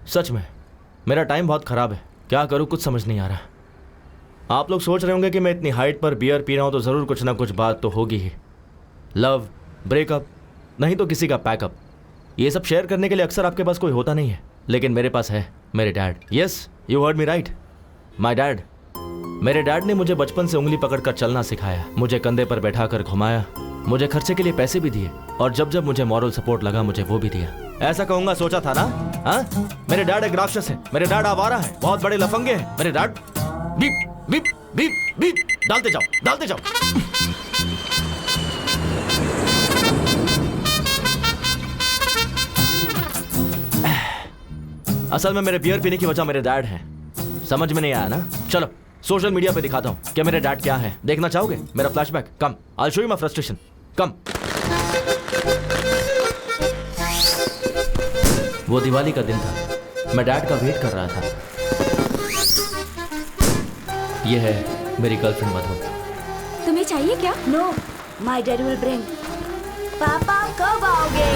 सच में मेरा टाइम बहुत ख़राब है, क्या करूँ कुछ समझ नहीं आ रहा। आप लोग सोच रहे होंगे कि मैं इतनी हाइट पर बियर पी रहा हूँ तो ज़रूर कुछ ना कुछ बात तो होगी ही। लव, ब्रेकअप, नहीं तो किसी का पैकअप, ये सब शेयर करने के लिए अक्सर आपके पास कोई होता नहीं है, लेकिन मेरे पास है मेरे dad. Yes, you heard me right, my dad. मेरे डैड ने मुझे बचपन से उंगली पकड़कर चलना सिखाया, मुझे कंधे पर बैठाकर घुमाया, मुझे खर्चे के लिए पैसे भी दिए, और जब जब मुझे मॉरल सपोर्ट लगा मुझे वो भी दिया। ऐसा कहूंगा सोचा था ना? हाँ, मेरे डैड एक राक्षस है, मेरे डैड आवारा है, बहुत बड़े लफंगे हैं मेरे dad. Beep beep beep beep डालते जाओ, डालते जाओ। असल में मेरे बियर पीने की वजह मेरे डैड है। समझ में नहीं आया ना? चलो सोशल मीडिया पे दिखाता हूँ कि मेरे डैड क्या है। देखना चाहोगे मेरा flashback? Come, I show you my frustration. Come. वो दिवाली का दिन था, मैं डैड का वेट कर रहा था। ये है मेरी गर्लफ्रेंड मधु। तुम्हें चाहिए क्या? No, my dad will bring. पापा कब आओगे?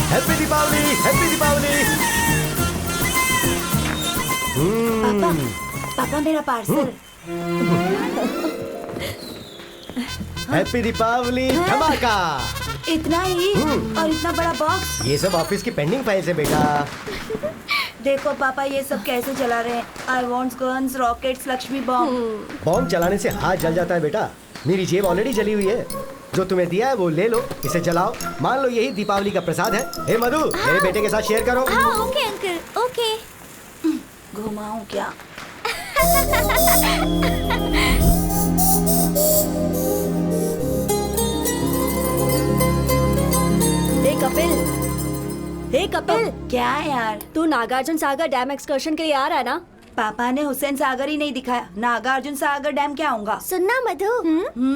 Happy Deepavali, happy Deepavali. पापा, पापा मेरा पार्सल। हैप्पी दीपावली धमाका। इतना ही और इतना बड़ा बॉक्स। ये सब ऑफिस की पेंडिंग फाइल्स है बेटा। देखो पापा ये सब कैसे चला रहे हैं। I want guns, rockets, Lakshmi bomb. Bomb चलाने से हाथ जल जाता है बेटा। मेरी जेब ऑलरेडी जली हुई है। जो तुम्हें दिया है वो ले लो, इसे जलाओ। मान लो यही दीपावली का प्रसाद है। हे मधु, मेरे बेटे के साथ शेयर करो। हाँ ओके अंकल, ओके। घुमाऊं क्या? हे कपिल, हे कपिल, क्या है यार? तू नागार्जुन सागर डैम एक्सकर्शन के लिए आ रहा है ना? पापा ने हुसैन सागर ही नहीं दिखाया, नागार्जुन सागर डैम क्या आऊंगा? सुनना मधु,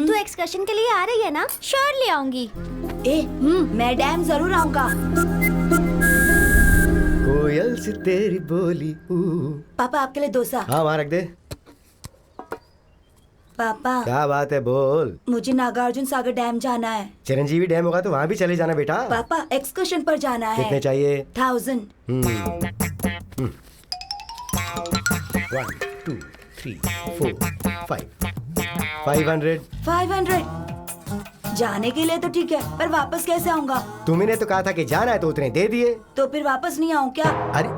तू एक्सकर्शन के लिए आ रही है ना? श्योरली आऊंगी। मैं डैम जरूर आऊंगा। कोयल से तेरी बोली। पापा आपके लिए डोसा। हाँ वहाँ रख दे। पापा क्या बात है, बोल। मुझे नागार्जुन सागर डैम जाना है। चिरंजीवी डैम होगा तो वहाँ भी चले जाना बेटा। पापा एक्सकर्शन पर जाना है। कितने चाहिए? 1000। 1 2 3 4 5 500। 500 जाने के लिए तो ठीक है, पर वापस कैसे आऊंगा? तुमने तो कहा था कि जाना है तो उतने दे दिए। तो फिर वापस नहीं आऊं क्या? अरे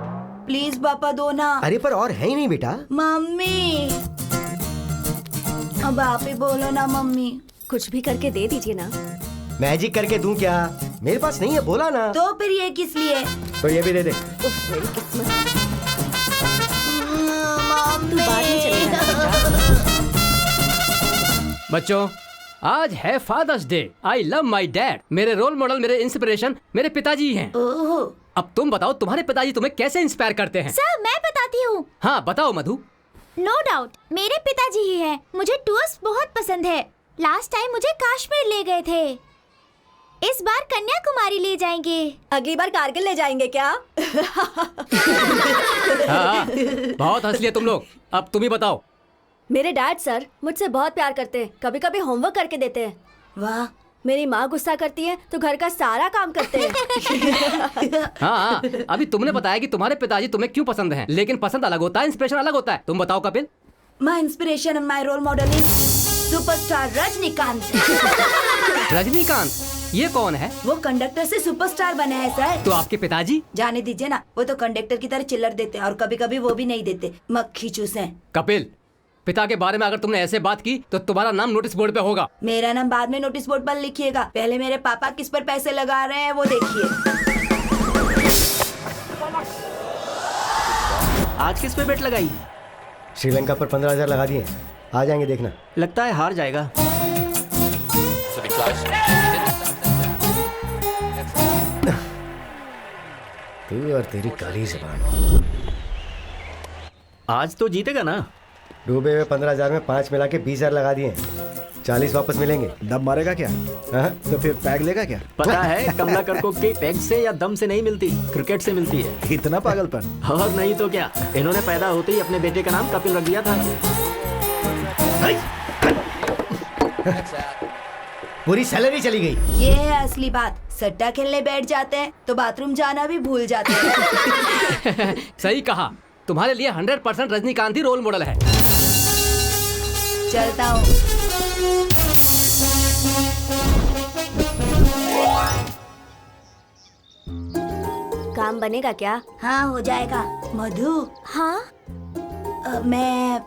प्लीज पापा दो ना। अरे पर और है ही नहीं बेटा। मम्मी, अब आप ही बोलो ना मम्मी। कुछ भी करके दे दीजिए ना। मैजिक करके दूं क्या? मेरे पास नहीं है, बोला ना। तो फिर ये किस लिए? तो ये भी दे दे। उफ, मेरी किस्मत। तू बाद में चले जाना। बच्चों, आज है fathers day. I love my dad. मेरे रोल मॉडल, मेरे इंस्पिरेशन मेरे पिताजी हैं। ओह, अब तुम बताओ तुम्हारे पिताजी तुम्हें कैसे इंस्पायर करते हैं? सर मैं बताती हूँ। हाँ बताओ मधु। नो डाउट मेरे पिताजी ही हैं। मुझे टूर्स बहुत पसंद है। लास्ट टाइम मुझे कश्मीर ले गए थे। इस बार कन्याकुमारी ले जाएंगे। अगली बार कारगिल ले जाएंगे क्या? हाँ, बहुत हंस लिए तुम लोग। अब तुम ही बताओ। मेरे डैड सर मुझसे बहुत प्यार करते हैं, कभी कभी होमवर्क करके देते हैं। वाह। मेरी माँ गुस्सा करती है तो घर का सारा काम करते हैं। हाँ, अभी तुमने बताया कि तुम्हारे पिताजी तुम्हें क्यों पसंद हैं, लेकिन पसंद अलग होता है, इंस्पिरेशन अलग होता है। तुम बताओ Kapil. My inspiration and my role model is superstar Rajinikanth. Rajinikanth, ये कौन है? वो कंडक्टर से सुपरस्टार बने हैं सर। तो आपके पिताजी? जाने दीजिए ना, वो तो कंडक्टर की तरह चिल्लर देते हैं और कभी कभी वो भी नहीं देते, मक्खी चूसे। कपिल, पिता के बारे में अगर तुमने ऐसे बात की तो तुम्हारा नाम नोटिस बोर्ड पे होगा। मेरा नाम बाद में नोटिस बोर्ड पर लिखिएगा, पहले मेरे पापा किस पर पैसे लगा रहे हैं वो देखिए। आज किस पे बेट लगाई? श्रीलंका पर 15,000 लगा दिए। आ जाएंगे देखना। लगता है हार जाएगा। तू और तेरी काली ज़बान। आज तो जीतेगा ना? डूबे हुए 15,000 में 5 मिला के 20,000 लगा दिए। 40 वापस मिलेंगे। दम मारेगा क्या? हाँ? तो फिर पैग लेगा क्या? पता है कमलाकर को कि पैग से या दम से नहीं मिलती, क्रिकेट से मिलती है। इतना पागलपन? और नहीं तो क्या, इन्होंने पैदा होते ही अपने बेटे का नाम कपिल रख दिया था। पूरी सैलरी चली गई। ये है असली बात। सट्टा खेलने बैठ जाते हैं तो बाथरूम जाना भी भूल जाते हैं। सही कहा, तुम्हारे लिए 100% रजनीकांत ही रोल मॉडल है। चलता हूँ। काम बनेगा क्या? हाँ हो जाएगा। मधु हाँ मैं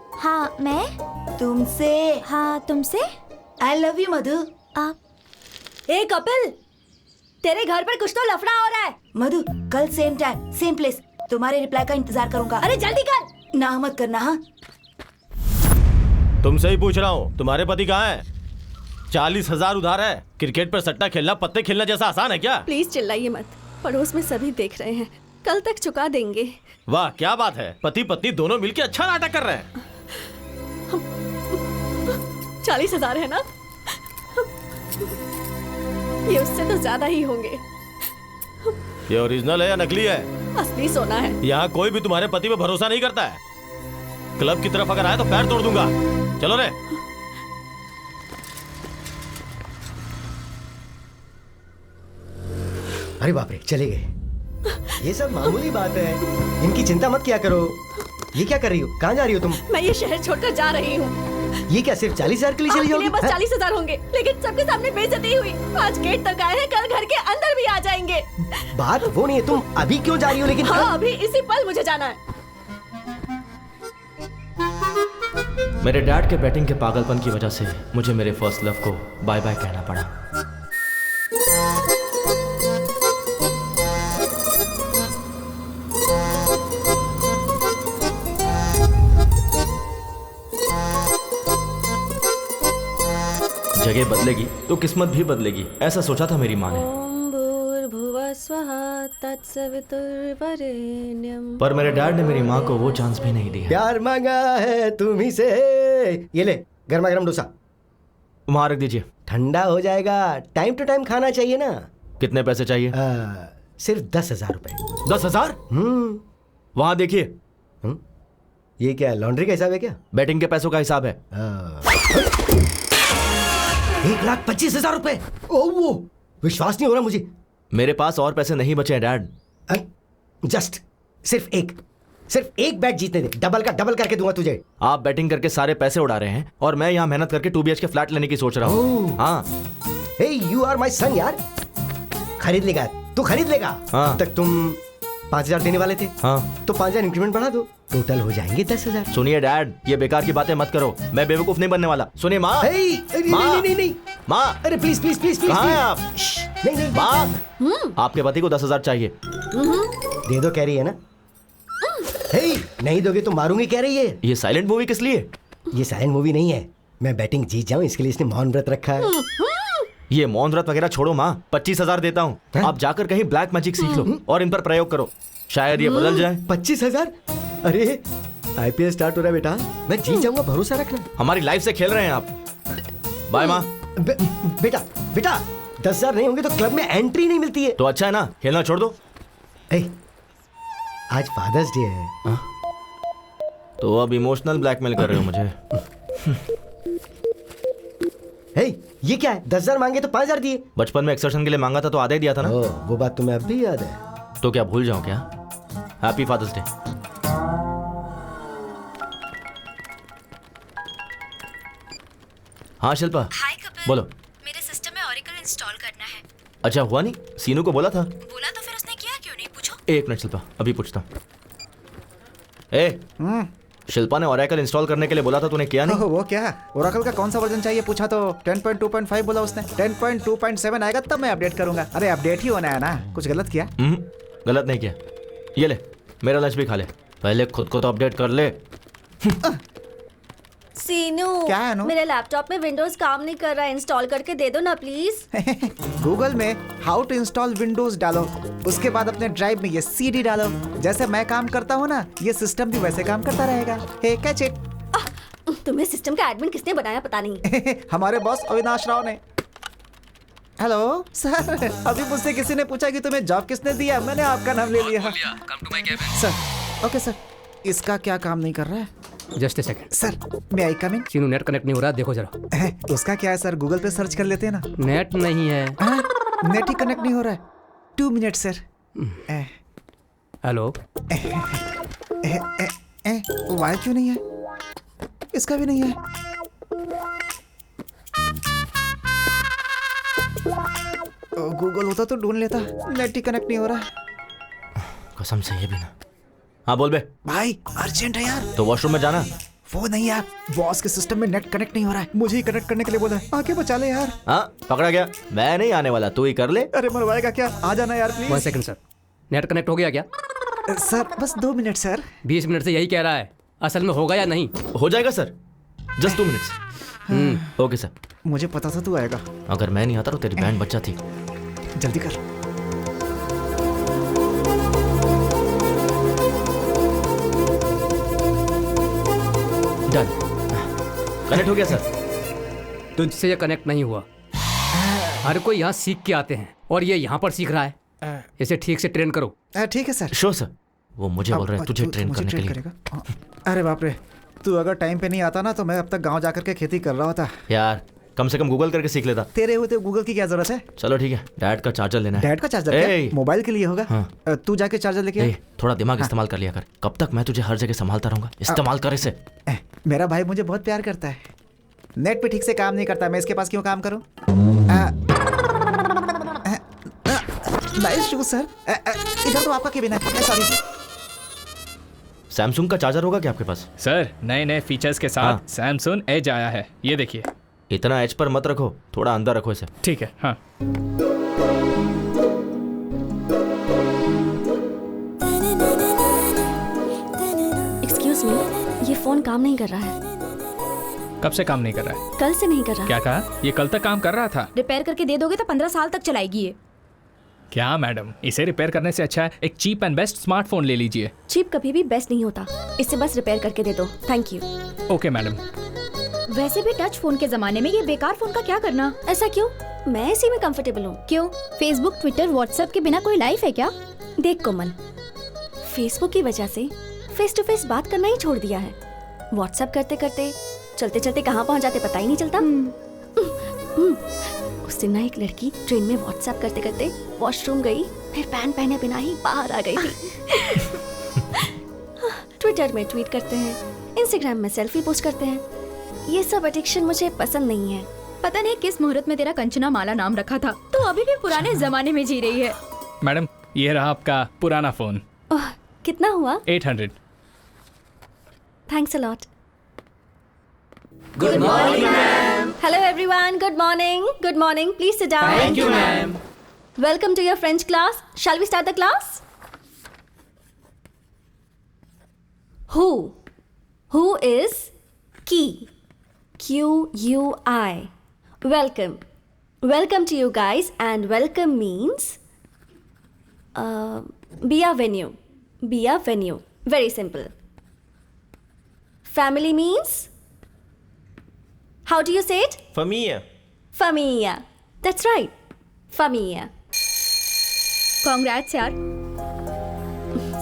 मैं तुमसे हाँ तुमसे आई लव यू मधु। आप ए कपिल, तेरे घर पर कुछ तो लफड़ा हो रहा है। मधु कल सेम टाइम सेम प्लेस, तुम्हारे रिप्लाई का इंतजार करूंगा। अरे जल्दी कर। ना मत करना। हाँ तुमसे ही पूछ रहा हूँ, तुम्हारे पति कहाँ है? 40,000 उधार है। क्रिकेट पर सट्टा खेलना पत्ते खेलना जैसा आसान है क्या? प्लीज चिल्लाइए मत, पड़ोस में सभी देख रहे हैं, कल तक चुका देंगे। वाह क्या बात है, पति पत्नी दोनों मिलकर अच्छा नाटक कर रहे हैं। 40,000 है ना? ये उससे तो ज्यादा ही होंगे। ये ओरिजिनल है या नकली है? असली सोना है। यहाँ कोई भी तुम्हारे पति पे भरोसा नहीं करता है। क्लब की तरफ अगर आए तो पैर तोड़ दूंगा। चलो रे। अरे बाप रे, चले गए। ये सब मामूली बात है, इनकी चिंता मत किया करो। ये क्या कर रही हो? कहाँ जा रही हो तुम? मैं ये शहर छोड़कर जा रही हूँ। ये क्या सिर्फ 40,000 के लिए चली आपके जाओगी? लिए बस 40,000 होंगे, लेकिन सबके सामने बेइज्जती हुई। आज गेट तक आए हैं, कल घर के अंदर भी आ जाएंगे। बात वो नहीं है, तुम अभी क्यों जा रही हो? लेकिन हाँ अभी इसी पल मुझे जाना है। मेरे डैड के बैटिंग के पागलपन की वजह से मुझे मेरे फर्स्ट लव को बाय बाय कहना पड़ा। जगह बदलेगी तो किस्मत भी बदलेगी, ऐसा सोचा था मेरी माँ ने। ओम भूर्भुवः स्वः तत्सवितुर्वरेण्यं। पर मेरे डैड ने मेरी माँ को वो चांस भी नहीं दिया। प्यार मांगा है तुम्ही से। ये ले गर्मा गर्म डोसा। वहाँ रख दीजिए। ठंडा हो जाएगा, टाइम टू टाइम खाना चाहिए ना। कितने पैसे चाहिए? सिर्फ 10,000 रुपए। 10,000? वहाँ देखिए। ये क्या लॉन्ड्री का हिसाब है क्या? बैटिंग के पैसों का हिसाब है। 1,25,000 रुपए। वो विश्वास नहीं हो रहा मुझे। मेरे पास और पैसे नहीं बचे हैं डैड। जस्ट सिर्फ एक बैट जीतने दे, डबल का डबल करके दूंगा तुझे। आप बैटिंग करके सारे पैसे उड़ा रहे हैं और मैं यहाँ मेहनत करके 2 BHK फ्लैट लेने की सोच रहा हूँ। हाँ। हे यू आर माय सन यार। खरीद लेगा तू, खरीद लेगा। हाँ। तक तुम 5,000 देने वाले थे। हाँ। तो 5,000 इंक्रीमेंट बढ़ा दो, टोटल हो जाएंगे 10,000। सुनिए डैड, ये बेकार की बातें मत करो, मैं बेवकूफ नहीं बनने वाला। सुनिए माँ। नहीं माँ, अरे प्लीज प्लीज प्लीज प्लीज। कहाँ हैं आप? नहीं माँ, आपके पति को 10,000 चाहिए। दे दो कह रही है ना। नहीं दोगे तो मारूंगी कह रही है। ये साइलेंट मूवी किस लिए? ये साइलेंट मूवी नहीं है, मैं बैटिंग जीत जाऊं इसके लिए इसने मौन व्रत रखा है। ये मौन व्रत वगैरह छोड़ो माँ, 25,000 देता हूँ। आप जाकर कहीं ब्लैक मैजिक सीख लो और इन पर प्रयोग करो, शायद ये बदल जाए। 25,000? अरे IPL स्टार्ट हो रहा है बेटा, मैं जीत जाऊंगा, भरोसा रखना। हमारी लाइफ से खेल रहे हैं आप। बाय माँ। बेटा 10,000 नहीं होंगे तो क्लब में एंट्री नहीं मिलती है। तो अच्छा है ना, खेलना छोड़ दो। आज फादर्स डे है। तो अब इमोशनल ब्लैकमेल कर रहे हो मुझे। ये क्या है? 10,000 मांगे तो 5,000 दिए। बचपन में एक्सर्शन के लिए मांगा था तो आधा ही दिया था ना। वो बात तुम्हें अब भी याद है? तो क्या भूल जाऊं क्या? Happy fathers day. हाँ शिल्पा। हाय कपिल। बोलो। मेरे सिस्टम में ओरेकल इंस्टॉल करना है। अच्छा हुआ नहीं? सीनू को बोला था। बोला तो फिर उसने किया क्यों नहीं, पूछो। एक मिनट शिल्पा, अभी पूछता हूँ। शिल्पा ने ओरेकल इंस्टॉल करने के लिए बोला था, तूने किया नहीं? वो क्या, ओरेकल का कौन सा वर्जन चाहिए पूछा तो 10.2.5 बोला उसने। 10.2.7 आएगा तब मैं अपडेट करूंगा। अरे अपडेट ही होना है ना, कुछ गलत किया? गलत नहीं किया। ये ले, मेरा लंच भी खा ले, पहले खुद को तो अपडेट कर ले। सीनू, क्या है अनु? मेरे लैपटॉप में विंडोज काम नहीं कर रहा है, इंस्टॉल करके दे दो ना प्लीज। गूगल में हाउ टू इंस्टॉल विंडोज डालो, उसके बाद अपने ड्राइव में ये CD डालो। जैसे मैं काम करता हूँ ना, ये सिस्टम भी वैसे काम करता रहेगा। हे कैच इट। तुम्हें सिस्टम का एडमिन किसने बनाया पता नहीं। हमारे बॉस अविनाश राव ने। हेलो सर, अभी मुझसे किसी ने पूछा कि तुम्हें जॉब किसने दिया, मैंने आपका नाम ले लिया। सर, ओके सर, इसका क्या काम नहीं कर रहा है? Just a second. सर मैं आई कम इन? सीनू नेट कनेक्ट नहीं हो रहा, देखो जरा। उसका क्या है सर, गूगल पे सर्च कर लेते हैं ना। नेट नहीं है। नेट ही कनेक्ट नहीं हो रहा है। 2 मिनट सर। हेलो। वाई क्यों नहीं है? इसका भी नहीं है। गूगल होता तो ढूंढ लेता। नेट ही कनेक्ट नहीं हो रहा है। कसम से ये भी ना। हाँ बोल बे। भाई अर्जेंट है यार। तो वॉशरूम में जाना। वो नहीं यार, बॉस के सिस्टम में नेट कनेक्ट नहीं हो रहा है, मुझे ही कनेक्ट करने के लिए बोला है। आके बचा ले यार। हाँ पकड़ा गया, मैं नहीं आने वाला, तू ही कर ले। अरे मरवाएगा क्या, आ जाना यार please. 1 second sir, net connect हो गया क्या? सर बस 2 मिनट सर। 20 मिनट से यही कह रहा है, असल में होगा या नहीं? हो जाएगा sir, just 2 minutes. Okay sir. मुझे पता था तू आएगा। अगर मैं नहीं आता तो तेरी बैंड बच्चा थी। जल्दी कर। डन, कनेक्ट हो गया सर। तुझसे ये कनेक्ट नहीं हुआ। हर कोई यहाँ सीख के आते हैं और ये यहाँ पर सीख रहा है। इसे ठीक से ट्रेन करो। ठीक है सर। Sure sir. वो मुझे बोल रहा है तुझे ट्रेन करने के लिए। अरे बाप रे, तू अगर टाइम पे नहीं आता ना तो मैं अब तक गांव जाकर के खेती कर रहा होता। यार कम से कम गूगल करके सीख लेता। तेरे होते गूगल की क्या जरूरत है? चलो ठीक है, डैड का चार्जर लेना है। डैड का चार्जर क्या? मोबाइल के लिए होगा। हाँ। तू जाके चार्जर लेके आ। थोड़ा दिमाग इस्तेमाल कर लिया कर। कब तक मैं तुझे हर जगह संभालता रहूंगा? इस्तेमाल कर इसे। मेरा भाई मुझे बहुत प्यार करता है। नेट पे ठीक से काम नहीं करता, मैं इसके पास क्यों काम करूं? Nice shoes sir. इधर तो आपका केबिन है। सॉरी। सैमसंग का चार्जर होगा क्या आपके पास? सर नए नए फीचर्स के साथ सैमसंग एज आया है, ये देखिए। इतना एज पर मत रखो, थोड़ा अंदर रखो इसे। ठीक है। हाँ एक्सक्यूज मी, ये फोन काम नहीं कर रहा है। कब से काम नहीं कर रहा है? कल से नहीं कर रहा। क्या कहा? ये कल तक काम कर रहा था। रिपेयर करके दे दोगे तो 15 साल तक चलाएगी ये। क्या मैडम, इसे रिपेयर करने से अच्छा है एक चीप एंड बेस्ट स्मार्टफोन ले लीजिए। चीप कभी भी बेस्ट नहीं होता, इसे बस रिपेयर करके दे दो। Thank you. Okay madam. वैसे भी टच फोन के जमाने में ये बेकार फोन का क्या करना? ऐसा क्यों? मैं इसी में कंफर्टेबल हूँ। क्यों? फेसबुक, ट्विटर, व्हाट्सएप के बिना कोई लाइफ है क्या? देख कोमल, फेसबुक की वजह से फेस टू फेस बात करना ही छोड़ दिया है। व्हाट्सएप करते करते चलते चलते कहाँ पहुँच जाते पता ही नहीं चलता। उस दिन ना एक लड़की ट्रेन में व्हाट्सएप करते करते वॉशरूम गई, फिर पैंट पहने बिना ही बाहर आ गई थी। ट्विटर में ट्वीट करते हैं, इंस्टाग्राम में सेल्फी पोस्ट करते हैं। ये सब एडिक्शन मुझे पसंद नहीं है। पता नहीं किस मुहूर्त में तेरा कंचना माला नाम रखा था, तो अभी भी पुराने जमाने में जी रही है। मैडम ये रहा आपका पुराना फोन। ओह, कितना हुआ? 800। Thanks a lot. Good morning ma'am. Hello everyone, good morning. Good morning. Please sit down. Thank you ma'am. Welcome to your French class. Shall we start the class? Who is key? Q-U-I. Welcome. Welcome to you guys, and welcome means be a venue. Be a venue. Very simple. Family means, how do you say it? Familia. Familia. That's right. Familia. Congrats यार,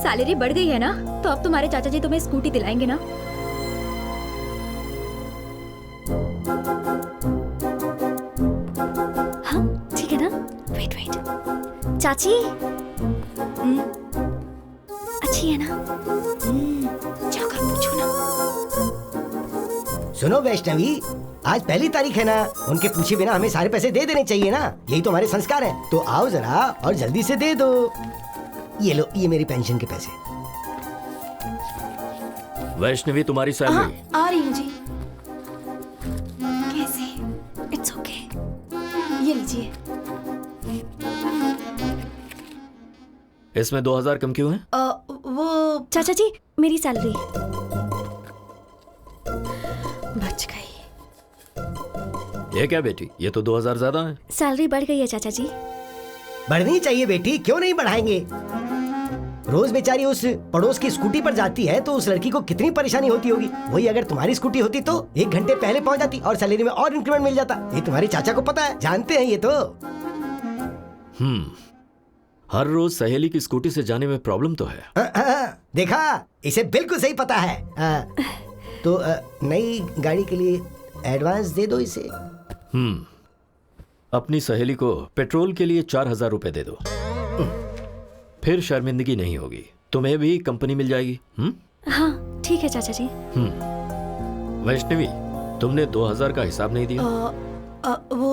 salary बढ़ गई है ना, तो अब तुम्हारे चाचा जी तुम्हें स्कूटी दिलाएंगे ना? हाँ ठीक है ना। वेट चाची अच्छी है ना? जाकर पूछो ना। सुनो वैष्णवी, आज पहली तारीख है ना, उनके पूछे बिना हमें सारे पैसे दे देने चाहिए ना, यही तो हमारे संस्कार हैं। तो आओ जरा और जल्दी से दे दो। ये लो, ये मेरी पेंशन के पैसे। वैष्णवी तुम्हारी सैलरी। आ रही हूँ जी। कैसे? It's okay. ये लीजिए। इसमें 2000 कम क्यों है? वो चाचा जी, मेरी सैलरी बच गई। ये क्या बेटी, ये तो 2000 ज्यादा है। सैलरी बढ़ गई है चाचा जी। बढ़नी चाहिए बेटी, क्यों नहीं बढ़ाएंगे। रोज बेचारी उस पड़ोस की स्कूटी पर जाती है तो उस लड़की को कितनी परेशानी होती होगी। वही अगर तुम्हारी स्कूटी होती तो 1 घंटे पहले पहुंच जाती और सैलरी में और इंक्रीमेंट मिल जाता। ये तुम्हारे चाचा को पता है, जानते हैं ये तो। हर रोज सहेली की स्कूटी से जाने में प्रॉब्लम तो है। देखा, इसे बिल्कुल सही पता है। तो नई गाड़ी के लिए एडवांस दे दो इसे। अपनी सहेली को पेट्रोल के लिए 4,000 रुपए दे दो, फिर शर्मिंदगी नहीं होगी। तुम्हें भी कंपनी मिल जाएगी। हाँ ठीक है चाचा जी। वैष्णवी, तुमने 2,000 का हिसाब नहीं दिया। वो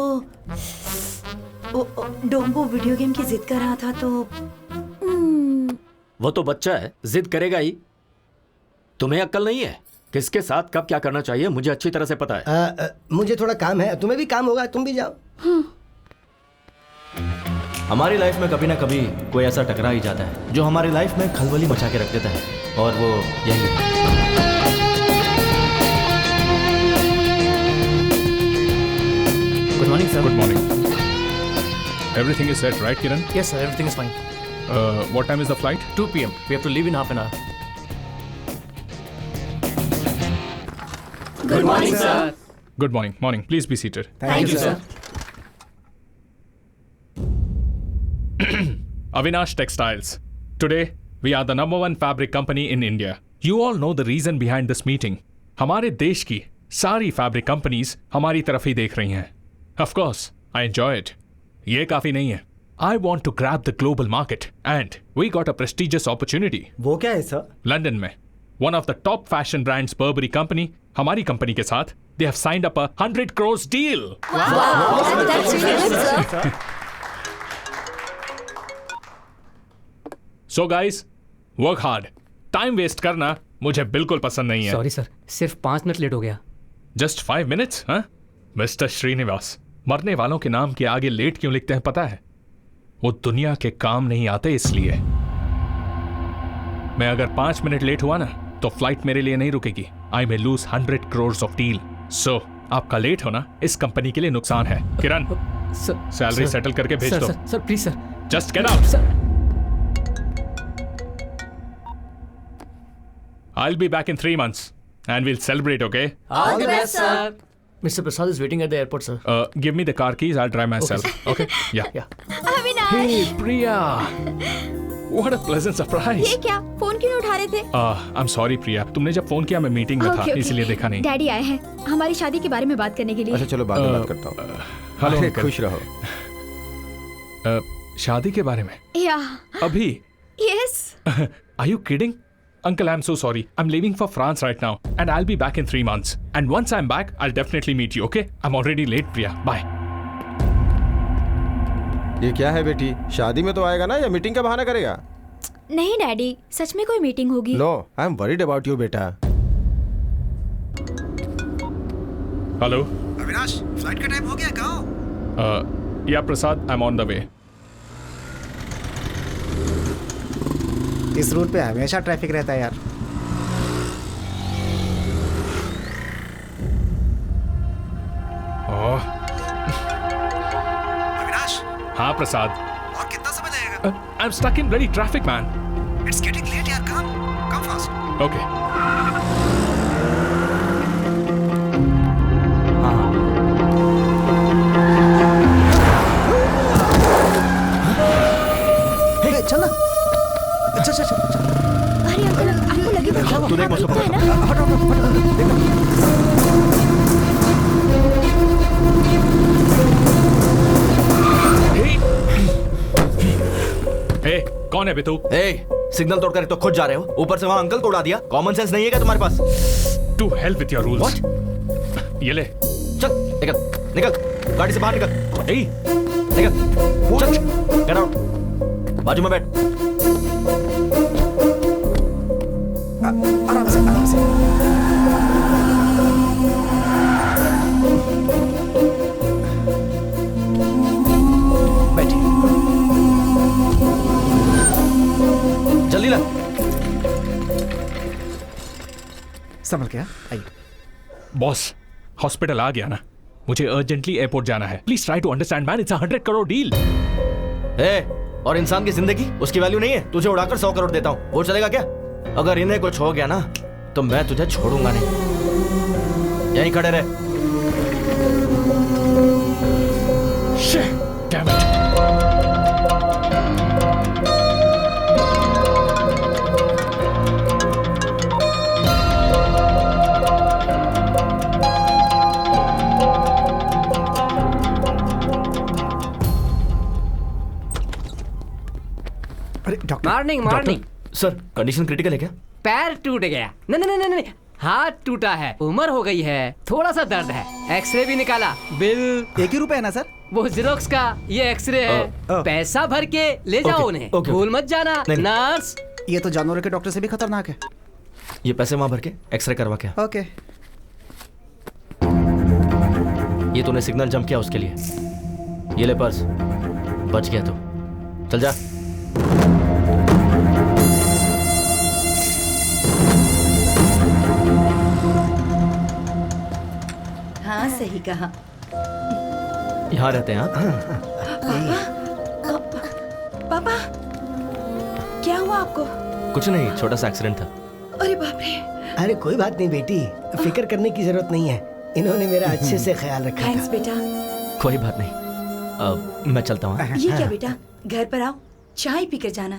डोंगो वीडियो गेम की जिद कर रहा था तो वो तो बच्चा है, जिद करेगा ही। तुम्हें अक्ल नहीं है? किसके साथ कब क्या करना चाहिए मुझे अच्छी तरह से पता है। मुझे थोड़ा काम है, तुम्हें भी काम होगा, तुम भी जाओ। हमारी लाइफ में कभी ना कभी कोई ऐसा टकरा ही जाता है जो हमारी लाइफ में खलबली मचा के रख देता है, और वो यही है। Good morning sir. Good morning. Everything is set right Kiran? Yes sir, everything is fine. What time is the flight? 2 p.m. We have to leave in half an hour. Good morning, sir. Good morning. Morning. Please be seated. Thank you, sir. Avinash Textiles. Today, we are the #1 fabric company in India. You all know the reason behind this meeting. हमारे देश की सारी fabric companies हमारी तरफ ही देख रही हैं. Of course, I enjoy it. ये काफी नहीं है. I want to grab the global market and we got a prestigious opportunity. वो क्या है सर? लंदन में one of the top fashion brands Burberry company हमारी कंपनी के साथ they have signed up a 100 crores deal. That's really good, sir. So guys, work hard. Time waste करना मुझे बिल्कुल पसंद नहीं है. सॉरी सर, सिर्फ 5 मिनट लेट हो गया। Just 5 minutes, हाँ? मिस्टर श्रीनिवास, मरने वालों के नाम के आगे लेट क्यों लिखते हैं पता है? वो दुनिया के काम नहीं आते इसलिए। मैं अगर 5 मिनट लेट हुआ ना तो फ्लाइट मेरे लिए नहीं रुकेगी। I may lose 100 crores of deal. So आपका लेट होना इस कंपनी के लिए नुकसान है। किरण, सैलरी सेटल करके भेज दो। Sir please sir. Just get out. I'll be back in 3 months and we'll celebrate, okay? All the best, sir. Mr. Prasad is waiting at the airport, sir. Give me the car keys. I'll drive myself. Okay? Yeah. Avinash, Hey, Priya. What a pleasant surprise. ये क्या? Phone क्यों नहीं उठा रहे थे? I'm sorry, Priya. तुमने जब phone किया मैं मीटिंग में था, इसलिए देखा नहीं। डैडी आए हैं हमारी शादी के बारे में बात करने के लिए। अच्छा चलो बाद में बात करता हूँ। हेलो अरे, अंकल। खुश रहो। शादी के बारे में? या अभी? Yes. Are you kidding? Uncle, I'm so sorry. I'm leaving for France right now and I'll be back in 3 months. And once I'm back, I'll definitely meet you, okay? I'm already late, Priya. Bye. ये क्या है बेटी? शादी में तो आएगा ना या मीटिंग का बहाना करेगा? नहीं डैडी, सच में कोई मीटिंग होगी। No, I am worried about you बेटा। हेलो अविनाश, फ्लाइट का टाइम हो गया, कहाँ? या Prasad, I'm on the way. इस रूट पे हमेशा ट्रैफिक रहता है यार। अविनाश। हाँ प्रसाद। और कितना समय लगेगा? I'm stuck in bloody traffic, man. It's getting late यार, come fast. Okay. हे चल ना। चल। अरे अंकल, आपको लगी बात? तू देख मौसम है ना? Hey, कौन है बे तू? सिग्नल तोड़कर तो खुद जा रहे हो, ऊपर से वहां अंकल तोड़ा दिया। कॉमन सेंस नहीं है क्या तुम्हारे पास? To hell with your rules. What? ये ले। चल निकल गाड़ी से बाहर निकल। निकल चल, गेट आउट। बाजू में बैठ। आराम से। बैठिए। जल्दी ला। संभल गया, आइए। बॉस, हॉस्पिटल आ गया ना? मुझे अर्जेंटली एयरपोर्ट जाना है। Please try to understand man, it's a 100 crore deal. और इंसान की जिंदगी, उसकी वैल्यू नहीं है। तुझे उड़ाकर 100 करोड़ देता हूँ, वो चलेगा क्या? अगर इन्हें कुछ हो गया ना तो मैं तुझे छोड़ूंगा नहीं। यहीं खड़े रहे। Shit, damn it. Morning morning. Sir condition critical है क्या? पैर टूट गया। नहीं नहीं नहीं नहीं, हाथ टूटा है, उम्र हो गई है, थोड़ा सा दर्द है। एक्सरे भी निकाला, बिल 1 ही रुपए है ना सर? वो जेरोक्स का, ये एक्सरे है। पैसा भर के ले जाओ उन्हें, भूल मत जाना। नर्स, ये तो जानवरों के डॉक्टर से भी खतरनाक है। ये पैसे वहां भर के एक्सरे करवा के। ओके। ये तूने सिग्नल जंप किया उसके लिए। ये ले पर्स, बच गया तू। चल जा। हाँ सही कहा। यहाँ रहते हैं आप? पापा क्या हुआ आपको? कुछ नहीं, छोटा सा एक्सीडेंट था। अरे बाप रे। अरे कोई बात नहीं बेटी, फिक्र करने की जरूरत नहीं है, इन्होंने मेरा अच्छे से ख्याल रखा। थैंक्स बेटा। कोई बात नहीं, मैं चलता हूँ। ये क्या बेटा, घर पर आओ, चाय पीकर जाना।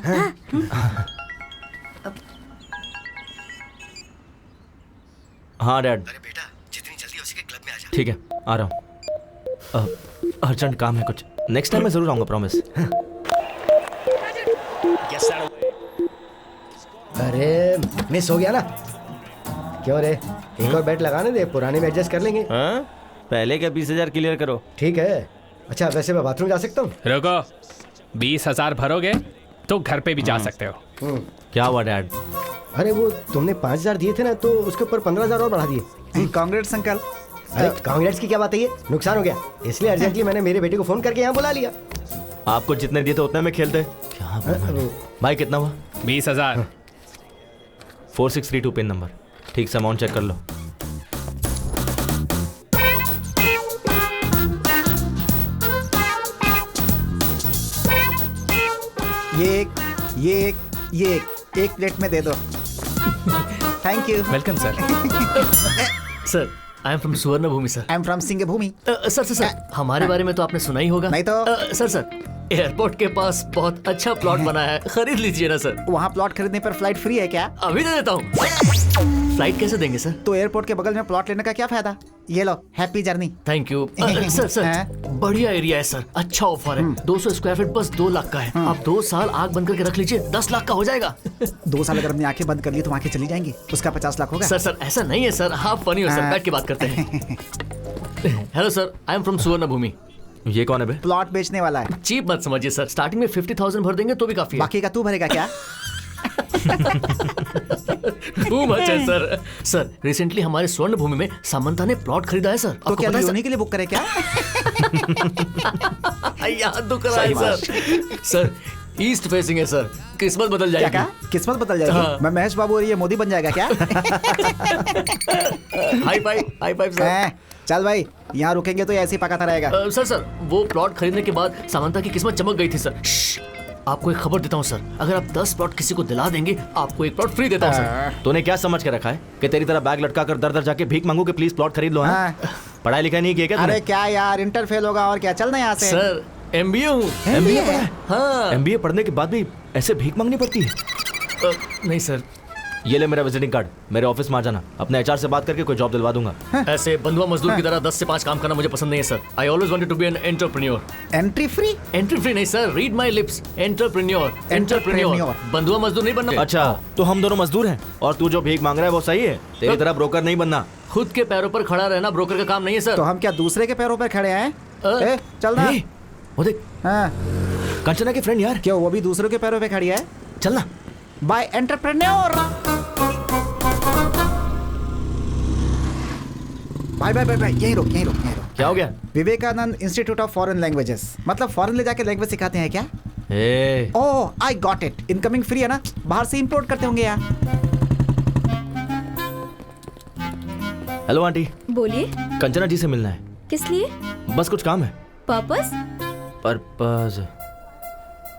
हाँ डैड। अरे बेटा जितनी जल्दी हो सके क्लब में आ जा। ठीक है, आ रहा हूँ। अर्जेंट काम है कुछ, नेक्स्ट टाइम मैं जरूर आऊंगा, प्रॉमिस। अरे मिस हो गया ना? क्यों रे, एक और बेट लगाने दे, पुराने में एडजस्ट कर लेंगे। हाँ? पहले का 20,000 क्लियर करो। ठीक है। अच्छा वैसे मैं बाथरूम जा सकता हूँ? रुको, 20,000 भरोगे तो घर पे भी जा सकते हो। क्या हुआ डैड? अरे वो तुमने 5,000 दिए थे ना, तो उसके ऊपर 15,000 और बढ़ा दिए। Congrats uncle. अरे कांग्रेट्स की क्या बात है, ये नुकसान हो गया, इसलिए अर्जेंटली मैंने मेरे बेटे को फोन करके यहाँ बुला लिया। आपको जितने दिए थे उतने में खेलते। क्या भाई, कितना हुआ? 20,000। 4632 पिन नंबर। ठीक से अमाउंट चेक कर लो। ये एक प्लेट में दे दो। Thank you. Welcome sir. Sir I am from Suvarna Bhoomi sir. I am from Singh Bhoomi. Sir हमारे बारे में तो आपने सुना ही होगा। नहीं तो। सर एयरपोर्ट के पास बहुत अच्छा प्लॉट बना है, खरीद लीजिए ना सर। वहाँ प्लॉट खरीदने पर फ्लाइट फ्री है क्या? अभी दे देता हूँ। फ्लाइट कैसे देंगे सर? तो एयरपोर्ट के बगल में प्लॉट लेने का क्या फायदा? ये लो, happy journey. Thank you. Sir बढ़िया एरिया है सर, अच्छा ऑफर है। 200 स्क्वायर फीट बस 2 लाख का है। आप 2 साल आग बंद करके रख लीजिए, 10 लाख का हो जाएगा। 2 साल अगर हमने आंखें बंद कर ली तो आंखें चली जाएंगी, उसका 50 लाख होगा। सर ऐसा नहीं है सर, आप फनी हो सर, बैठ के बात करते हैं। Hello sir, I am from Suvarna भूमि। ये कौन है बे? प्लॉट बेचने वाला है। चीप मत समझिए सर, स्टार्टिंग में 50,000 भर देंगे तो भी काफी है। बाकी का तू भरेगा क्या? मच है सर। सर रिसेंटली हमारे स्वर्ण भूमि में सामंता ने प्लॉट खरीदा है सर। तो क्या लियोनी के लिए बुक करे क्या? याद तो करा है सर। सर ईस्ट फेसिंग है सर, किस्मत बदल जाएगी। क्या? किस्मत बदल जाएगी? हाँ। मैं महेश बाबू और ये मोदी बन जाएगा क्या? High five sir. चल भाई, यहाँ रुकेंगे तो ऐसे ही पकाता रहेगा। सर वो प्लॉट खरीदने के बाद सामंता की किस्मत चमक गई थी सर। आपको एक खबर देता हूँ सर, अगर आप 10 प्लॉट किसी को दिला देंगे, आपको एक प्लॉट फ्री देता हूँ सर। तूने क्या समझ के रखा है कि तेरी तरह बैग लटका कर दर जाके भीख मांगू कि प्लीज प्लॉट खरीद लो? हाँ। पढ़ाई लिखाई नहीं किया क्या? अरे क्या यार, इंटर फेल होगा और क्या, चलना यहाँ से। सर MBA हूँ। MBA पढ़ा है? हाँ। MBA पढ़ने के बाद भी ऐसे भीख मांगनी पड़ती है? नहीं सर। ये ले मेरा विजिटिंग कार्ड, मेरे ऑफिस में आ जाना, अपने HR से बात करके कोई जॉब दिलवा दूंगा। ऐसे बंधुआ मजदूर की तरह 10 से 5 काम करना मुझे पसंद नहीं है sir. I always wanted to be an entrepreneur. Entry free? Entry free नहीं sir, read my lips, entrepreneur. बंधुआ मजदूर नहीं बनना। अच्छा तो हम दोनों मजदूर हैं और तू जो भीख मांग रहा है वो सही है? तेरी तरह ब्रोकर नहीं बनना। खुद के पैरों पर खड़ा रहना ब्रोकर का काम नहीं है सर। तो हम क्या दूसरे के पैरों पर खड़े हैं? चल ना। वो देख, कंचना की फ्रेंड यार। क्यों, वो भी दूसरों के पैरों पे खड़ी है? चलना। Bye entrepreneur. बाय यहीं रुक। क्या हो गया? Vivekananda institute of foreign languages, मतलब फॉरेन ले जाके लैंग्वेज सिखाते हैं क्या? Oh I got it, incoming free है ना, बाहर से इंपोर्ट करते होंगे यार। Hello aunty. बोलिए। कंचना जी से मिलना है। किस लिए? बस कुछ काम है। पर्पस?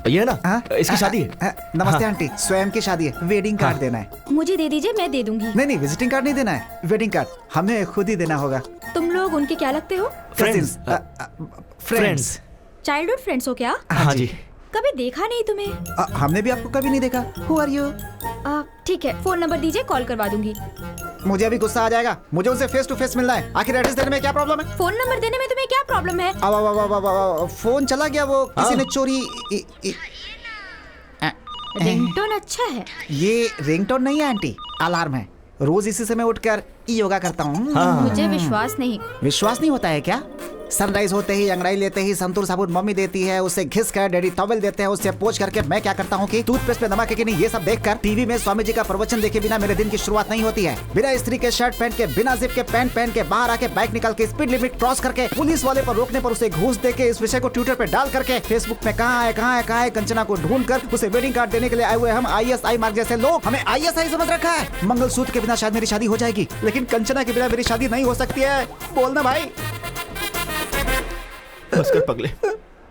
ये है ना, इसकी शादी है। नमस्ते आंटी, स्वयं की शादी है, वेडिंग कार्ड देना है। मुझे दे दीजिए, मैं दे दूंगी। नहीं विजिटिंग कार्ड नहीं देना है, वेडिंग कार्ड हमें खुद ही देना होगा। तुम लोग उनके क्या लगते हो? फ्रेंड्स। चाइल्डहुड फ्रेंड्स हो क्या? हाँ जी। कभी देखा नहीं तुम्हें। हमने भी आपको कभी नहीं देखा। Who are you? ठीक है, फोन नंबर दीजिए, कॉल करवा दूंगी। मुझे अभी गुस्सा आ जाएगा, मुझे उनसे फेस टू फेस मिलना है। आखिर एड्रेस देने में क्या प्रॉब्लम है? फोन नंबर देने में तुम्हें क्या प्रॉब्लम है? अब फोन चला गया, वो किसी ने चोरी। रिंगटोन अच्छा है। ये रिंगटोन नहीं है आंटी, अलार्म है। रोज इसी समय उठकर योगा करता हूँ। मुझे विश्वास नहीं। विश्वास नहीं होता है क्या? सनराइज होते ही, अंगड़ाई लेते ही संतूर साबुन मम्मी देती है, उसे घिस कर डैडी टॉवेल देते हैं, उससे पोंछ करके मैं क्या करता हूँ कि टूथपेस्ट पे नमक है कि नहीं ये सब देखकर टीवी में स्वामी जी का प्रवचन देखे बिना मेरे दिन की शुरुआत नहीं होती है। बिना स्त्री के शर्ट पहन के, बिना जिप के पैंट पहन के, बाहर आके बाइक निकाल के स्पीड लिमिट क्रॉस करके, पुलिस वाले पर रोकने पर उसे घूस दे के, इस विषय को ट्विटर पे डाल करके, फेसबुक में कहाँ है कंचना को ढूंढ कर उसे वेडिंग कार्ड देने के लिए आए हुए हम ISI मार्ग जैसे लोग हमें ISI समझ रखा है। मंगलसूत्र के बिना शायद मेरी शादी हो जाएगी, लेकिन कंचना के बिना मेरी शादी नहीं हो सकती है। बोलना भाई। बस कर पगले,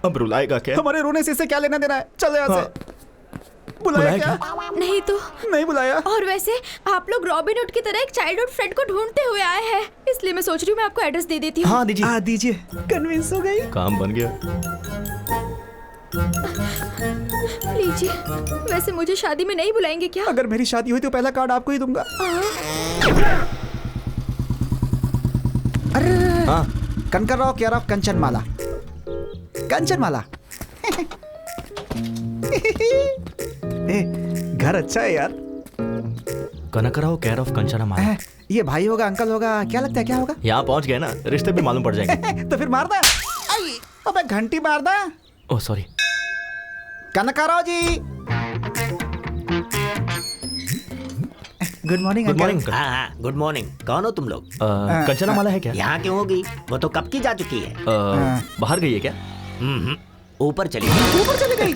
अब रुलाएगा क्या? हमारे रोने से इससे क्या लेना देना है? चलो यहाँ से। बुलाया क्या? नहीं तो नहीं बुलाया। और वैसे आप लोग रॉबिन हुड की तरह एक चाइल्डहुड फ्रेंड को ढूंढते हुए आए हैं, इसलिए मैं सोच रही हूँ मैं आपको एड्रेस दे देती हूँ। हाँ दीजिए। हाँ दीजिए। कन्विंस हो गई। काम बन गया। लीजिए। वैसे मुझे शादी में नहीं बुलाएंगे क्या? अगर मेरी शादी हुई तो पहला कार्ड आपको ही दूंगा। अरे हाँ। कनकराव केयर ऑफ कंचनमाला। कंचनमाला। घर अच्छा है यार। कनकराव केयर ऑफ कंचनमाला। ये भाई होगा, अंकल होगा, क्या लगता है क्या होगा? यहाँ पहुँच गए ना, रिश्ते भी मालूम पड़ जाएंगे। तो फिर मार दे। अबे घंटी मार दे। Oh sorry. Kanakarao ji. Good morning. Good morning. हाँ, गुड मॉर्निंग। कौन हो तुम लोग? कंचनमाला है क्या? यहाँ क्यों होगी? वो तो कब की जा चुकी है। बाहर गई है क्या? ऊपर चली गई। ऊपर चली गई?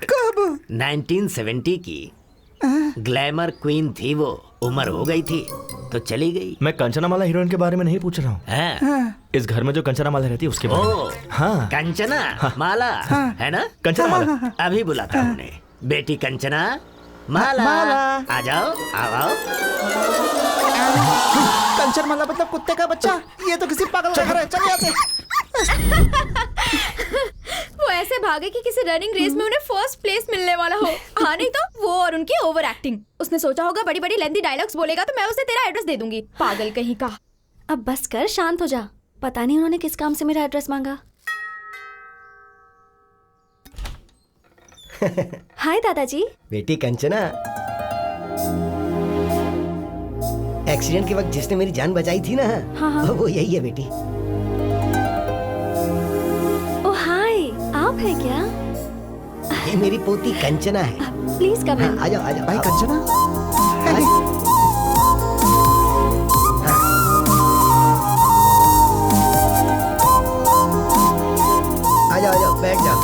कब? 1970 की ग्लैमर क्वीन थी वो, उम्र हो गई थी तो चली गई। मैं कंचनामाला हीरोइन के बारे में नहीं पूछ रहा हूँ। इस घर में जो कंचनामाला रहती है उसके बारे में। हाँ। कंचना माला है ना? कंचनामाला। अभी बुलाता हूँ उन्हें। बेटी कंचना माला, आ जाओ, आओ। कंचनमाला मतलब कुत्ते का बच्चा? ये तो किसी पागल का घर है। चल यहाँ से। वो ऐसे भागे कि किसी रनिंग रेस में उन्हें फर्स्ट प्लेस मिलने वाला हो। हाँ नहीं तो वो और उनकी ओवर एक्टिंग। उसने सोचा होगा बड़ी बड़ी लेंथी डायलॉग्स बोलेगा तो मैं उसे तेरा एड्रेस दे दूंगी। पागल कहीं का। अब बस कर, शांत हो जा। पता नहीं उन्होंने किस काम से मेरा एड्रेस मांगा। हाय दादाजी। बेटी कंचना, एक्सीडेंट के वक्त जिसने मेरी जान बचाई थी ना, हाँ। वो यही है बेटी। ओह हाय, आप हैं क्या? ये मेरी पोती कंचना है। प्लीज कम इन। आ जाओ, आ जाओ। भाई कंचना। आ जाओ, आ जाओ, बैठ जाओ।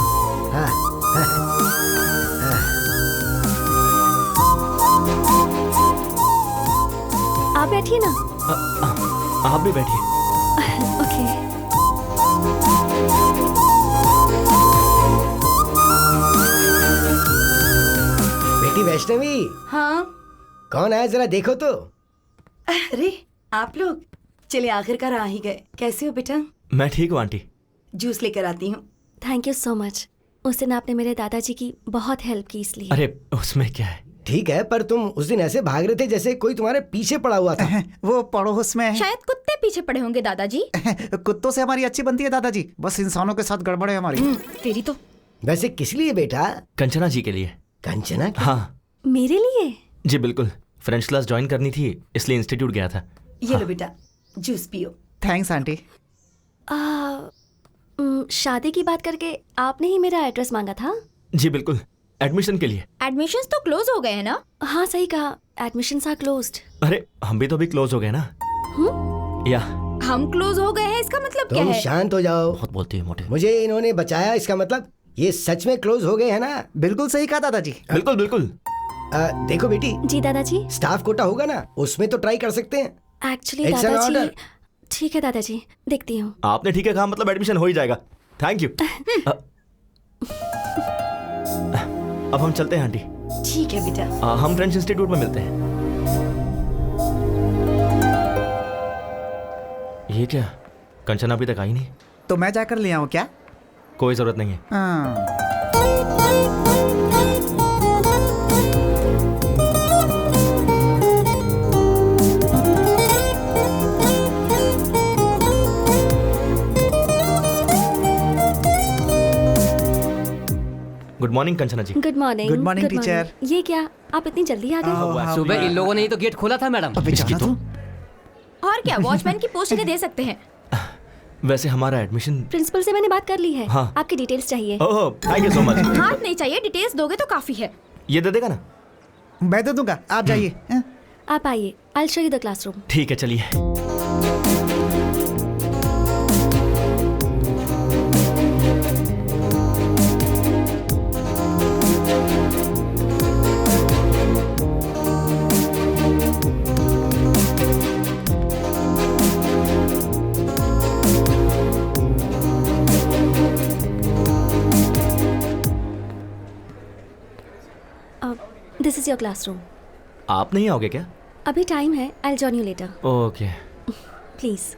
हाँ। आप बैठिए ना। आप भी बैठिए। ओके। बेटी वैष्णवी। हाँ। कौन आया जरा देखो तो। अरे आप लोग, चलिए आखिरकार आ ही गए। कैसे हो बेटा? मैं ठीक हूँ आंटी। जूस लेकर आती हूँ। Thank you so much. उस दिन आपने मेरे दादाजी की बहुत हेल्प की इसलिए। अरे उसमें क्या है? ठीक है, पर तुम उस दिन ऐसे भाग रहे थे जैसे कोई तुम्हारे पीछे पड़ा हुआ था। वो पड़ोस में। शायद कुत्ते पीछे पड़े होंगे दादाजी। कुत्तों से हमारी अच्छी बनती है दादाजी, बस इंसानों के साथ गड़बड़ है हमारी। तेरी तो। वैसे किस लिए बेटा? कंचना जी के लिए। कंचना की? हाँ मेरे लिए? जी बिल्कुल। फ्रेंच क्लास ज्वाइन करनी थी इसलिए इंस्टीट्यूट गया था। ये लो बेटा, जूस पियो। Thanks aunty. शादी की बात करके आपने ही मेरा एड्रेस मांगा था? जी बिल्कुल, एडमिशन के लिए। एडमिशंस तो क्लोज हो गए हैं ना? हाँ सही कहा, एडमिशंस आर क्लोज्ड। अरे हम भी तो अभी क्लोज हो गए ना। या हम क्लोज हो गए हैं इसका मतलब क्या है? शांत हो जाओ। बहुत बोलती है मोटे। मुझे इन्होंने बचाया, इसका मतलब ये सच में क्लोज हो गए हैं ना? बिल्कुल सही कहा दादाजी। बिल्कुल बिल्कुल। देखो बेटी। जी दादाजी। स्टाफ कोटा होगा ना, उसमें तो ट्राई कर सकते हैं। एक्चुअली दादाजी। ठीक है दादाजी, देखती हूँ। आपने ठीक है कहा, मतलब एडमिशन हो ही जाएगा। Thank you. अब हम चलते हैं आंटी। ठीक है बेटा। हम फ्रेंच इंस्टीट्यूट में मिलते हैं। ये क्या, कंचना अभी तक आई नहीं? तो मैं जाकर ले आऊँ क्या? कोई जरूरत नहीं है। Good good morning Kanchana ji. Good morning. Good morning, teacher. ये क्या, आप इतनी जल्दी आ गए? सुबह इन लोगों ने ही तो गेट खोला था मैडम। और क्या, वॉचमैन की पोस्ट इन्हें दे सकते हैं। वैसे हमारा एडमिशन प्रिंसिपल से मैंने बात कर ली है। हाँ। आपकी डिटेल्स चाहिए। ओह थैंक यू सो मच। हाथ नहीं चाहिए, डिटेल्स दोगे तो काफी है। ये दे देगा ना? मैं दे दूंगा, आप जाइए। आप आइए, I will show you the classroom. ठीक है चलिए। This is your classroom. आप नहीं आओगे क्या? अभी टाइम है, I will join you later. Okay. Please.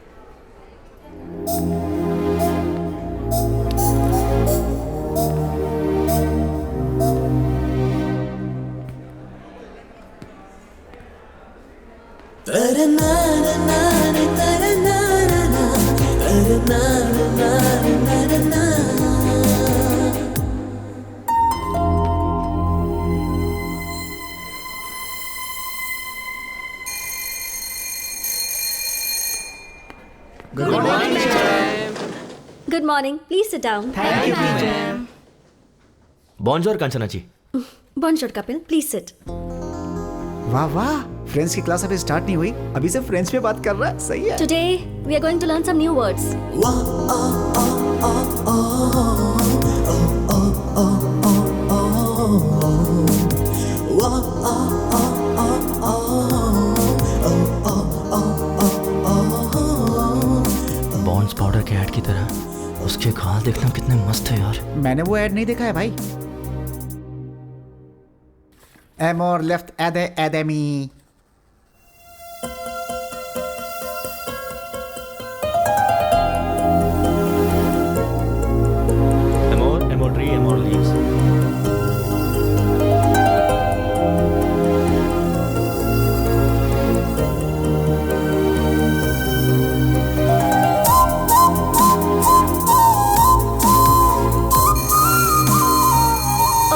Good morning, please sit down. Thank you teacher. बॉन्जोर कंचना जी। बॉन्जोर कपिल, प्लीज सिट। वाह वाह, फ्रेंच की क्लास अभी स्टार्ट नहीं हुई, अभी से फ्रेंच में बात कर रहा है। सही है। Today we are going to learn some new words. Pond's powder के ऐड की तरह उसके गाल देखना कितने मस्त है यार। मैंने वो ऐड नहीं देखा है भाई। एमोर लेफ्ट एदे academy. Amor tree, Amor leaves.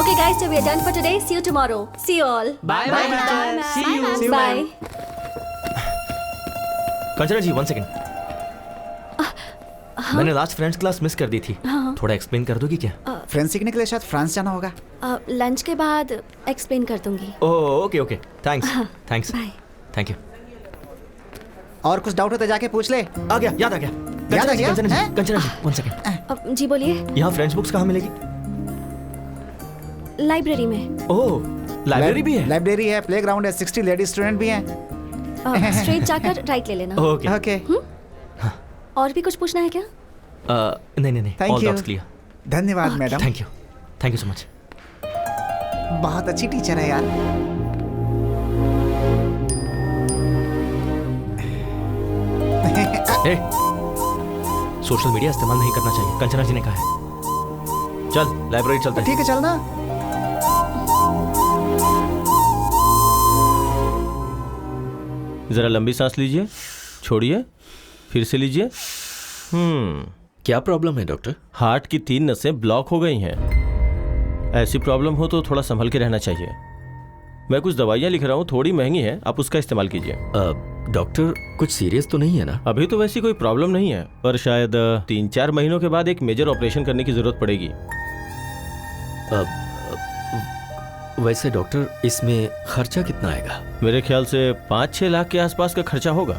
Okay guys, so we are done for today. See you tomorrow. See you all. Bye bye मैडम। See you। Bye. Kanchana ji 1 second. मैंने लास्ट फ्रेंच क्लास मिस कर दी थी। हाँ। थोड़ा explain कर दोगी क्या? फ्रेंच सीखने के लिए शायद फ्रांस जाना होगा। लंच के बाद एक्सप्लेन कर दूंगी। Oh okay okay, thanks thanks bye. Thank you. और कुछ डाउट हो तो जाके पूछ ले। आ गया, याद आ गया। याद आ गया? कंचना जी 1 सेकंड। जी बोलिए। यहाँ फ्रेंच बुक्स कहाँ मिलेगी? लाइब्रेरी में। ओह लाइब्रेरी भी है? लाइब्रेरी है, प्लेग्राउंड है, 60 लेडी स्टूडेंट भी हैं। स्ट्रेट जाकर राइट ले लेना। Okay okay. और भी कुछ पूछना है क्या? नहीं नहीं नहीं, Thank all you. Doubts clear. धन्यवाद madam. Thank you so much. बहुत अच्छी टीचर है यार। सोशल मीडिया इस्तेमाल नहीं करना चाहिए, कंचना जी ने कहा है। चल लाइब्रेरी चलते हैं। ठीक है चलना। जरा लंबी सांस लीजिए, छोड़िए, फिर से लीजिए। क्या प्रॉब्लम है डॉक्टर? हार्ट की 3 नसें ब्लॉक हो गई हैं। ऐसी प्रॉब्लम हो तो थोड़ा संभल के रहना चाहिए। मैं कुछ दवाइयाँ लिख रहा हूँ, थोड़ी महंगी है, आप उसका इस्तेमाल कीजिए। डॉक्टर कुछ सीरियस तो नहीं है ना? अभी तो वैसी कोई प्रॉब्लम नहीं है, पर शायद 3-4 महीनों के बाद एक मेजर ऑपरेशन करने की जरूरत पड़ेगी। वैसे डॉक्टर इसमें खर्चा कितना आएगा? मेरे ख्याल से 5-6 लाख के आसपास का खर्चा होगा।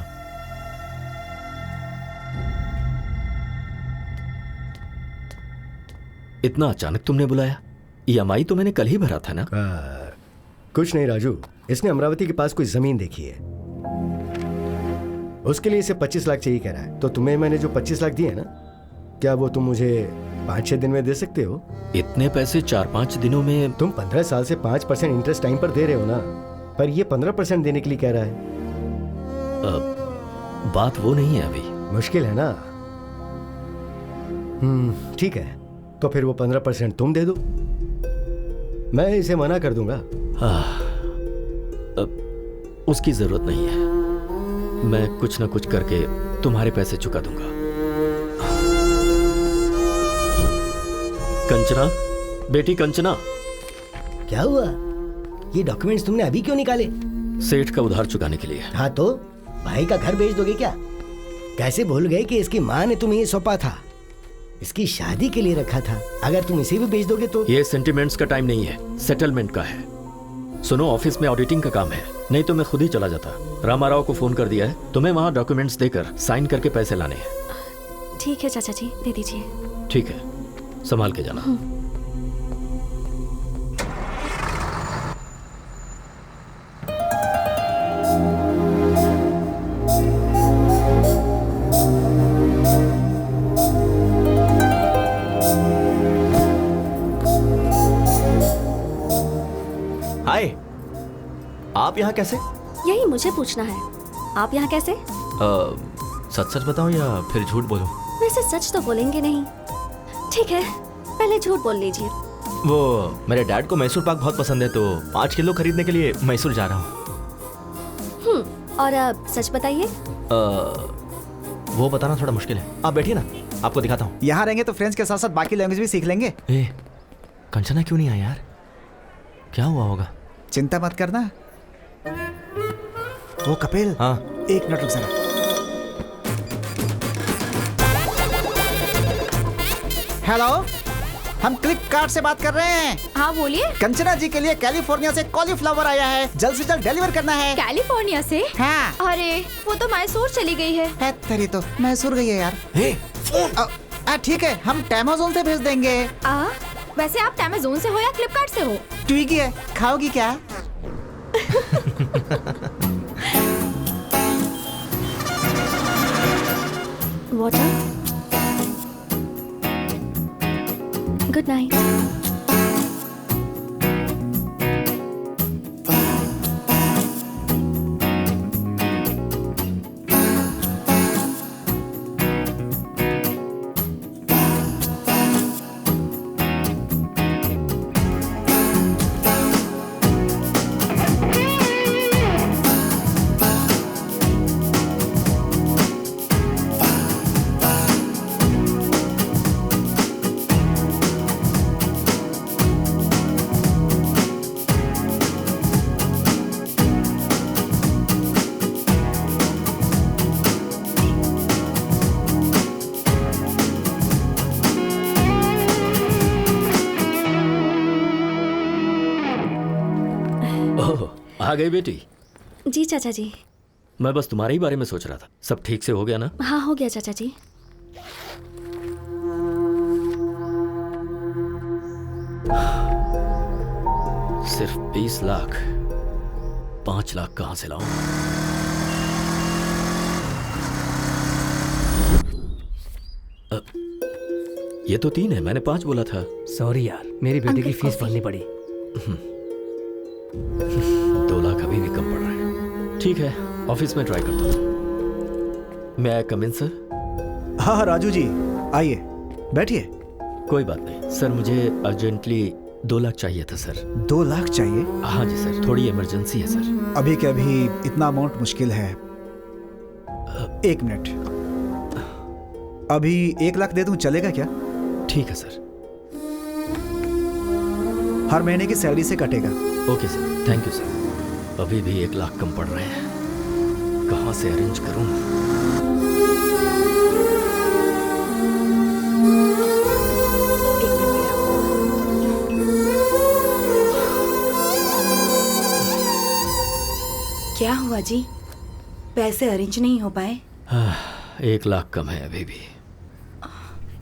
इतना अचानक तुमने बुलाया? EMI तो मैंने कल ही भरा था ना। कुछ नहीं राजू, इसने अमरावती के पास कोई जमीन देखी है, उसके लिए इसे 25 लाख चाहिए कह रहा है। तो तुम्हें मैंने जो 25 लाख दिए ना, क्या वो तुम मुझे 5-6 दिन में दे सकते हो? इतने पैसे 4-5 दिनों में? तुम 15 साल से 5% इंटरेस्ट टाइम पर दे रहे हो ना, पर ये 15% देने के लिए कह रहा है। बात वो नहीं है अभी। मुश्किल है ना। ठीक है, तो फिर वो 15% तुम दे दो, मैं इसे मना कर दूंगा। उसकी जरूरत नहीं है, मैं कुछ ना कुछ करके तुम्हारे पैसे चुका दूंगा। कंचना, बेटी कंचना। क्या हुआ? ये डॉक्यूमेंट्स तुमने अभी क्यों निकाले? सेठ का उधार चुकाने के लिए। हाँ तो भाई का घर बेच दोगे क्या? कैसे भूल गए कि इसकी माँ ने तुम्हें ये सौंपा था? इसकी शादी के लिए रखा था। अगर तुम इसे भी बेच दोगे तो। ये सेंटिमेंट्स का टाइम नहीं है, सेटलमेंट का है। सुनो, ऑफिस में ऑडिटिंग का काम है, नहीं तो मैं खुद ही चला जाता। रामाराव को फोन कर दिया है, तुम्हें वहाँ डॉक्यूमेंट्स देकर साइन करके पैसे लाने हैं। ठीक है चाचा जी, दे दीजिए। ठीक है, संभाल के जाना। हाय, आप यहाँ कैसे? यही मुझे पूछना है, आप यहाँ कैसे? सच सच बताऊं या फिर झूठ बोलूं? वैसे सच तो बोलेंगे नहीं। ठीक है, पहले झूठ बोल लीजिए। वो मेरे डैड को मैसूर पाक बहुत पसंद है, तो 5 किलो खरीदने के लिए मैसूर जा रहा हूँ। और अब सच बताइए। वो बताना थोड़ा मुश्किल है। आप बैठिए ना, आपको दिखाता हूँ। यहाँ रहेंगे तो फ्रेंच के साथ साथ बाकी लैंग्वेज भी सीख लेंगे। कंचना क्यों नहीं आई यार? क्या हुआ होगा? चिंता मत करना। वो कपिल, हाँ, 1 मिनट रुक जरा। हेलो, हम फ्लिपकार्ट से बात कर रहे हैं। हाँ बोलिए। कंचना जी के लिए कैलिफोर्निया से कॉलीफ्लावर आया है, जल्द से जल्द डिलीवर करना है। कैलिफोर्निया से? हाँ। अरे वो तो मैसूर चली गई है। तेरी तो मैसूर गई है यार। ठीक है, हम टेमाजोन से भेज देंगे। वैसे आप अमेज़न से हो या फ्लिपकार्ट से हो? ट्विगी है, खाओगी क्या? वाटर। Good night. आ गई बेटी? जी चाचा जी। मैं बस तुम्हारे ही बारे में सोच रहा था। सब ठीक से हो गया ना? हाँ हो गया चाचा जी। सिर्फ 20 लाख, 5 लाख कहाँ से लाऊं? ये तो 3 है, मैंने 5 बोला था। सॉरी यार, मेरी बेटी की फीस भरनी पड़ी। 2 लाख अभी भी कम पड़ रहे हैं। ठीक है, ऑफिस में ट्राई करता हूँ। मैं कम इन सर? हाँ राजू जी, आइए बैठिए। कोई बात नहीं सर, मुझे अर्जेंटली 2 लाख चाहिए था सर। 2 लाख चाहिए? हाँ जी सर, थोड़ी इमरजेंसी है सर। अभी के अभी इतना अमाउंट मुश्किल है। 1 मिनट, अभी 1 लाख दे दूं, चलेगा क्या? ठीक है सर। हर महीने की सैलरी से कटेगा। Okay sir, thank you sir. अभी भी 1 लाख कम पड़ रहे हैं, कहाँ से अरेंज करूं? क्या हुआ जी? पैसे अरेंज नहीं हो पाए? 1 लाख कम है अभी भी।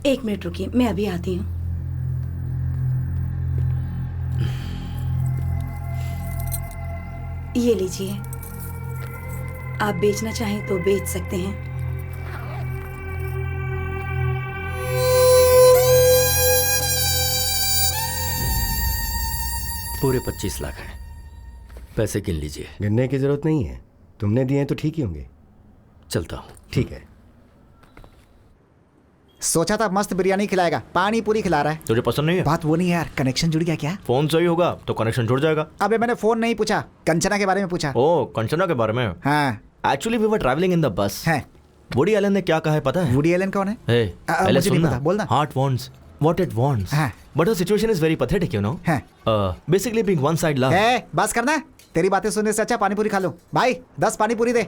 1 मिनट रुकिए, मैं अभी आती हूँ। ये लीजिए, आप बेचना चाहें तो बेच सकते हैं। पूरे 25 लाख हैं, पैसे गिन लीजिए। गिनने की जरूरत नहीं है, तुमने दिए तो ठीक ही होंगे। चलता हूँ। ठीक है। सोचा था मस्त बिरयानी खिलाएगा, पानी पूरी खिला रहा है। तुझे पसंद नहीं है? बात वो नहीं है यार, कनेक्शन जुड़ गया क्या? फोन सही होगा तो कनेक्शन जुड़ जाएगा। अबे मैंने फोन नहीं पूछा, कंचना के बारे में पूछा। ओ, कंचना के बारे में? हाँ। Actually we were travelling in the bus. है। वुडी एलन ने क्या कहा है पता है? वुडी एलन कौन है? पहले मुझे नहीं सुनना। पता, बोलना। Heart wants what it wants, but her situation is very pathetic, you know. Basically being one side love. बस करना है, तेरी बातें सुनने से अच्छा पानी पूरी खा लूं। भाई 10 पानी पूरी दे।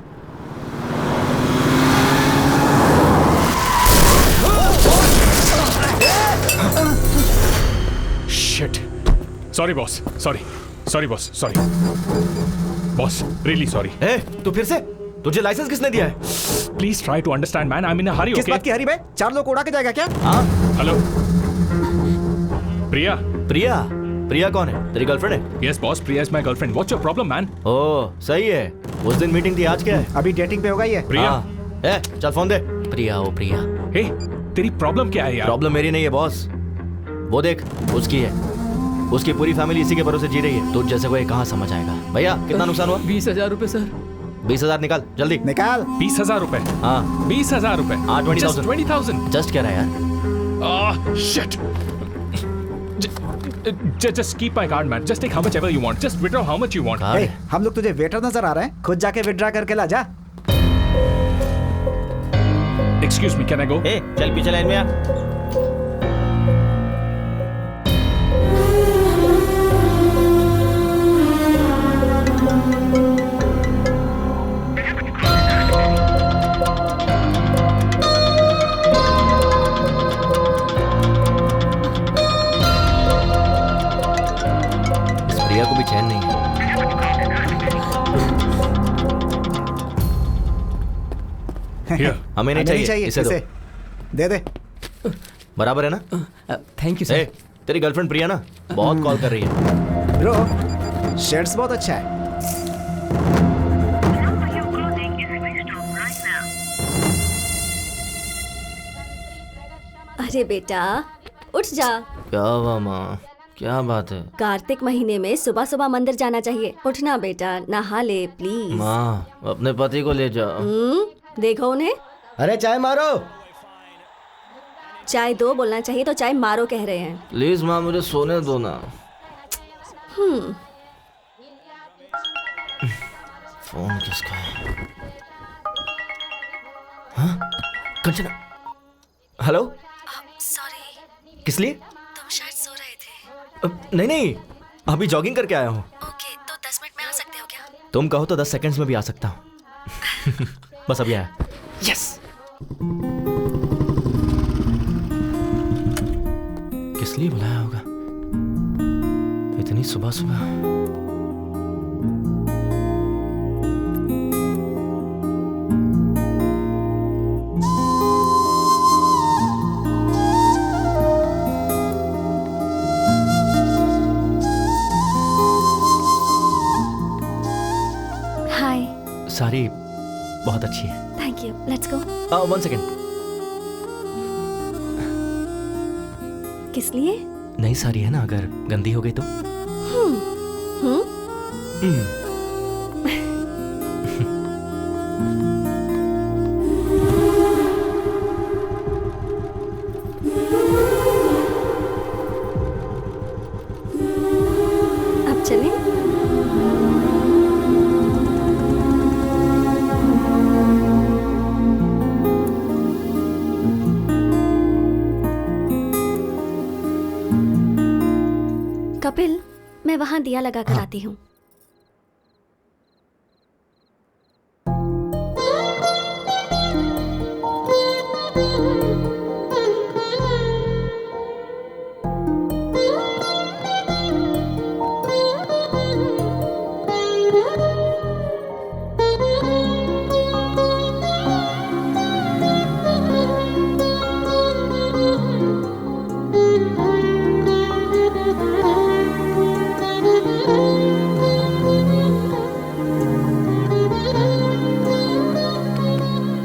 Shit. Sorry boss. Sorry boss. Sorry. Boss, really sorry. Hey, तू फिर से? तुझे लाइसेंस किसने दिया है? Please try to understand, man. I'm in a hurry, किस okay? बात की हरी बे? 4 लोग उड़ा के जाएगा क्या? हाँ। Hello. प्रिया. प्रिया कौन है? तेरी गर्लफ्रेंड है? Yes boss, Priya is my girlfriend. What's your problem, man? ओह, सही है। उस दिन मीटिंग थी, आज क्या है? अभी डेटिंग पे होगा ये। प्रिया. चल फोन दे। प्रिया। Hey, तेरी प्रॉब्लम क्या है यार? प्रॉब्लम मेरी नहीं है बॉस, वो देख उसकी है। उसकी पूरी फैमिली इसी के भरोसे जी रही है। तुझ जैसे को ये कहाँ समझ आएगा? भैया कितना नुकसान हुआ? 20,000 रुपए सर। 20,000 निकाल जल्दी। निकाल। 20,000 रुपए? हाँ 20,000 रुपए। हाँ 20,000। 20,000। जस्ट क्या रहा है यार? Shit. Just keep my card, man. Just take how much ever you want. Just withdraw how much you want. Hey, हम लोग तुझे वेटर नजर आ रहे हैं? खुद जाके विड्रॉ करके ला जा। Excuse me, can I go? ए, चल पीछे लाइन में आ। प्रिया को भी चैन नहीं है। हमें नहीं चाहिए, इसे दो। दे दे। बराबर है ना? Thank you sir. तेरी गर्लफ्रेंड प्रिया ना बहुत कॉल कर रही है। ब्रो, शर्ट्स बहुत अच्छा है। अरे बेटा उठ जा। क्या हुआ माँ? क्या बात है? कार्तिक महीने में सुबह सुबह मंदिर जाना चाहिए। उठना बेटा, नहा ले प्लीज। माँ अपने पति को ले जाओ। देखो उन्हें। अरे चाय मारो। चाय दो बोलना चाहिए तो चाय मारो कह रहे हैं। प्लीज माँ मुझे सोने दो ना। फोन किसका है? हाँ? कंचना। हेलो। सॉरी। किस लिए? तुम शायद सो रहे थे। नहीं अभी जॉगिंग करके आया हूँ। ओके तो 10 मिनट में आ सकते हो क्या? तुम कहो तो 10 सेकंड्स में भी आ सकता हूँ। बस अभी आया। यस। किस लिए बुलाया होगा इतनी सुबह सुबह? हाय। सारी बहुत अच्छी है। Thank you. Let's go. 1 second. किस लिए? नई साड़ी है ना, अगर गंदी हो गई तो? अब चलें? कपिल, मैं वहां दिया लगा कर आती हूँ।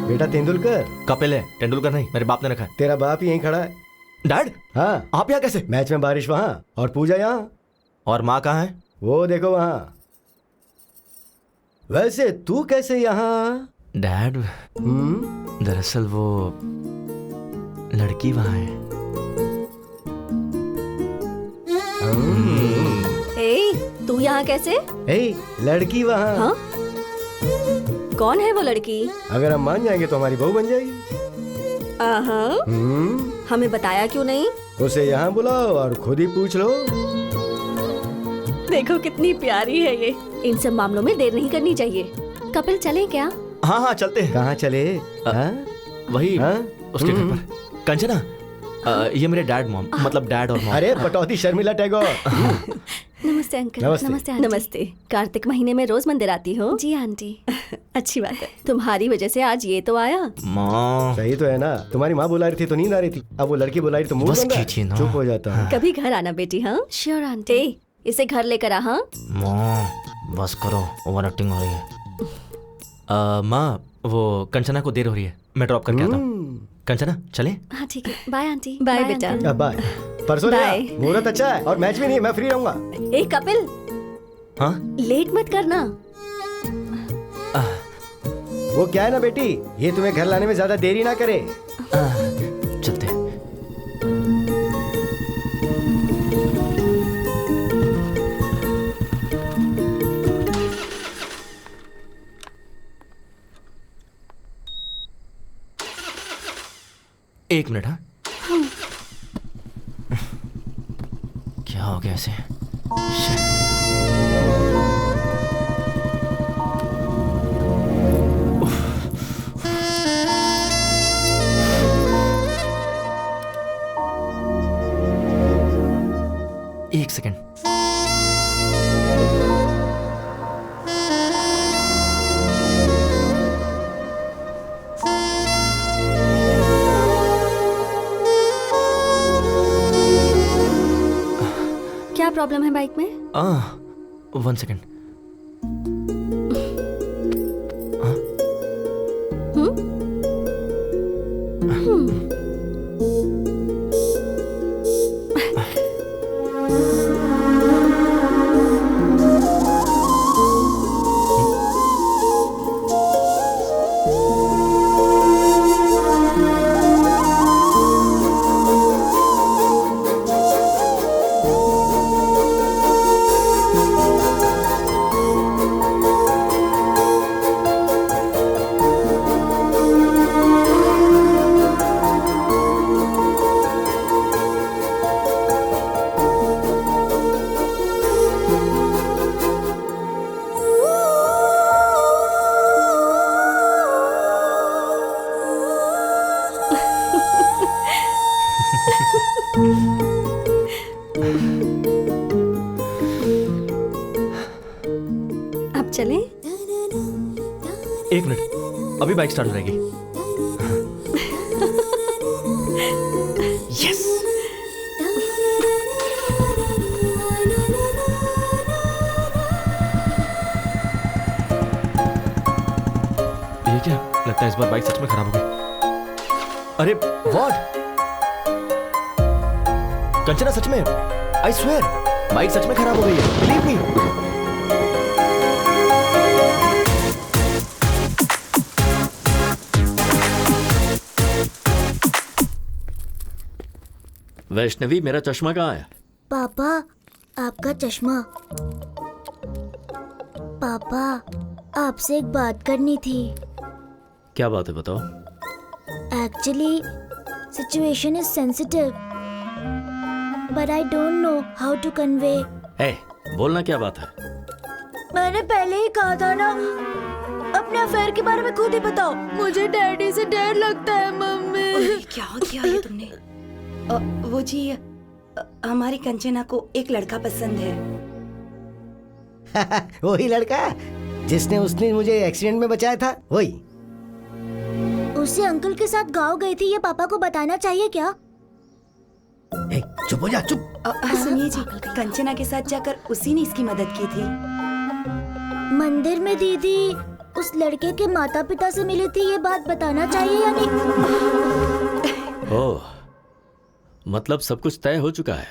बेटा तेंदुलकर। कपिल है, तेंदुलकर नहीं। मेरे बाप ने रखा है। तेरा बाप ही यहीं खड़ा है। डैड? हाँ। आप यहाँ कैसे? मैच में बारिश वहां और पूजा यहाँ। और माँ कहाँ है? वो देखो वहां। वैसे तू कैसे यहाँ? डैड दरअसल वो लड़की वहां है। तू यहाँ कैसे? लड़की वहाँ। हाँ? कौन है वो लड़की? अगर हम मान जाएंगे तो हमारी बहू बन जाएगी। हमें बताया क्यों नहीं? उसे यहाँ बुलाओ और खुद ही पूछ लो। देखो कितनी प्यारी है ये। इन सब मामलों में देर नहीं करनी चाहिए। कपिल चले क्या? हाँ हाँ चलते हैं। कहाँ चले? वही उसके घर पर। कंचना, ये मेरे डैड मॉम, मतलब डैड और मॉम। अरे बटौती शर्मिला टैगोर। नमस्ते अंकल। नमस्ते। आंटी। नमस्ते। कार्तिक महीने में रोज मंदिर आती हो? जी आंटी। अच्छी बात है। तुम्हारी वजह से आज ये तो आया। माँ सही तो है ना। तुम्हारी माँ बुला रही थी तो नींद आ रही थी, अब वो लड़की बुला रही तो मुंह बंद है। चुप हो जाता है। कभी घर आना बेटी। हाँ श्योर आंटी। इसे घर लेकर आ। हाँ माँ बस करो, ओवर एक्टिंग हो रही है। माँ वो कंचना को देर हो रही है, मैं ड्रॉप करके आता हूँ। कंचना चले? हाँ ठीक है। Bye aunty. बाय बेटा। बाय। परसों मुहूर्त अच्छा है और मैच भी नहीं, मैं फ्री रहूंगा। ए कपिल, हाँ लेट मत करना। वो क्या है ना बेटी, ये तुम्हें घर लाने में ज्यादा देरी ना करे। चलते। एक मिनट। हाँ क्या हो गया ऐसे? एक सेकेंड। क्या प्रॉब्लम है बाइक में? 1 सेकेंड। अब चलें? एक मिनट, अभी बाइक स्टार्ट हो जाएगी। यस। ये क्या लगता है, इस बार बाइक सच में खराब हो गई। अरे व्हाट? कंचना सच में, आई स्वेयर बाइक सच में खराब हो गई है, बिलीव मी। वैष्णवी, मेरा चश्मा कहाँ है? पापा, आपका चश्मा। पापा, आपसे एक बात करनी थी। क्या बात है, बताओ। Actually situation is sensitive, but I don't know how to convey. बोलना क्या बात है? मैंने पहले ही कहा था ना, अपने अफेयर के बारे में खुद ही बताओ। मुझे डैडी से डर लगता है मम्मी। क्या किया ये तुमने? वो जी, हमारी कंचना को एक लड़का पसंद है। वही लड़का जिसने उसने मुझे एक्सीडेंट में बचाया था, वही। उसे अंकल के साथ गाँव गई थी, ये पापा को बताना चाहिए क्या? चुप हो जा, चुप। सुनिए जी, कंचना के साथ जाकर उसी ने इसकी मदद की थी। मंदिर में दीदी उस लड़के के माता पिता से मिली थी, ये बात बताना चाहिए या नहीं? ओह, मतलब सब कुछ तय हो चुका है।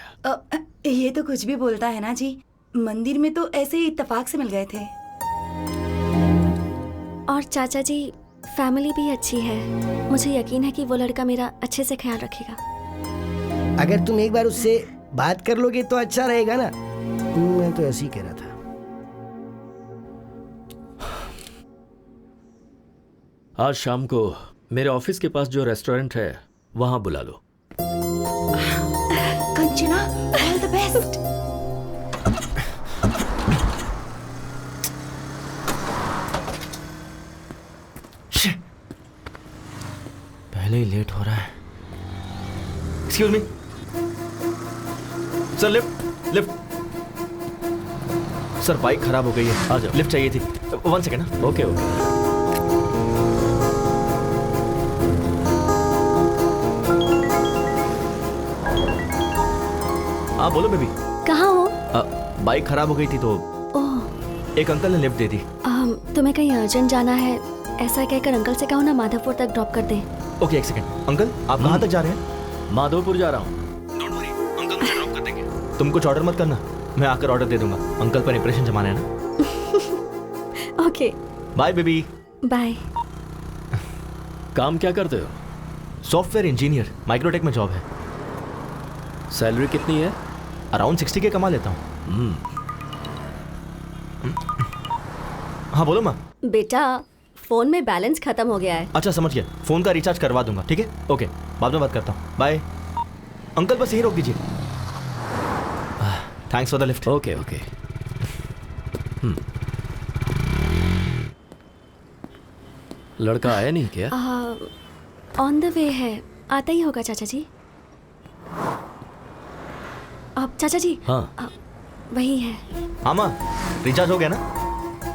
ये तो कुछ भी बोलता है ना जी, मंदिर में तो ऐसे ही इत्तेफाक से मिल गए थे। और चाचा जी, फैमिली भी अच्छी है। मुझे यकीन है कि वो लड़का मेरा अच्छे से ख्याल रखेगा। अगर तुम एक बार उससे बात कर लोगे तो अच्छा रहेगा ना। मैं तो ऐसे ही कह रहा था। आज शाम को मेरे ऑफिस के पास जो रेस्टोरेंट है वहां बुला लो। पहले ही लेट हो रहा है। Excuse me sir, lift lift. Sir bike खराब हो गई है, आ जाओ। लिफ्ट चाहिए थी। 1 सेकेंड। Okay okay. हाँ बोलो बेबी। कहाँ हो? बाइक खराब हो गई थी तो ओह, एक अंकल ने लिफ्ट दे दी। तुम्हें कहीं अर्जेंट जाना है ऐसा कहकर अंकल से कहो ना माधवपुर तक ड्रॉप कर दे। ओके, एक सेकेंड। अंकल आप कहाँ तक जा रहे हैं? माधवपुर जा रहा हूँ। अंकल मुझे ड्रॉप कर देंगे। तुम कुछ ऑर्डर मत करना, मैं आकर ऑर्डर दे दूंगा। अंकल पर इंप्रेशन जमाना है ना। Okay bye baby. बाय। काम क्या करते हो? सॉफ्टवेयर इंजीनियर, माइक्रोटेक में जॉब है। सैलरी कितनी है? अराउंड 60 के कमा लेता हूँ। हाँ बोलो माँ। बेटा फोन में बैलेंस खत्म हो गया है। अच्छा समझ गया, फोन का रिचार्ज करवा दूंगा। ठीक है, ओके, बाद में बात करता हूँ। बाय। अंकल बस यही रोक दीजिए। Thanks for the lift. Okay okay. लड़का आया नहीं क्या? ऑन द वे है, आता ही होगा चाचा जी। अब चाचा जी। हाँ वही है। हाँ माँ, रिचार्ज हो गया ना?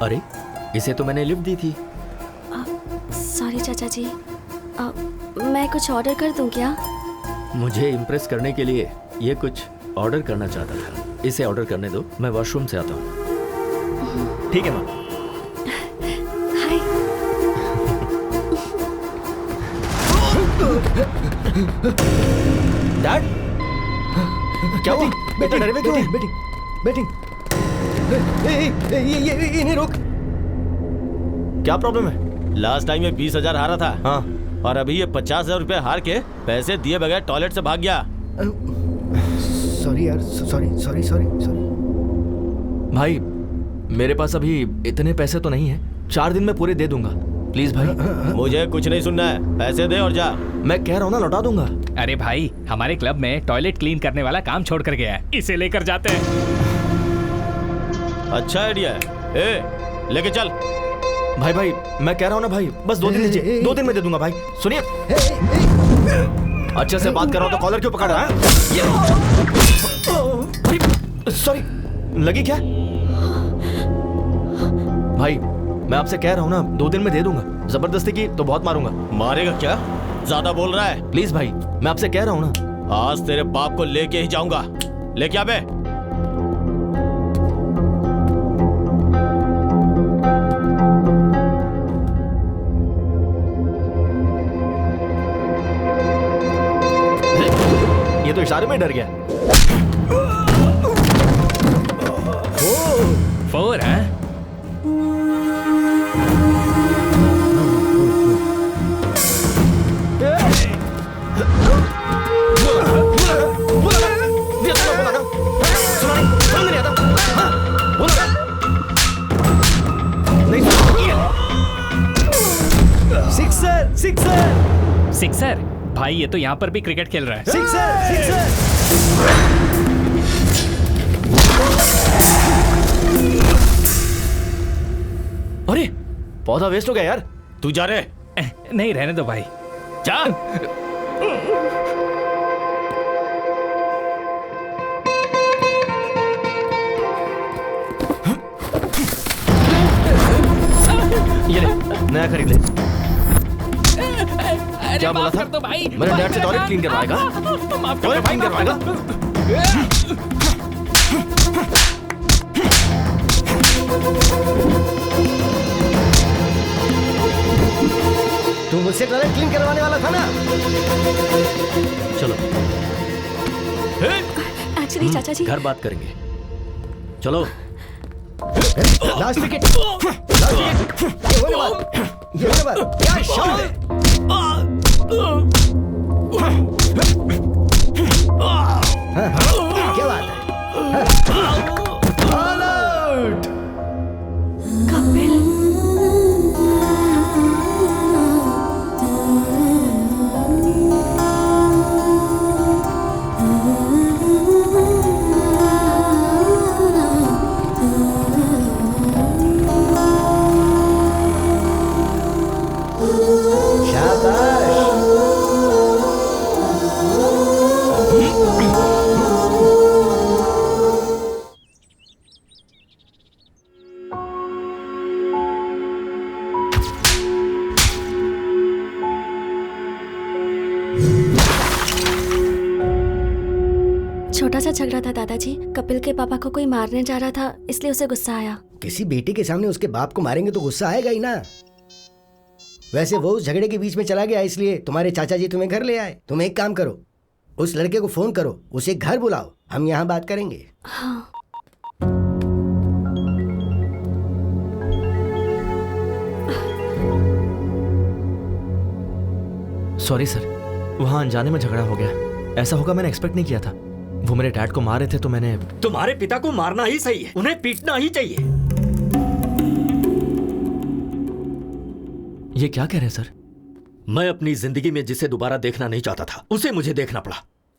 अरे इसे तो मैंने लिफ्ट दी थी। सॉरी चाचा जी, मैं कुछ ऑर्डर कर दूं क्या? मुझे इम्प्रेस करने के लिए ये कुछ ऑर्डर करना चाहता था। इसे ऑर्डर करने दो, मैं वॉशरूम से आता हूँ। ठीक है माँ। हाय। डैड क्या हुआ? बेटा डरे हुए क्यों है? बैटिंग ये इन्हें रोक। क्या प्रॉब्लम है? लास्ट टाइम ये 20,000 हारा था। हाँ। और अभी ये 50,000 रुपए हार के पैसे दिए बगैर टॉयलेट से भाग गया। सॉरी यार, सॉरी। भाई मेरे पास अभी इतने पैसे तो नहीं है, 4 दिन में पूरे दे दूंगा। प्लीज भाई। मुझे कुछ नहीं सुनना है, पैसे दे और जा। मैं कह रहा हूँ ना, लौटा दूंगा। अरे भाई, हमारे क्लब में टॉयलेट क्लीन करने वाला काम छोड़ कर गया है, इसे लेकर जाते हैं। अच्छा आइडिया है। ए, लेके चल। भाई मैं कह रहा हूँ ना भाई, बस 2 दिन दीजिए, 2 दिन में दे दूंगा भाई। सुनिए, अच्छे से बात कर रहा हूँ तो कॉलर क्यों पकड़ रहा है? सॉरी, लगी क्या? भाई मैं आपसे कह रहा हूँ ना, 2 दिन में दे दूंगा। जबरदस्ती की तो बहुत मारूंगा। मारेगा क्या? ज्यादा बोल रहा है। प्लीज भाई, मैं आपसे कह रहा हूँ ना। आज तेरे बाप को लेके ही जाऊंगा। लेके आ बे। ये तो इशारे में डर गया। 4 है? सिक्सर? भाई ये तो यहाँ पर भी क्रिकेट खेल रहा है। सिक्सर। अरे पौधा वेस्ट हो गया यार। तू जा रे। नहीं, रहने दो भाई। जा। ये ले, नया खरीद ले। क्या बोला था? तो भाई, मेरे डैड से टॉयलेट क्लीन करवाएगा? टॉयलेट क्लीन करवाएगा? तू मुझसे टॉयलेट क्लीन करवाने वाला था ना? चलो। एक्चुअली चाचा जी, घर बात करेंगे। चलो। Last wicket. ये वाला बात। क्या शॉट है? क्या बात है? All out. कपिल। शाबाश। छोटा सा झगड़ा था दादाजी। कपिल के पापा को कोई मारने जा रहा था, इसलिए उसे गुस्सा आया। किसी बेटे के सामने उसके बाप को मारेंगे तो गुस्सा आएगा ही ना। वैसे वो उस झगड़े के बीच में चला गया, इसलिए तुम्हारे चाचा जी तुम्हें घर ले आए। तुम एक काम करो, उस लड़के को फोन करो, उसे घर बुलाओ, हम यहाँ बात करेंगे। हाँ। सॉरी सर, वहाँ अनजाने में झगड़ा हो गया। ऐसा होगा मैंने एक्सपेक्ट नहीं किया था। वो मेरे डैड को मारे थे तो मैंने। तुम्हारे पिता को मारना ही सही है, उन्हें पीटना ही चाहिए। ये क्या कह रहे हैं सर? मैं अपनी जिंदगी में जिसे दोबारा देखना नहीं चाहता था, उसे मुझे देखना पड़ा।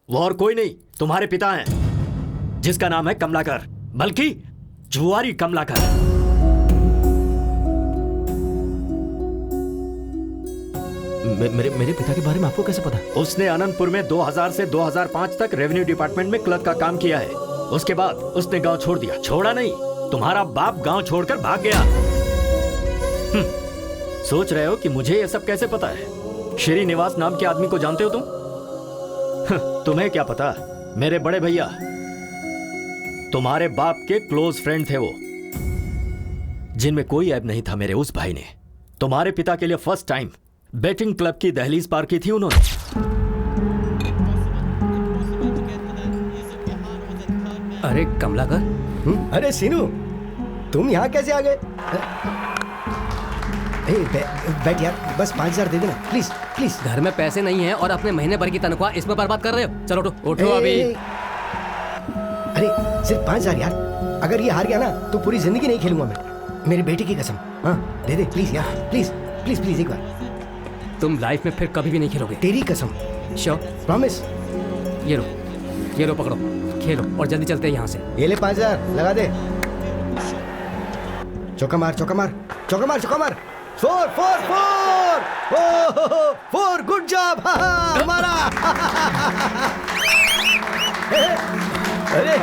वो और कोई नहीं, तुम्हारे पिता हैं, जिसका नाम है कमलाकर, बल्कि जुआरी कमलाकर। मेरे पिता के बारे में आपको कैसे पता? उसने अनंतपुर में 2000 से 2005 तक रेवेन्यू डिपार्टमेंट में क्लर्क का काम किया है। उसके बाद उसने गांव छोड़ दिया। छोड़ा नहीं, तुम्हारा बाप गांव छोड़कर भाग गया। सोच रहे हो कि मुझे यह सब कैसे पता है? श्रीनिवास नाम के आदमी को जानते हो तुम? तुम्हें क्या पता, मेरे बड़े भैया तुम्हारे बाप के क्लोज फ्रेंड थे वो, जिनमें कोई ऐब नहीं था। मेरे उस भाई ने तुम्हारे पिता के लिए फर्स्ट टाइम बैटिंग क्लब की दहलीज पार की थी उन्होंने। अरे कमलाकर। अरे सीनू, तुम यहाँ कैसे आ गए? बैठ यार, बस 5000 दे देना प्लीज प्लीज। घर में पैसे नहीं है और अपने महीने भर की तनख्वाह इसमें बर्बाद कर रहे हो। चलो उठो अभी। अरे सिर्फ 5000 यार, अगर ये हार गया ना तो पूरी जिंदगी नहीं खेलूंगा मैं, मेरी बेटी की कसम। हाँ दे दे प्लीज यार, प्लीज प्लीज प्लीज एक बार। तुम लाइफ में फिर कभी भी नहीं खेलोगे। तेरी कसम। श्योर? प्रॉमिस। ये लो पकड़ो, खेलो और जल्दी चलते हैं यहाँ से। ये ले 5000 लगा दे। चौका मार चौका मार चौका मार चौका मार। 4 4 4 4 गुड जॉब हमारा। अरे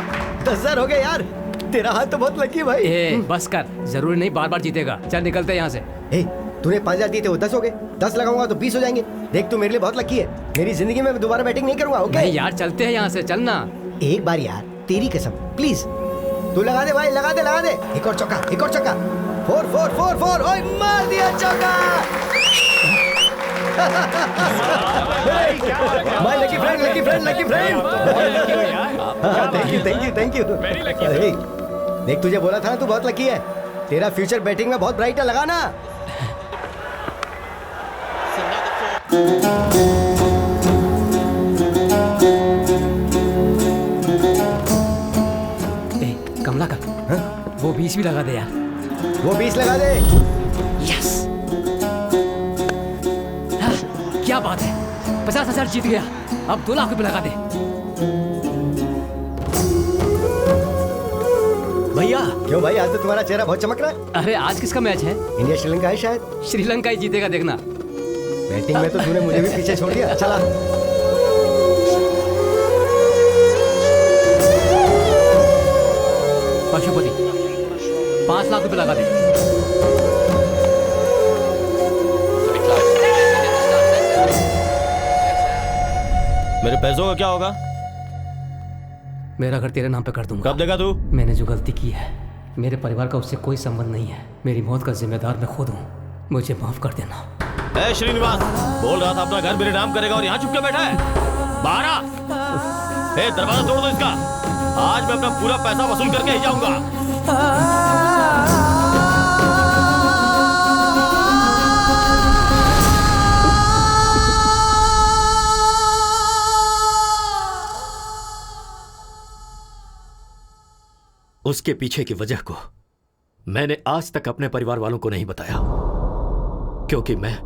10,000 हो गए यार, तेरा हाथ तो बहुत लकी है भाई। बस कर, जरूरी नहीं बार बार जीतेगा। चल निकलते हैं यहाँ से। तूने 5000 दिए थे, वो 10 हो गए। 10 लगाऊंगा तो 20 हो जाएंगे। देख तू मेरे लिए बहुत लकी है, मेरी जिंदगी में दोबारा बैटिंग नहीं करूंगा। ओके नहीं यार, चलते हैं यहाँ से, चलना। एक बार यार, तेरी कसम प्लीज। तू लगा दे भाई, लगा दे लगा दे। एक और चौका, एक और चौका। 4 4 4 4। ओए मार दिया चौका। My lucky friend lucky friend lucky friend. Thank you thank you thank you. देख तुझे बोला था ना, तू बहुत लकी है। तेरा फ्यूचर बैटिंग में बहुत ब्राइट है, लगाना। कमलाकर, वो 20 भी लगा दे यार। वो 20 लगा दे। यस, क्या बात है, 50,000 जीत गया। अब 2 लाख रुपए लगा दे। भैया। क्यों भाई, आज तो तुम्हारा चेहरा बहुत चमक रहा है। अरे आज किसका मैच है? इंडिया श्रीलंका है शायद। श्रीलंका ही जीतेगा, देखना। बैटिंग में तो तूने मुझे भी पीछे छोड़ दिया। चला। पशुपति, 5 लाख रुपए लगा दे। मेरे पैसों का क्या होगा? मेरा घर तेरे नाम पे कर दूंगा। कब देगा तू? मैंने जो गलती की है, मेरे परिवार का उससे कोई संबंध नहीं है। मेरी मौत का जिम्मेदार मैं खुद हूँ, मुझे माफ कर देना। ए श्रीनिवास, बोल रहा था अपना घर मेरे नाम करेगा और यहाँ चुप के बैठा है। बाहर आ। दरवाजा तोड़ दो इसका। आज मैं अपना पूरा पैसा वसूल करके ही जाऊंगा। उसके पीछे की वजह को मैंने आज तक अपने परिवार वालों को नहीं बताया, क्योंकि मैं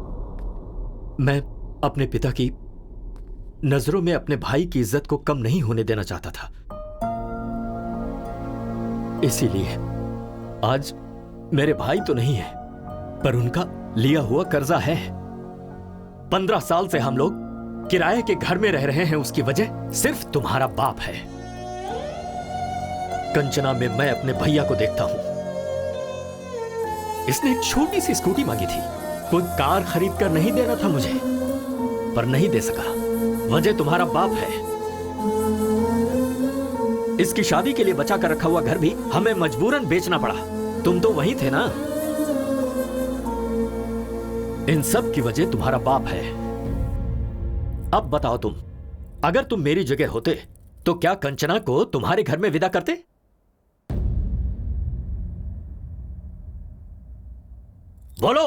अपने पिता की नजरों में अपने भाई की इज्जत को कम नहीं होने देना चाहता था। इसीलिए आज मेरे भाई तो नहीं है, पर उनका लिया हुआ कर्जा है। 15 साल से हम लोग किराए के घर में रह रहे हैं। उसकी वजह सिर्फ तुम्हारा बाप है। कंचना में मैं अपने भैया को देखता हूं। इसने एक छोटी सी स्कूटी मांगी थी, कोई कार खरीद कर नहीं देना था मुझे, पर नहीं दे सका। वजह तुम्हारा बाप है। इसकी शादी के लिए बचा कर रखा हुआ घर भी हमें मजबूरन बेचना पड़ा। तुम तो वही थे ना। इन सब की वजह तुम्हारा बाप है। अब बताओ तुम, अगर तुम मेरी जगह होते तो क्या कंचना को तुम्हारे घर में विदा करते? बोलो।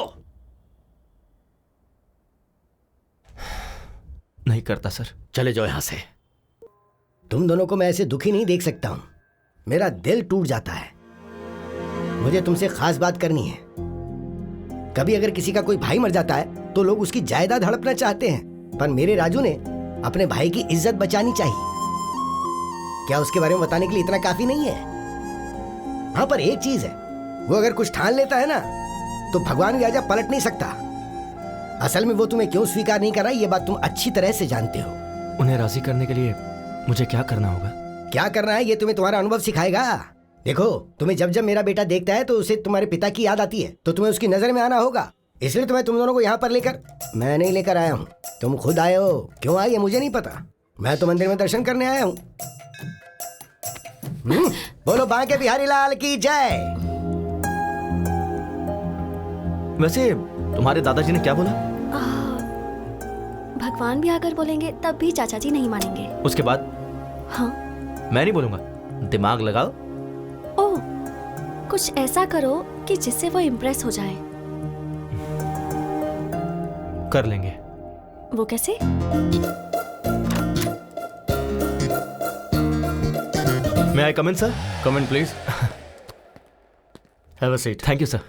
नहीं करता सर। चले जाओ यहां से। तुम दोनों को मैं ऐसे दुखी नहीं देख सकता हूं। मेरा दिल टूट जाता है। मुझे तुमसे खास बात करनी है। कभी अगर किसी का कोई भाई मर जाता है तो लोग उसकी जायदाद हड़पना चाहते हैं, पर मेरे राजू ने अपने भाई की इज्जत बचानी चाहिए। क्या उसके बारे में बताने के लिए इतना काफी नहीं है? हाँ, पर एक चीज है, वो अगर कुछ ठान लेता है ना तो भगवान भी आजा पलट नहीं सकता। असल में वो तुम्हें क्यों स्वीकार नहीं कर रहा, ये बात तुम अच्छी तरह से जानते हो। उन्हें राजी करने के लिए मुझे क्या करना होगा? क्या करना है ये तुम्हें तुम्हारा अनुभव सिखाएगा। देखो, तुम्हें जब जब मेरा बेटा देखता है तो उसे तुम्हारे पिता की याद आती है, तो तुम्हें उसकी नजर में आना होगा। इसलिए तो मैं तुम दोनों को यहाँ पर लेकर, मैं नहीं लेकर आया हूँ, तुम खुद आए हो। क्यों आए ये मुझे नहीं पता, मैं तो मंदिर में दर्शन करने आया हूँ। बोलो बांके बिहारी लाल की जय। वैसे तुम्हारे दादाजी ने क्या बोला? भगवान भी आकर बोलेंगे तब भी चाचा जी नहीं मानेंगे। उसके बाद? हाँ, मैं नहीं बोलूंगा। दिमाग लगाओ। ओह, कुछ ऐसा करो कि जिससे वो इम्प्रेस हो जाए। कर लेंगे। वो कैसे? May I come in, sir? Come in, please. Have a seat. Thank you, sir.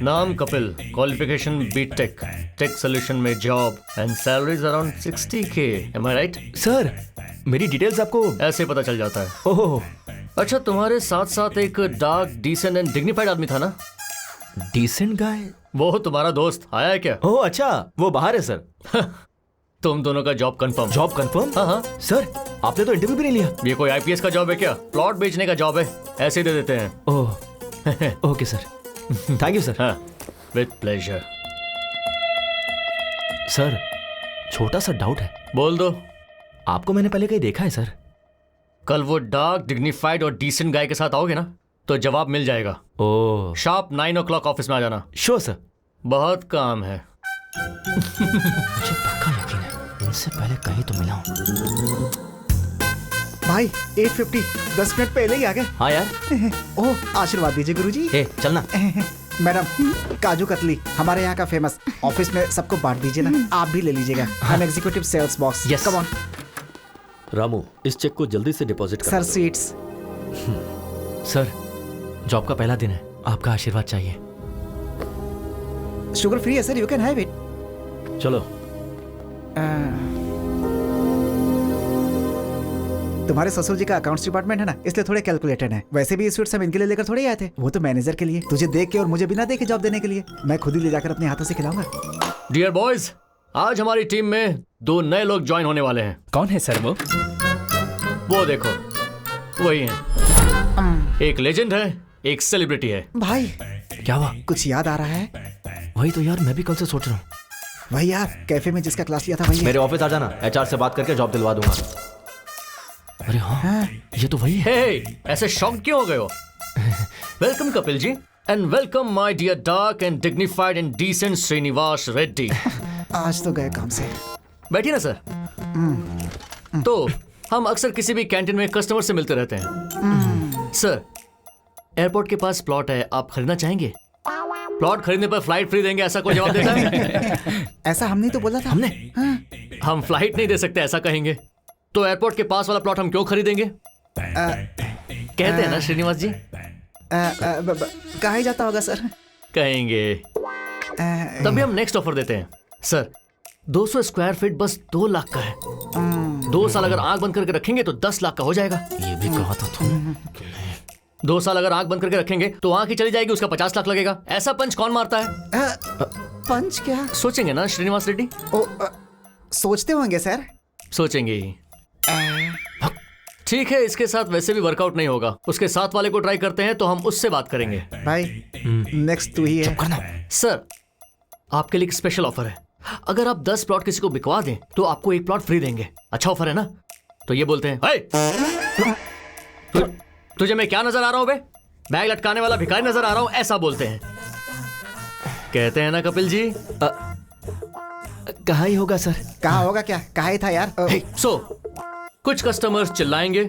नाम Kapil, qualification BTech, tech solution में job and salaries around 60K. Am I right? Sir, मेरी डिटेल्स आपको ऐसे पता चल जाता है। ओह, अच्छा, तुम्हारे साथ साथ एक डार्क, डिसेंट एंड डिग्निफाइड आदमी था ना? Decent guy? वो तुम्हारा दोस्त आया है क्या? ओह अच्छा, वो बाहर है सर। तुम दोनों का जॉब कंफर्म। Job confirm? हाँ हाँ सर, आपने तो इंटरव्यू भी नहीं लिया। ये कोई आईपीएस का जॉब है क्या? प्लॉट बेचने का जॉब है, ऐसे ही दे देते हैं। Oh, okay sir, thank you sir. हाँ, विद प्लेजर। सर, छोटा सा डाउट है। बोल दो। आपको मैंने पहले कहीं देखा है सर? कल वो डार्क, डिग्निफाइड और डिसेंट गाय के साथ आओगे ना तो जवाब मिल जाएगा। ओह, शार्प 9 o'clock ऑफिस में आ जाना। Sure sir. बहुत काम है। मुझे पक्का यकीन है, इनसे पहले कहीं तो मिला हूँ। भाई 8:50, 10 मिनट पहले ही आ गए। हाँ यार। ओह, आशीर्वाद दीजिए गुरुजी। चलना। मैडम, काजू कतली हमारे यहाँ का फेमस। ऑफिस में सबको बांट दीजिए ना, आप भी ले लीजिएगा। हम executive sales boss. Yes. Come on. Ramu, इस चेक को जल्दी से डिपॉजिट कर सर, स्वीट्स। सर, जॉब का पहला दिन है, आपका आशीर्वाद चाहिए। शुगर फ्री है sir, you can have it. चलो। तुम्हारे ससुर जी का अकाउंट्स डिपार्टमेंट है ना, इसलिए थोड़े कैलकुलेटेड है। वैसे भी ये स्वीट्स हम इनके लिए लेकर थोड़े आए थे, वो तो मैनेजर के लिए, तुझे देख के और मुझे बिना देखे जॉब देने के लिए। मैं खुद ही ले जाकर अपने हाथों से खिलाऊंगा। डियर बॉयज, आज हमारी टीम में 2 नए लोग ज्वाइन होने वाले हैं। कौन है सर वो देखो, वही हैं। एक लेजेंड है, एक सेलिब्रिटी है। भाई क्या हुआ? कुछ याद आ रहा है? वही तो यार, मैं भी कल से सोच रहा हूँ। वही यार, कैफे में जिसका क्लास लिया था वही। मेरे ऑफिस आ जाना, एचआर से बात करके जॉब दिलवा दूंगा। अरे हाँ, ये तो वही है। ऐसे शॉक क्यों हो गए हो? Welcome Kapil ji, and welcome my dear dark and dignified and decent Srinivas Reddy. आज तो गए काम से। बैठिए ना सर। तो हम अक्सर किसी भी कैंटीन में कस्टमर से मिलते रहते हैं। सर, एयरपोर्ट के पास प्लॉट है, आप खरीदना चाहेंगे? प्लॉट खरीदने पर फ्लाइट फ्री देंगे, ऐसा कोई जवाब देता है? ऐसा हमने तो बोला था। हमने? हम फ्लाइट नहीं दे सकते ऐसा कहेंगे तो एयरपोर्ट के पास वाला प्लॉट हम क्यों खरीदेंगे? कहते हैं ना श्रीनिवास जी। कहा ही जाता होगा सर। कहेंगे। तभी हम नेक्स्ट ऑफर देते हैं। सर, 200 स्क्वायर फीट बस 2 लाख का है। 2 साल अगर आंख बंद करके रखेंगे तो 10 लाख का हो जाएगा। ये भी कहा था तुम। 2 साल अगर आंख बंद करके रखेंगे तो आंख ही चली जाएगी, उसका 50 लाख लगेगा। ऐसा पंच कौन मारता है? पंच क्या? सोचेंगे ना श्रीनिवास रेड्डी? सोचते होंगे सर। सोचेंगे ही। ठीक है, इसके साथ वैसे भी वर्कआउट नहीं होगा, उसके साथ वाले को ट्राई करते हैं तो हम उससे बात करेंगे। भाई नेक्स्ट तू ही है। सर, आपके लिए एक स्पेशल ऑफर है। अगर आप 10 प्लॉट किसी को बिकवा दें तो आपको 1 प्लॉट फ्री देंगे। अच्छा ऑफर है ना? तो ये बोलते हैं, तुझे मैं क्या नजर आ रहा हूं बे? बैग लटकाने वाला भिखारी नजर आ रहा हूं, ऐसा बोलते हैं। कहते हैं ना कपिल जी। कहाँ ही होगा सर? कहाँ होगा क्या? कहाँ ही था यार। कुछ कस्टमर्स चिल्लाएंगे,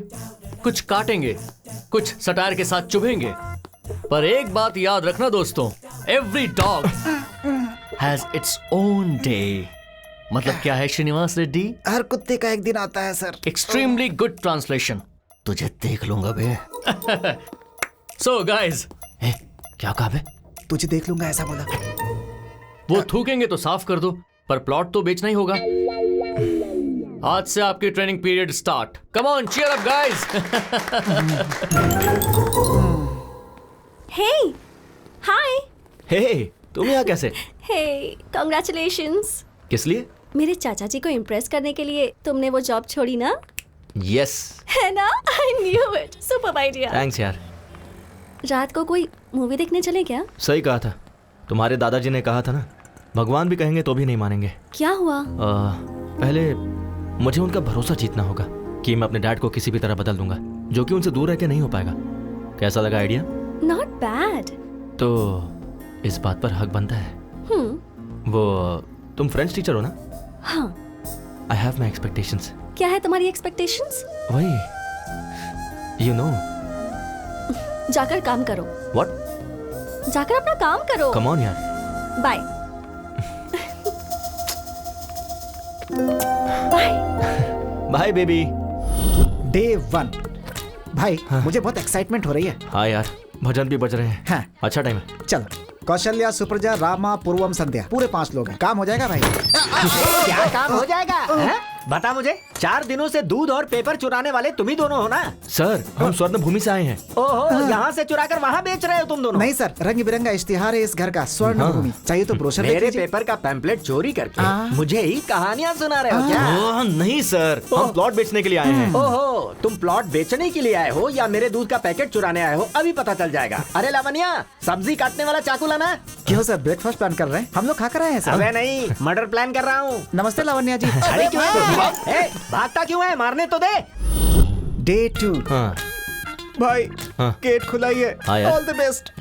कुछ काटेंगे, कुछ सटायर के साथ चुभेंगे, पर एक बात याद रखना दोस्तों, every dog has its own day. मतलब क्या है श्रीनिवास रेड्डी? हर कुत्ते का एक दिन आता है सर। Extremely good translation. तुझे देख लूंगा बे। सो गाइस, क्या कहा बे? तुझे देख लूंगा ऐसा बोला। वो थूकेंगे तो साफ कर दो, पर प्लॉट तो बेचना ही होगा। आज से आपकी training period start. Come on, cheer up guys. Hey, hi. Hey, तुम यहाँ कैसे? Hey, congratulations. किस लिए? मेरे चाचा जी को इम्प्रेस करने के लिए तुमने वो जॉब छोड़ी ना? यस। है ना? I knew it. Super idea. Thanks यार। रात को कोई मूवी देखने चले क्या? सही कहा था। तुम्हारे दादाजी ने कहा था ना, भगवान भी कहेंगे तो भी नहीं मानेंगे। क्या हुआ? पहले मुझे उनका भरोसा जीतना होगा कि मैं अपने डैड को किसी भी तरह बदल दूंगा, जो कि उनसे दूर रह के नहीं हो पाएगा। कैसा लगा आइडिया? Not bad. तो इस बात पर हक बनता है। वो तुम फ्रेंच टीचर हो ना? हाँ। I have my expectations. क्या है तुम्हारी एक्सपेक्टेशंस? वही, यू नो। जाकर काम करो। व्हाट? जाकर अपना काम करो। कम ऑन यार। Bye. Bye. Bye baby. Day 1। भाई मुझे बहुत एक्साइटमेंट हो रही है। हाँ यार, भजन भी बज रहे हैं। हाँ। अच्छा टाइम है। चलो, कौशल्या, सुप्रजा, रामा, पूर्वम, संध्या, पूरे 5 लोग हैं। काम हो जाएगा भाई? क्या काम हो जाएगा? है? बता मुझे, 4 दिनों से दूध और पेपर चुराने वाले तुम ही दोनों हो ना? सर, हम स्वर्ण भूमि से आए हैं। ओहो, यहाँ से चुरा कर वहाँ बेच रहे हो तुम दोनों? नहीं सर, रंग बिरंगा इश्तिहार है इस घर का, स्वर्ण भूमि। चाहिए तो ब्रोशर देख मेरे लीजिए। पेपर का पैम्पलेट चोरी करके मुझे ही कहानियाँ सुना रहे हो क्या? नहीं सर, हम प्लॉट बेचने के लिए आए हैं। ओहो, तुम प्लॉट बेचने के लिए आए हो या मेरे दूध का पैकेट चुराने आए हो, अभी पता चल जाएगा। अरे लावण्या, सब्जी काटने वाला चाकू लाना। क्यों सर, ब्रेकफास्ट प्लान कर रहे हैं? हम लोग खा कर आए हैं सर। अबे नहीं, मर्डर प्लान कर रहा हूँ। नमस्ते लावण्या जी। अरे क्यों है? भागता क्यों है? मारने तो दे। डे 2। हाँ। भाई हाँ। गेट खुला ही है। हाँ यार। All the best.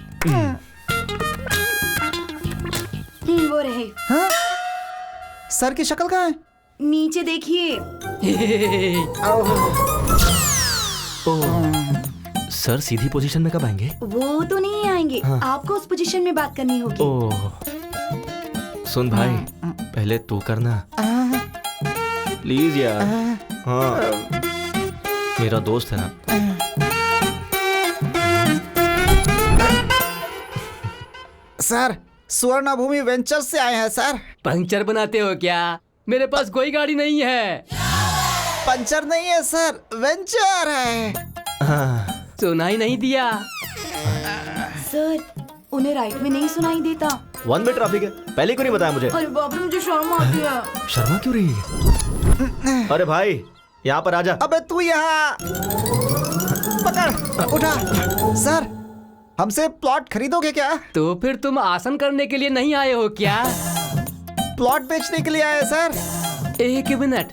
वो रहे। हाँ? सर की शक्ल कहाँ है? नीचे देखिए। सर सीधी पोजीशन में कब आएंगे? वो तो नहीं आएंगे। हाँ। आपको उस पोजीशन में बात करनी होगी। ओह, सुन भाई, पहले तू करना प्लीज यार। हाँ, मेरा दोस्त है ना। सर, स्वर्ण भूमि वेंचर्स से आए हैं सर। पंक्चर बनाते हो क्या? मेरे पास कोई गाड़ी नहीं है। पंचर नहीं है सर, वेंचर है। सुनाई नहीं दिया? सर, उन्हें राइट में नहीं सुनाई देता। 1 वे ट्रैफिक है, पहले क्यों नहीं बताया मुझे? अरे बाप रे, मुझे शर्म आती है। शर्मा क्यों रही है? अरे भाई, यहाँ पर आजा। अबे तू यहाँ पकड़, उठा। सर, हमसे प्लॉट खरीदोगे क्या? तो फिर तुम आसन करने के लिए नहीं आए हो क्या? प्लॉट बेचने के लिए आए सर। एक मिनट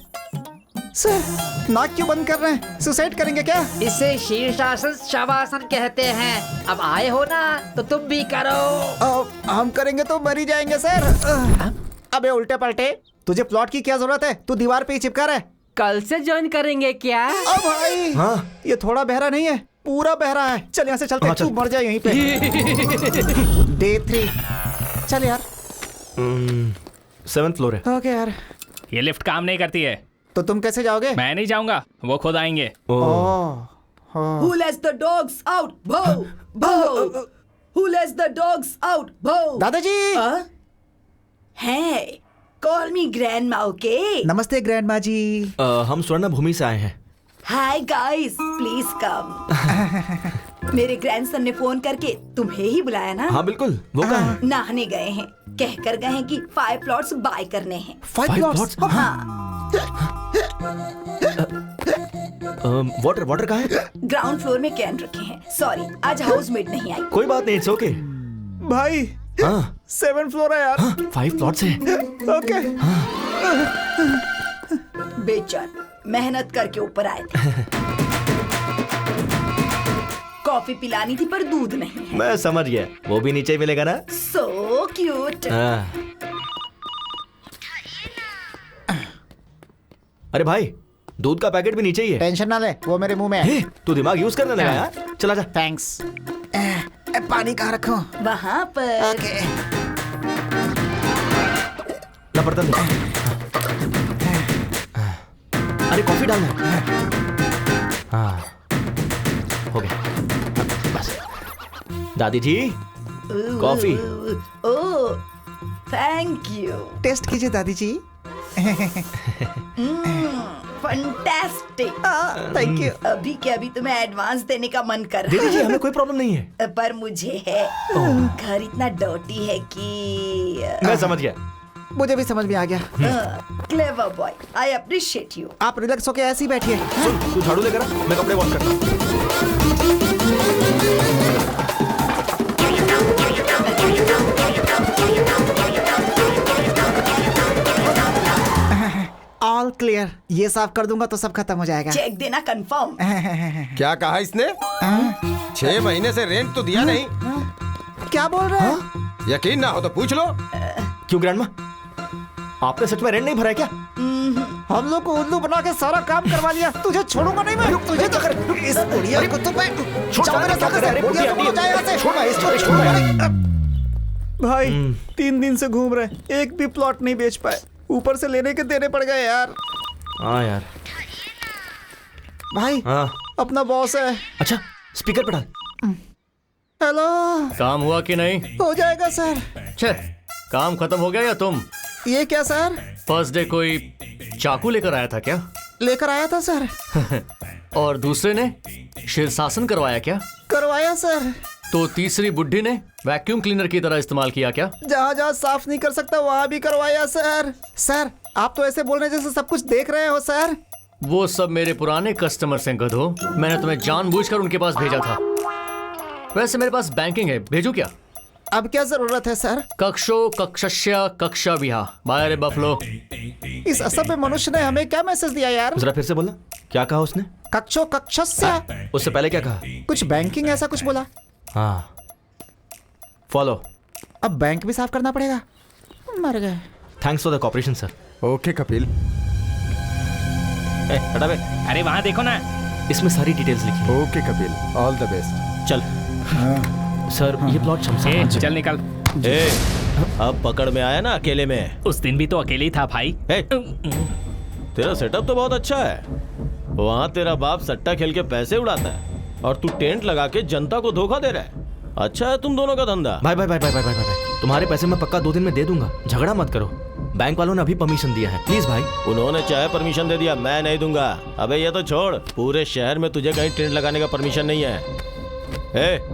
सर, नाक क्यों बंद कर रहे हैं? सुसाइड करेंगे क्या? इसे शीर्षासन शवासन कहते हैं। अब आए हो ना तो तुम भी करो। हम करेंगे तो मर ही जाएंगे सर। अबे उल्टे पलटे, तुझे प्लॉट की क्या जरूरत है? तू दीवार पे ही चिपका रहा है। कल से ज्वाइन करेंगे क्या? अब भाई, हाँ? ये थोड़ा बहरा नहीं है, पूरा बहरा है। चल यहाँ से चलते हैं। तू मर जाए यहीं पे। डे 3। चल यार। 7th फ्लोर है। ओके यार। ये लिफ्ट काम नहीं करती है। तो तुम कैसे जाओगे? मैं नहीं जाऊंगा, वो खुद आएंगे। Who lets the dogs out? Bow, bow. Who lets the dogs out? Bow. दादाजी। Hey, call me grandma, okay? नमस्ते ग्रैंडमा जी। हम स्वर्ण भूमि से आए हैं। Hi guys, please come. मेरे ग्रैंडसन ने फोन करके तुम्हें ही बुलाया ना? हाँ बिल्कुल, वो कहाँ है? नहाने गए हैं, कहकर गए हैं कि 5 प्लॉट्स बाय करने हैं। 5 प्लॉट्स? हाँ। वाटर कहाँ है? ग्राउंड फ्लोर में कैन रखे हैं। सॉरी, आज हाउसमेट नहीं आई। कोई बात नहीं, इट्स ओके। भाई, 7 फ्लोर है यार। 5 प्लॉट्स है। ओके। बेचन, मेहनत करके ऊपर आए थे। कॉफी पिलानी थी पर दूध नहीं। मैं समझ गया, वो भी नीचे ही मिलेगा ना। So cute. अरे भाई, दूध का पैकेट भी नीचे ही है। टेंशन ना ले, वो मेरे मुंह में है। तू दिमाग यूज करने लगा यार। चला जा। थैंक्स। पानी कहाँ रखूं? वहाँ पर। ओके। ला बर्तन दे। अरे कॉफी डालना। हाँ, हो गया। बस। दादी जी, coffee. Oh, thank you. Test कीजिए दादी जी। फंटास्टिक। Thank you. अभी के अभी तुम्हें एडवांस देने का मन कर रहा दीदी जी, हमें कोई प्रॉब्लम नहीं है। पर मुझे है। घर इतना डर्टी है कि मैं समझ गया। मुझे भी समझ में आ गया। Clever boy, I appreciate you. आप रिलैक्स होके ऐसे ही बैठिए। सुन, तू झाड़ू लेकर आ, मैं कपड़े वॉश करता हूँ। All clear. ये साफ कर दूंगा तो सब खत्म हो जाएगा। चेक देना कंफर्म। क्या कहा इसने? 6 महीने से रेंट तो दिया नहीं। क्या बोल रहे हैं? यकीन ना हो तो पूछ लो। क्यों ग्रैंडमा, आपने सच में रेंट नहीं भरा है क्या? हम लोग को उल्लू बना के सारा काम करवा लिया। तुझे छोड़ूंगा नहीं मैं। तुझे तो इस बुढ़िया को तो मैं छोड़ मेरे साथ से। बुढ़िया को जाए यहाँ से। छोड़ भाई, 3 दिन से घूम रहे, एक भी प्लॉट नहीं बेच पाए। ऊपर से लेने के देने पड़ गए यार। हाँ यार। भाई, हाँ, अपना बॉस है। अच्छा, स्पीकर पे डाल। हेलो। काम हुआ कि नहीं? हो जाएगा सर। छे, काम खत्म हो गया या तुम? ये क्या सर? फर्स्ट डे कोई चाकू लेकर आया था क्या? लेकर आया था सर। और दूसरे ने शीर्षासन करवाया क्या? करवाया सर। तो तीसरी बुड्ढी ने वैक्यूम क्लीनर की तरह इस्तेमाल किया क्या? जहाँ जहाँ साफ नहीं कर सकता वहाँ भी करवाया सर। सर, आप तो ऐसे बोल रहे जैसे सब कुछ देख रहे हो सर। वो सब मेरे पुराने कस्टमर्स हैं गधो। मैंने तुम्हें जानबूझकर उनके पास भेजा था। वैसे मेरे पास बैंकिंग है, भेजूं क्या? अब क्या जरूरत है सर? कक्षो कक्षस्य कक्षा विहा बाय बफलो। इस असभ्य मनुष्य ने हमें क्या मैसेज दिया यार? जरा फिर से बोलना, क्या कहा उसने? कक्षो कक्षस्य। उससे पहले क्या कहा? कुछ बैंकिंग ऐसा कुछ बोला। हाँ, फॉलो। अब बैंक भी साफ करना पड़ेगा। मर गए। Thanks for the cooperation sir. Okay Kapil. हटा बे। अरे वहाँ देखो ना, इसमें सारी डिटेल्स लिखी। Okay Kapil, all the best. चल। सर, ये प्लॉट शमशान। चल निकल। अब पकड़ में आया ना अकेले में। उस दिन भी तो अकेले ही था भाई। तेरा सेटअप तो बहुत अच्छा है। वहाँ तेरा बाप सट्टा खेल के पैसे उड़ाता है और तू टेंट लगा के जनता को धोखा दे रहा है। अच्छा है तुम दोनों का धंधा। भाई भाई भाई भाई भाई भाई भाई, तुम्हारे पैसे मैं पक्का 2 दिन में दे दूंगा। झगड़ा मत करो। बैंक वालों ने अभी परमिशन दिया है, प्लीज भाई। उन्होंने चाहे परमिशन दे दिया, मैं नहीं दूंगा। अबे ये तो छोड़, पूरे शहर में तुझे कहीं टेंट लगाने का परमिशन नहीं है।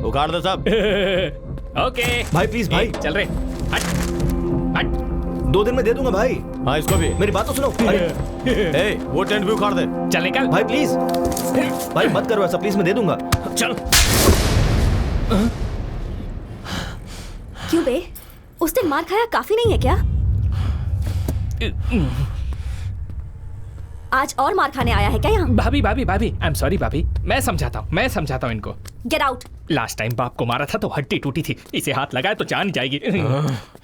उखाड़ दो सब। ओके भाई, प्लीज भाई। चल रहे। हट हट। 2 दिन में दे दूंगा भाई। हाँ, इसको भी। मेरी बात तो सुनो। अरे वो टेंट भी उखाड़ दे। चल निकल भाई प्लीज। भाई मत करो ऐसा, प्लीज, मैं दे दूंगा। चल। क्यों बे, उस दिन मार खाया काफी नहीं है क्या? आज और मार खाने आया है क्या यहाँ? भाभी भाभी भाभी, आई एम सॉरी भाभी। मैं समझाता हूँ इनको। Get out. लास्ट टाइम बाप को मारा था तो हड्डी टूटी थी, इसे हाथ लगाए तो जान जाएगी।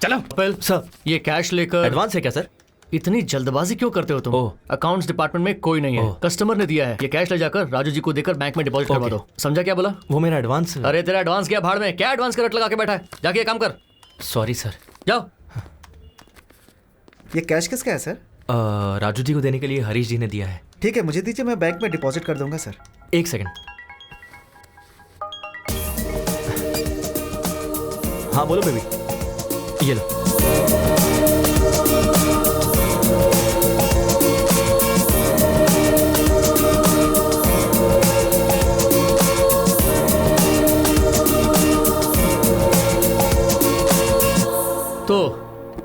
चलो। वेल सर, ये कैश लेकर। एडवांस है क्या सर? इतनी जल्दबाजी क्यों करते हो तुम? अकाउंट्स डिपार्टमेंट में कोई नहीं है, कस्टमर ने दिया है। ये कैश ले जाकर राजू जी को देकर बैंक में डिपॉजिट करवा दो। समझा क्या बोला? वो मेरा एडवांस। अरे तेरा एडवांस क्या भाड़ में? क्या एडवांस का रट लगा के बैठा है? जाके ये काम कर। Sorry sir. जाओ। ये कैश किसका है सर? राजू जी को देने के लिए हरीश जी ने दिया है। ठीक है, मुझे दीजिए, मैं बैंक में डिपॉजिट कर दूंगा सर। 1 सेकंड। हाँ बोलो बेबी। ये लो। तो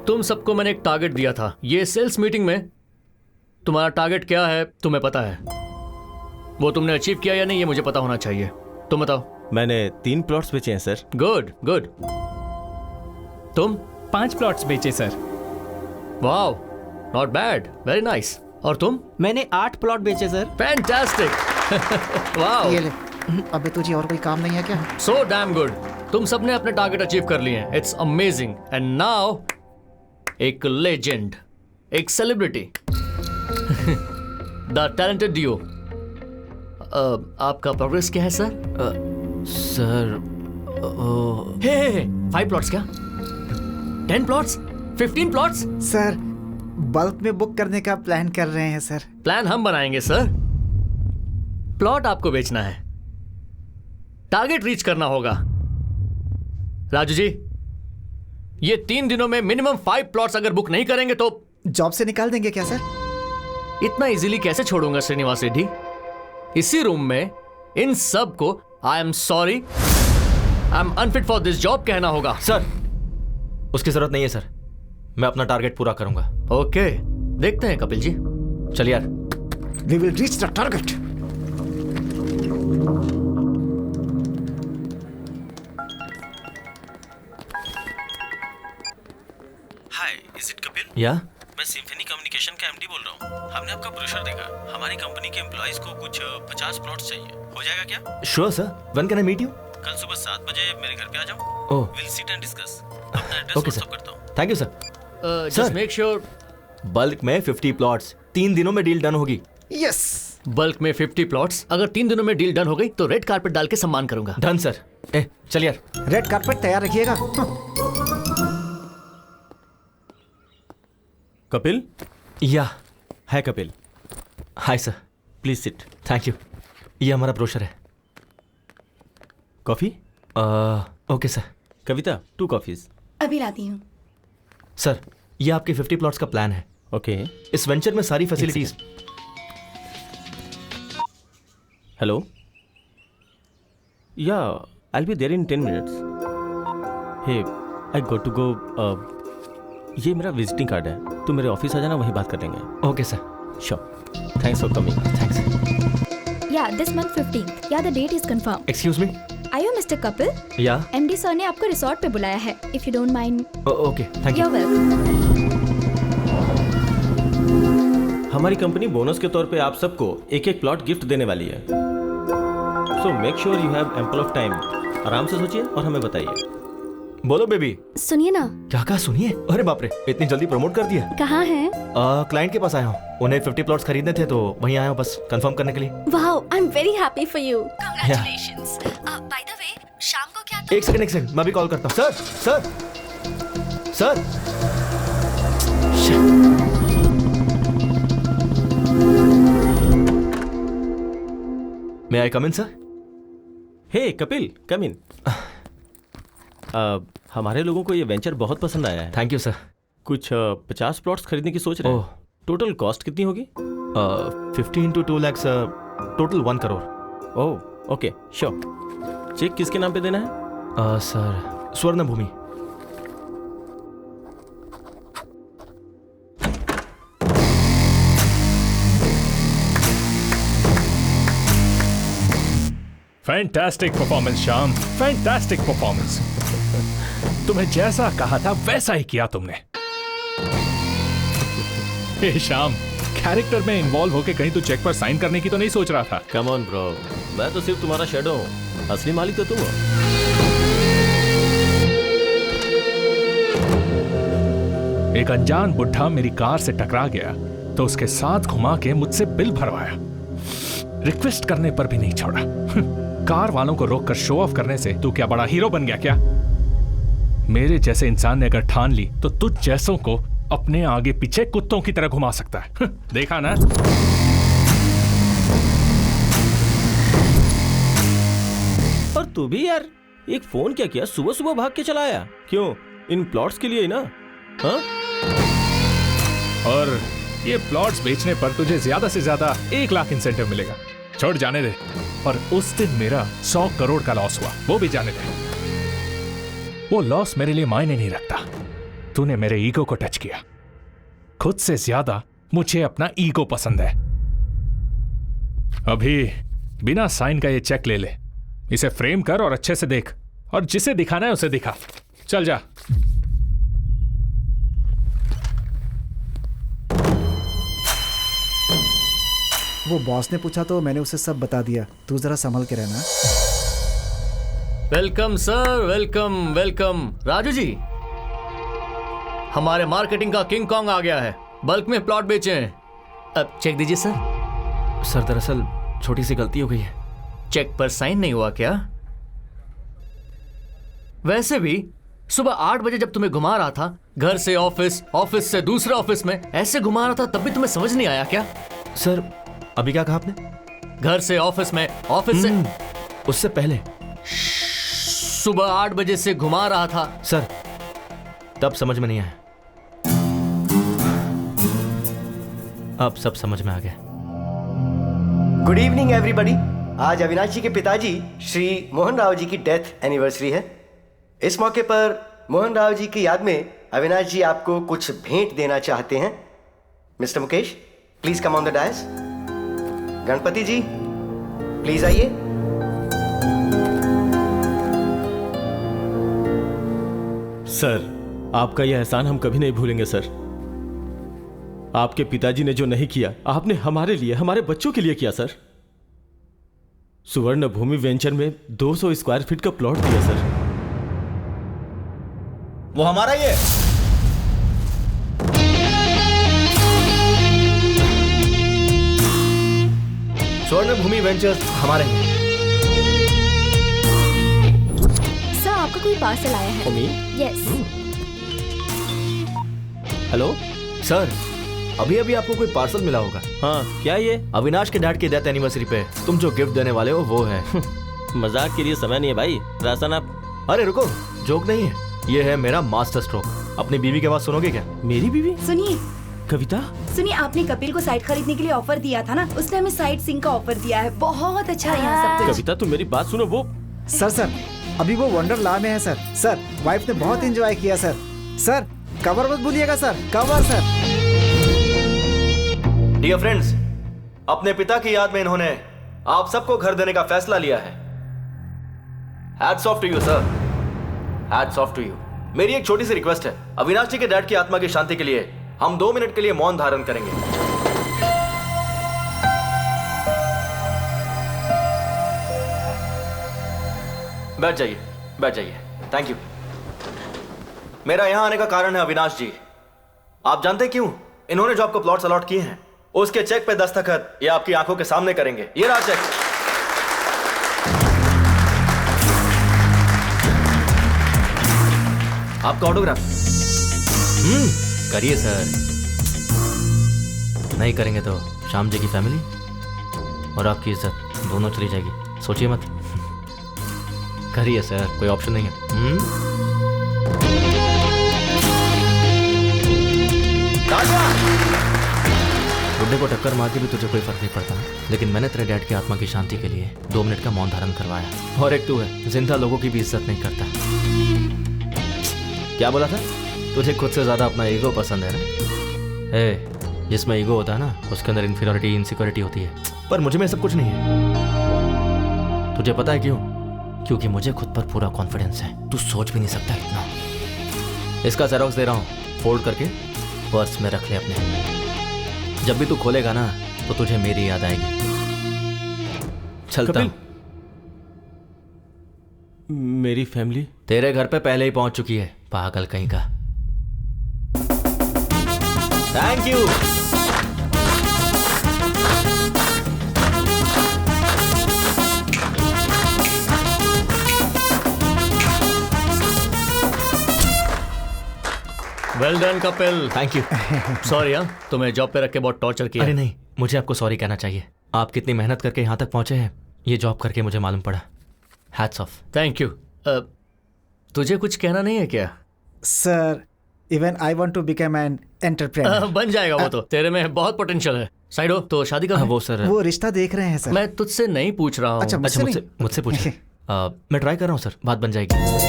तुम सबको मैंने एक टारगेट दिया था। ये सेल्स मीटिंग में तुम्हारा टारगेट क्या है तुम्हें पता है? वो तुमने अचीव किया या नहीं, ये मुझे पता होना चाहिए। तुम बताओ। मैंने 3 प्लॉट्स बेचे हैं सर। Good good. तुम? 5 प्लॉट्स बेचे sir. Wow, not bad, very nice. और तुम? मैंने 8 प्लॉट बेचे सर। फैंटास्टिक। वाओ। ये ले। अबे तुझे और कोई काम नहीं है क्या? So damn good. तुम सबने अपने टारगेट अचीव कर लिए हैं। It's amazing. एंड नाउ एक लेजेंड, एक सेलिब्रिटी, द टैलेंटेड डियो। आपका प्रोग्रेस क्या है सर? सर हे 5 प्लॉट्स क्या? 10 प्लॉट्स? 15 प्लॉट्स? सर बल्क में बुक करने का प्लान कर रहे हैं सर। प्लान हम बनाएंगे सर। प्लॉट आपको बेचना है, टारगेट रीच करना होगा। राजू जी, ये 3 दिनों में मिनिमम 5 प्लॉट्स अगर बुक नहीं करेंगे तो जॉब से निकाल देंगे क्या सर? इतना इजीली कैसे छोड़ूंगा श्रीनिवास रेड्डी? इसी रूम में इन सब को I am sorry, I am unfit for this job कहना होगा। सर उसकी जरूरत नहीं है सर, मैं अपना टारगेट पूरा करूंगा। ओके, देखते हैं कपिल जी। चलिए यार। We will reach the target. Hi, is it Kapil? या मैं सिम्फनी कम्युनिकेशन का एमडी बोल रहा हूँ। हमने आपका ब्रोशर देखा। हमारी कंपनी के एम्प्लॉइज को कुछ 50 प्लॉट्स चाहिए। हो जाएगा क्या? Sure sir. When can I meet you? कल सुबह 7 बजे मेरे घर पे आ जाओ। Oh, will sit and discuss. अपना एड्रेस ओके व्हाट्सएप सर। करता हूँ। Thank you sir. Just make sure bulk में 50 प्लॉट्स, 3 दिनों में डील डन होगी। यस। बल्क में 50 प्लॉट्स, अगर 3 दिनों में डील डन हो गई तो रेड कारपेट डाल के सम्मान करूंगा। Done sir. चल यार। रेड कारपेट तैयार रखिएगा। कपिल? या है Kapil. Hi sir. Please sit. Thank you. ये हमारा ब्रोशर है। Coffee? Okay sir. Kavita 2 coffees. अभी लाती हूँ। सर ये आपके 50 प्लॉट्स का प्लान है। ओके। इस वेंचर में सारी facilities. Hello? Yeah I will be there in 10 minutes. Hey, I got to go. ये मेरा विजिटिंग कार्ड है, तुम मेरे ऑफिस आ जाना, वहीं बात कर लेंगे। Okay sir. Sure. Thanks for coming. Thanks. Yeah, this month 15th. Yeah, the date is confirmed. Excuse me? Are you Mr. Kapil? या MD सर ने आपको रिसोर्ट पे बुलाया है. If you don't mind. Okay, thank you. You're welcome. हमारी company bonus के तौर पे आप सबको एक प्लॉट गिफ्ट देने वाली है। So make sure you have ample of time. आराम से सोचिए और हमें बताइए। बोलो बेबी। सुनिए ना। क्या कहा? सुनिए। अरे बाप रे, इतनी जल्दी प्रमोट कर दिया। कहाँ हैं? क्लाइंट के पास आया हूँ, उन्हें 50 प्लॉट्स खरीदने थे तो वहीं आया हूँ बस कंफर्म करने के लिए। Wow, I am very happy for you. Congratulations. By the way, शाम को क्या? एक सेकंड, मैं भी कॉल करता हूँ। Sir sir sir. May I come in sir? Hey Kapil, come in. हमारे लोगों को ये वेंचर बहुत पसंद आया है। Thank you sir. कुछ 50 प्लॉट्स खरीदने की सोच रहे हैं। टोटल कॉस्ट कितनी होगी? 50 into 2 lakhs, total 1 crore. Oh okay, sure. Cheque किसके नाम पे देना है? Sir Swarna Bhoomi. Fantastic performance Shyam, fantastic performance. तुम्हें जैसा कहा था वैसा ही किया तुमने। हे श्याम, कैरेक्टर में इन्वॉल्व होके कहीं तू चेक पर साइन करने की तो नहीं सोच रहा था? कम ऑन ब्रो, मैं तो सिर्फ तुम्हारा शैडो हूँ, असली मालिक तो तुम हो। एक अनजान बुढ़ा मेरी कार से टकरा गया तो उसके साथ घुमा के मुझसे बिल भरवाया, रिक्वेस्ट करने पर भी नहीं छोड़ा। कार वालों को रोककर शो ऑफ करने से तू क्या बड़ा हीरो बन गया क्या? मेरे जैसे इंसान ने अगर ठान ली तो तुझ जैसों को अपने आगे पीछे कुत्तों की तरह घुमा सकता है। देखा ना? और तू भी यार, एक फोन क्या किया, सुबह सुबह भाग के चला आया। क्यों? इन प्लॉट्स के लिए ही ना? हाँ? और ये प्लॉट्स बेचने पर तुझे ज्यादा से ज्यादा 1 लाख इंसेंटिव मिलेगा। छोड़, जाने दे। और उस दिन मेरा 100 करोड़ का लॉस हुआ, वो भी जाने दे। वो लॉस मेरे लिए मायने नहीं रखता। तूने मेरे ईगो को टच किया। खुद से ज्यादा मुझे अपना ईगो पसंद है। अभी बिना साइन का ये चेक ले ले, इसे फ्रेम कर और अच्छे से देख, और जिसे दिखाना है उसे दिखा। चल जा। वो बॉस ने पूछा तो मैंने उसे सब बता दिया। तू जरा संभल के रहना। Welcome sir, welcome welcome. Raju ji, हमारे मार्केटिंग का किंग कॉन्ग आ गया है, बल्क में प्लॉट बेचे हैं। अब चेक दीजिए सर। सर दरअसल छोटी सी गलती हो गई है। चेक पर साइन नहीं हुआ क्या? वैसे भी सुबह 8 बजे जब तुम्हें घुमा रहा था, घर से ऑफिस, ऑफिस से दूसरे ऑफिस में, ऐसे घुमा रहा था, तब भी तुम्हें समझ नहीं आया क्या? सर अभी क्या कहा आपने? घर से ऑफिस में, ऑफिस से उससे पहले सुबह 8 बजे से घुमा रहा था। सर तब समझ में नहीं आया, अब सब समझ में आ गया। Good evening everybody. आज अविनाश जी के पिताजी श्री मोहन राव जी की डेथ एनिवर्सरी है। इस मौके पर मोहन राव जी की याद में अविनाश जी आपको कुछ भेंट देना चाहते हैं। Mister Mukesh, please come on the dais. Ganpati ji please आइए। सर, आपका यह एहसान हम कभी नहीं भूलेंगे सर। आपके पिताजी ने जो नहीं किया, आपने हमारे लिए, हमारे बच्चों के लिए किया सर। सुवर्ण भूमि वेंचर में 200 स्क्वायर फीट का प्लॉट दिया सर। वो हमारा ही है। स्वर्ण भूमि वेंचर्स हमारे हैं। सर आपका कोई पार्सल आया है। यस। हेलो सर, अभी अभी आपको कोई पार्सल मिला होगा। हाँ, क्या ये? अविनाश के डैड की डेथ एनिवर्सरी पे तुम जो गिफ्ट देने वाले हो वो है। मजाक के लिए समय नहीं है भाई। राशन आप। अरे रुको, जोक नहीं है, ये है मेरा मास्टर स्ट्रोक। अपनी बीवी के बात सुनोगे क्या? मेरी बीवी? सुनिए कविता, सुनिए, आपने कपिल को साइट खरीदने के लिए ऑफर दिया था ना, उसने हमें साइट सिंह का ऑफर दिया है। बहुत अच्छा है यहाँ सब कुछ। कविता तुम मेरी बात सुनो। वो सर अभी वो वंडरला में है सर। सर वाइफ ने बहुत एंजॉय किया सर। सर कवर मत भूलिएगा sir, cover sir. Dear friends, अपने पिता की याद में इन्होंने आप सबको घर देने का फैसला लिया है। Hats off to you sir, hats off to you. मेरी एक छोटी सी रिक्वेस्ट है, अविनाश जी के डैड की आत्मा की शांति के लिए हम 2 मिनट के लिए मौन धारण करेंगे। बैठ जाइए, बैठ जाइए। Thank you. मेरा यहां आने का कारण है अविनाश जी। आप जानते क्यों? इन्होंने जो आपको प्लॉट्स अलॉट किए हैं, उसके चेक पे दस्तखत ये आपकी आंखों के सामने करेंगे। ये रहा चेक। आपका ऑटोग्राफ। करिए सर। नहीं करेंगे तो श्याम जी की फैमिली और आपकी इज्जत दोनों चली जाएगी। सोचिए मत। करिए सर, कोई ऑप्शन नहीं है। बुड्ढे को टक्कर मार के भी तुझे कोई फर्क नहीं पड़ता, लेकिन मैंने तेरे डैड की आत्मा की शांति के लिए 2 मिनट का मौन धारण करवाया। और एक तू है जिंदा लोगों की भी इज्जत नहीं करता। क्या बोला था? तुझे खुद से ज्यादा अपना ईगो पसंद है ना? जिसमें ईगो होता है ना, उसके अंदर इन्फीरियरिटी, इनसिक्योरिटी होती है। पर मुझे में सब कुछ नहीं है। तुझे पता है क्यों? क्योंकि मुझे खुद पर पूरा कॉन्फिडेंस है। तू सोच भी नहीं सकता इतना। इसका जेरॉक्स दे रहा हूँ, फोल्ड करके पर्स में रख ले अपने। जब भी तू खोलेगा ना तो तुझे मेरी याद आएगी। चलता हूं। मेरी फैमिली तेरे घर पे पहले ही पहुंच चुकी है, पागल कहीं का। Thank you. Well done Kapil. Thank you. Sorry यार, तुम्हें जॉब पे रख के बहुत टॉर्चर किया। अरे नहीं, मुझे आपको सॉरी कहना चाहिए। आप कितनी मेहनत करके यहाँ तक पहुंचे हैं, ये जॉब करके मुझे मालूम पड़ा। Hats off. Thank you. तुझे कुछ कहना नहीं है क्या? Sir even I want to become an entrepreneur. बन जाएगा वो तो, तेरे में बहुत पोटेंशियल है। साइड हो तो शादी का वो सर, वो रिश्ता देख रहे हैं सर। मैं तुझसे नहीं पूछ रहा हूँ। अच्छा मुझसे पूछे। मैं ट्राई कर रहा हूँ सर, बात बन जाएगी।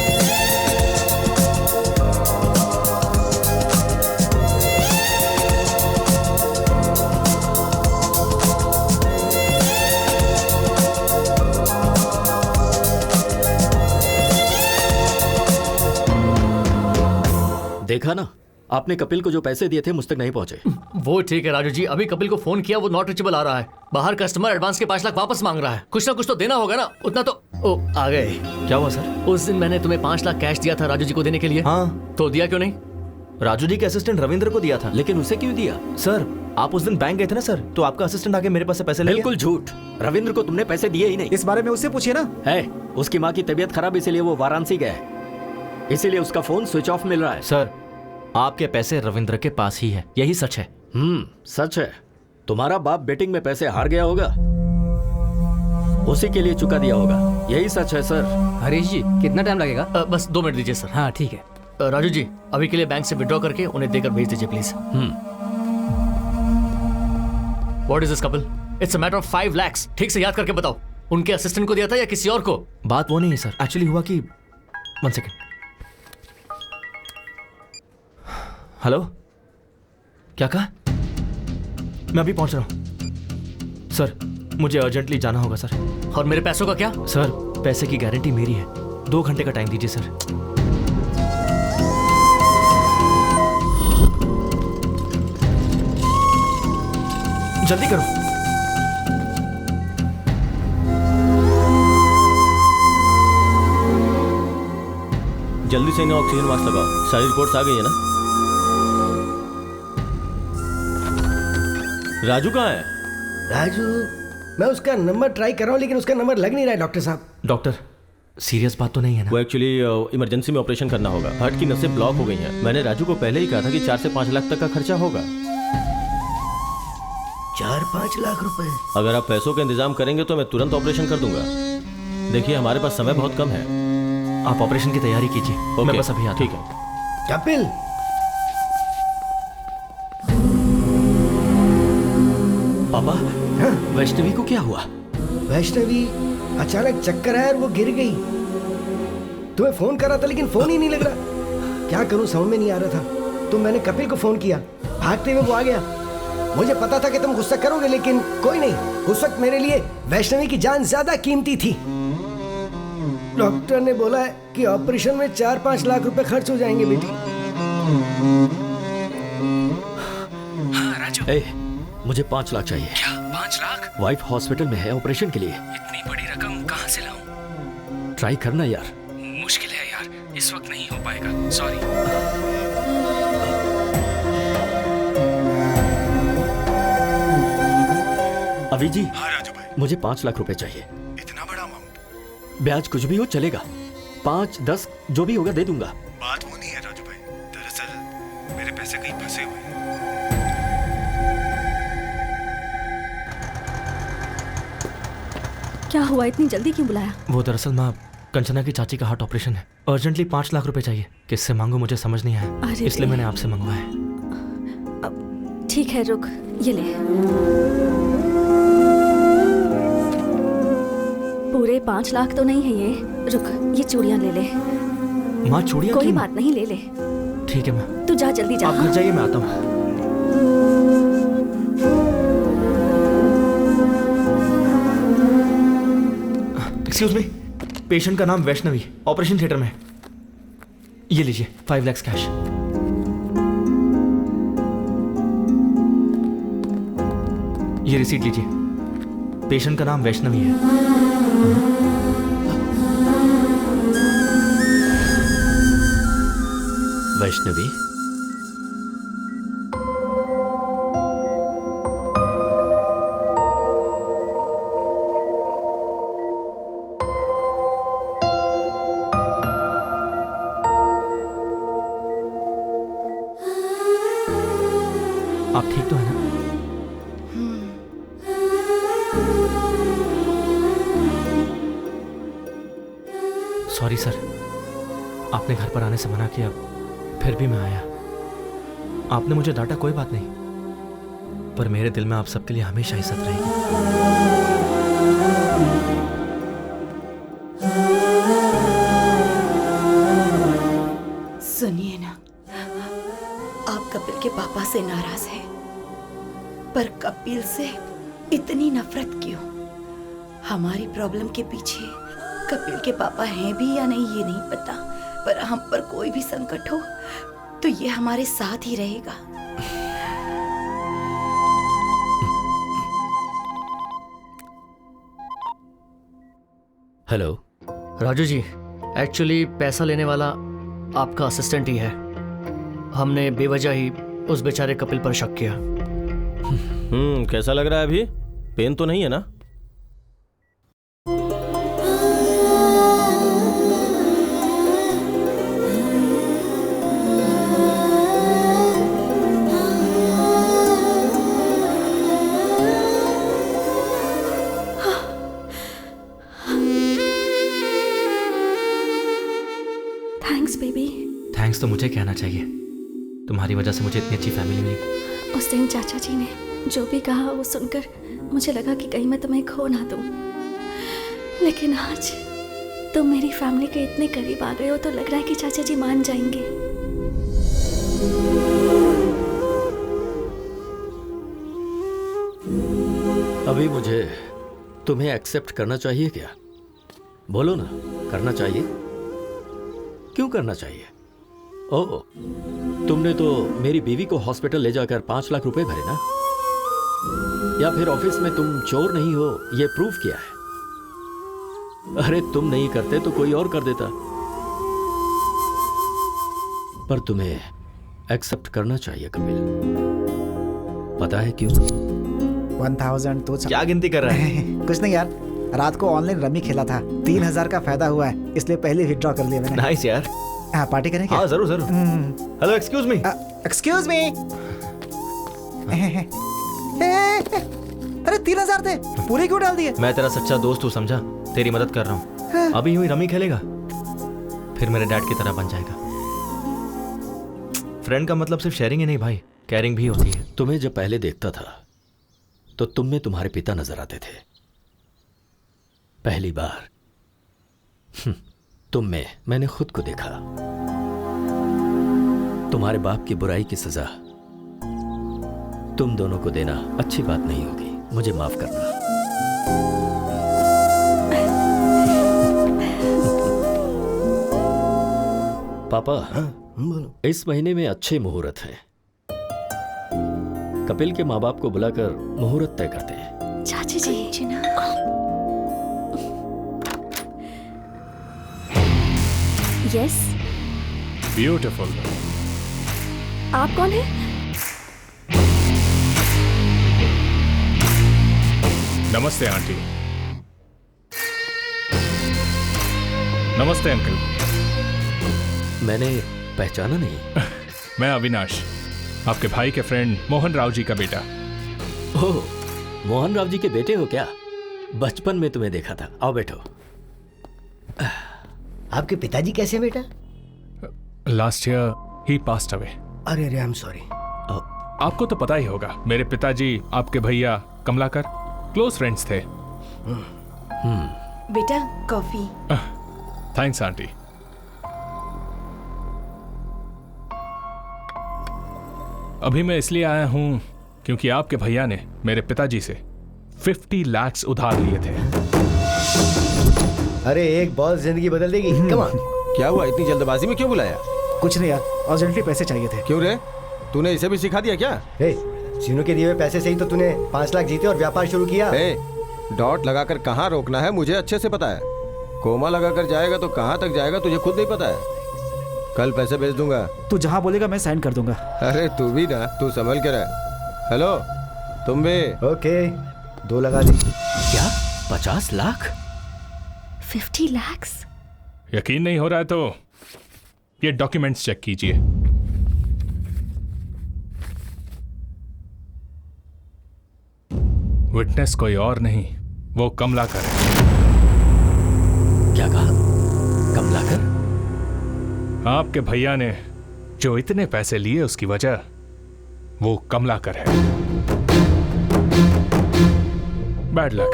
देखा ना, आपने कपिल को जो पैसे दिए थे मुझ तक नहीं पहुंचे। वो ठीक है राजू जी, अभी कपिल को फोन किया, वो नॉट रीचेबल आ रहा है। बाहर कस्टमर एडवांस के 5 लाख वापस मांग रहा है। कुछ ना कुछ तो देना होगा ना, उतना तो। ओ आ गए। क्या हुआ सर? उस दिन मैंने तुम्हें 5 लाख कैश दिया था राजू जी को देने के लिए। हाँ। तो दिया क्यों नहीं? राजू जी के असिस्टेंट रविंद्र को दिया था। लेकिन उसे क्यों दिया? सर आप उस दिन बैंक गए थे ना सर, तो आपका असिस्टेंट आके मेरे पास से पैसे ले गया। बिल्कुल झूठ, रविंद्र को तुमने पैसे दिए ही नहीं। इस बारे में उससे पूछिए ना। है, उसकी माँ की तबीयत खराब इसीलिए वो वाराणसी गया है, इसीलिए उसका फोन स्विच ऑफ मिल रहा है। सर आपके पैसे रविंद्र के पास ही है, यही सच है। सच है। तुम्हारा बाप बेटिंग में पैसे हार गया होगा, उसी के लिए चुका दिया होगा, यही सच है सर। हरीश जी कितना टाइम लगेगा? बस 2 मिनट दीजिए सर। हाँ ठीक है। राजू जी अभी के लिए बैंक से विड्रॉ करके उन्हें देकर भेज दीजिए please. What is this Kapil? It's a matter of 5 lakhs। ठीक से याद करके बताओ, उनके असिस्टेंट को दिया था या किसी और को? बात वो नहीं है सर, एक्चुअली हुआ कि 1 सेकेंड। हेलो, क्या कहा? मैं अभी पहुंच रहा हूं सर, मुझे अर्जेंटली जाना होगा सर। और मेरे पैसों का क्या? सर पैसे की गारंटी मेरी है, 2 घंटे का टाइम दीजिए सर। जल्दी करो। जल्दी से इन्हें ऑक्सीजन मास्क लगाओ। सारी रिपोर्ट्स आ गई है ना? राजू कहाँ है? राजू, मैं उसका नंबर ट्राई कर रहा हूँ लेकिन उसका नंबर लग नहीं रहा है डॉक्टर साहब। डॉक्टर सीरियस बात तो नहीं है ना? वो एक्चुअली इमरजेंसी में ऑपरेशन करना होगा, हार्ट की नसें ब्लॉक हो गई हैं। मैंने राजू को पहले ही कहा था कि 4 से 5 लाख तक का खर्चा होगा। 4-5 लाख रुपए? अगर आप पैसों का इंतजाम करेंगे तो मैं तुरंत ऑपरेशन कर दूंगा। देखिए हमारे पास समय बहुत कम है। आप ऑपरेशन की तैयारी कीजिए, मैं बस अभी आता हूं। ठीक है। कपिल, पापा, वैष्णवी को क्या हुआ? वैष्णवी अचानक चक्कर आया और वो गिर गई। तुम्हें फोन करा था लेकिन फोन ही नहीं लग रहा। क्या करूं समझ में नहीं आ रहा था, तो मैंने कपिल को फोन किया, भागते हुए वो आ गया। मुझे पता था कि तुम गुस्सा करोगे लेकिन कोई नहीं, उस वक्त मेरे लिए वैष्णवी की जान ज्यादा कीमती थी। डॉक्टर ने बोला है कि ऑपरेशन में 4-5 लाख रुपए खर्च हो जाएंगे बेटी। हाँ राजू। मुझे 5 लाख चाहिए। क्या 5 लाख? वाइफ हॉस्पिटल में है ऑपरेशन के लिए। इतनी बड़ी रकम कहाँ से लाऊं? ट्राई करना यार। मुश्किल है यार, इस वक्त नहीं हो पाएगा, सॉरी। अभी जी। हाँ राजू भाई। मुझे 5 लाख रुपए चाहिए। इतना बड़ा अमाउंट? ब्याज कुछ भी हो चलेगा, 5-10 जो भी होगा दे दूंगा। बात वो नहीं है राजू भाई, दरअसल मेरे पैसे कहीं फंसे हुए हैं। क्या हुआ, इतनी जल्दी क्यों बुलाया? वो दरअसल माँ कंचना की चाची का हार्ट ऑपरेशन है, अर्जेंटली 5 लाख रुपए चाहिए। किससे मांगू मुझे समझ नहीं आया, इसलिए मैंने आपसे मंगवाया। ठीक है रुक, ये ले। पूरे 5 लाख तो नहीं है ये, रुक ये चूड़ियां ले ले। माँ चूड़ियां? कोई बात नहीं, ले ले। ठीक है माँ। तू जा जल्दी जा। आप घर जाइए, मैं आता हूँ। एक्सक्यूज मी, पेशेंट का नाम वैष्णवी, ऑपरेशन थिएटर में। ये लीजिए 5 लाख कैश। ये रिसीट लीजिए, पेशेंट का नाम वैष्णवी है। वैष्णवी? आप ठीक तो है ना? सॉरी सर, आपने घर पर आने से मना किया, फिर भी मैं आया। आपने मुझे डांटा, कोई बात नहीं, पर मेरे दिल में आप सबके लिए हमेशा इज्जत रहेगी। सुनिए ना, आप कपिल के पापा से नाराज हैं, पर कपिल से इतनी नफरत क्यों? हमारी प्रॉब्लम के पीछे कपिल के पापा हैं भी या नहीं ये नहीं पता, पर हम पर कोई भी संकट हो तो ये हमारे साथ ही रहेगा। हेलो राजू जी, एक्चुअली पैसा लेने वाला आपका असिस्टेंट ही है। हमने बेवजह ही उस बेचारे कपिल पर शक किया। कैसा लग रहा है अभी? पेन तो नहीं है ना? Thanks baby. थैंक्स तो मुझे कहना चाहिए, तुम्हारी वजह से मुझे इतनी अच्छी फैमिली मिली। उस दिन चाचा जी ने जो भी कहा वो सुनकर मुझे लगा कि कहीं मैं तुम्हें खो ना दूं, लेकिन आज तुम मेरी फैमिली के इतने करीब आ गए हो तो लग रहा है कि चाचा जी मान जाएंगे। अभी मुझे तुम्हें एक्सेप्ट करना चाहिए क्या? बोलो ना, करना चाहिए? क्यों करना चाहिए? ओह, तुमने तो मेरी बीवी को हॉस्पिटल ले जाकर 5 लाख रुपए भरे ना? या फिर ऑफिस में तुम चोर नहीं हो ये प्रूफ किया है? अरे तुम नहीं करते तो कोई और कर देता। पर तुम्हें एक्सेप्ट करना चाहिए कपिल। पता है क्यों? 1000 तो क्या गिनती कर रहा है? कुछ नहीं यार, रात को ऑनलाइन रमी खेला था, 3000 का फायदा हुआ है, इसलिए पहले विथड्रॉ कर लिया मैंने। नाइस यार। हाँ, पार्टी करें क्या? हाँ जरूर जरूर। Hello, excuse me. Excuse me. अरे 3000 थे, पूरे क्यों डाल दिए? मैं तेरा सच्चा दोस्त हूँ, समझा? तेरी मदद कर रहा हूँ। अभी यूं ही रमी खेलेगा, फिर मेरे डैड की तरह बन जाएगा। फ्रेंड का मतलब सिर्फ शेयरिंग ही नहीं भाई, केयरिंग भी होती है। तुम्हें जब पहले देखता था तो तुम में तुम्हारे पिता नजर आते थे। पहली बार तुम में मैंने खुद को देखा। तुम्हारे बाप की बुराई की सजा तुम दोनों को देना अच्छी बात नहीं होगी, मुझे माफ करना। पापा, इस महीने में अच्छे मुहूर्त हैं। कपिल के माँ बाप को बुलाकर मुहूर्त तय करते हैं। चाची जी ना। यस। ब्यूटीफुल। आप कौन है? नमस्ते आंटी। नमस्ते अंकल। मैंने पहचाना नहीं। मैं अविनाश, आपके भाई के फ्रेंड मोहन राव जी का बेटा। ओह, मोहन राव जी के बेटे हो क्या? बचपन में तुम्हें देखा था। आओ बैठो। आपके पिताजी कैसे हैं बेटा? लास्ट ईयर ही पास्ड अवे। अरे अरे, आई एम सॉरी। आपको तो पता ही होगा, मेरे पिताजी आपके भैया कमलाकर क्लोज फ्रेंड्स थे। बेटा कॉफी। Thanks aunty. अभी मैं इसलिए आया हूं क्योंकि आपके भैया ने मेरे पिताजी से 50 लाख उधार लिए थे। अरे एक बॉल जिंदगी बदल देगी। Come on. क्या हुआ, इतनी जल्दबाजी में क्यों बुलाया? कुछ नहीं यार, अर्जेंटली पैसे चाहिए थे। क्यों रे, तूने इसे भी सिखा दिया क्या? सीनू के दिए हुए पैसे से ही तो तूने 5 लाख जीते और व्यापार शुरू किया। डॉट लगाकर कहाँ रोकना है मुझे अच्छे से पता है। कोमा लगाकर जाएगा तो कहाँ तक जाएगा तुझे खुद नहीं पता है। कल पैसे भेज दूंगा। तू जहाँ बोलेगा मैं साइन कर दूंगा। अरे तू भी ना, तू संभल के रह। हेलो, तुम भी? ओके, 2 लगा दी। क्या 50 लाख? 50 लाख? यकीन नहीं हो रहा है तो ये डॉक्यूमेंट्स चेक कीजिए। विटनेस कोई और नहीं, वो कमलाकर है। क्या कहा? कमलाकर? आपके भैया ने जो इतने पैसे लिए उसकी वजह वो कमलाकर है। Bad luck.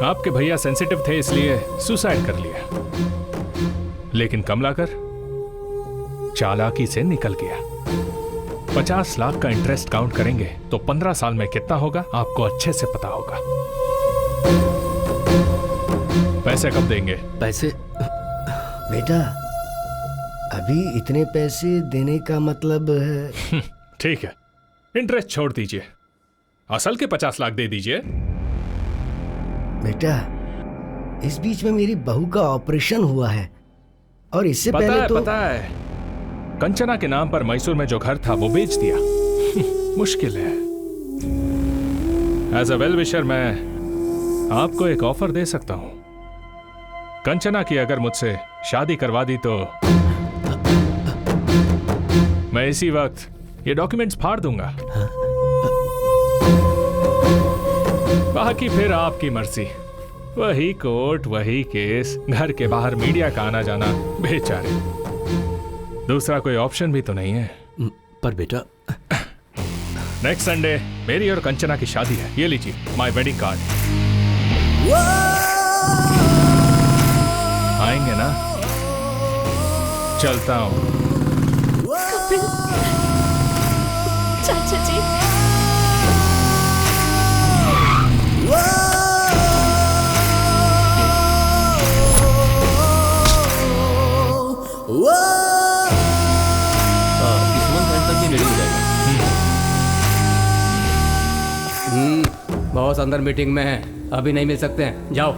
आपके भैया सेंसिटिव थे इसलिए सुसाइड कर लिया, लेकिन कमलाकर चालाकी से निकल गया। 50 लाख का इंटरेस्ट काउंट करेंगे तो 15 साल में कितना होगा आपको अच्छे से पता होगा। पैसे कब देंगे? पैसे बेटा अभी इतने पैसे देने का मतलब है? ठीक है, इंटरेस्ट छोड़ दीजिए, असल के 50 लाख दे दीजिए। बेटा, इस बीच में मेरी बहू का ऑपरेशन हुआ है और इससे पहले तो पता है, कंचना के नाम पर मैसूर में जो घर था वो बेच दिया। मुश्किल है। एज अ वेल विशर मैं आपको एक ऑफर दे सकता हूं। कंचना की अगर मुझसे शादी करवा दी तो मैं इसी वक्त ये डॉक्यूमेंट्स फाड़ दूंगा। बाकी फिर आपकी मर्जी। वही कोर्ट, वही केस, घर के बाहर मीडिया का आना जाना, बेचारे। दूसरा कोई ऑप्शन भी तो नहीं है। पर बेटा, नेक्स्ट संडे मेरी और कंचना की शादी है। ये लीजिए माय वेडिंग कार्ड। आएंगे ना? चलता हूं। कपिल, चाचा जी। इस मंथ एंड तक ही रेडी हो जाएगा। बॉस अंदर मीटिंग में है, अभी नहीं मिल सकते हैं, जाओ।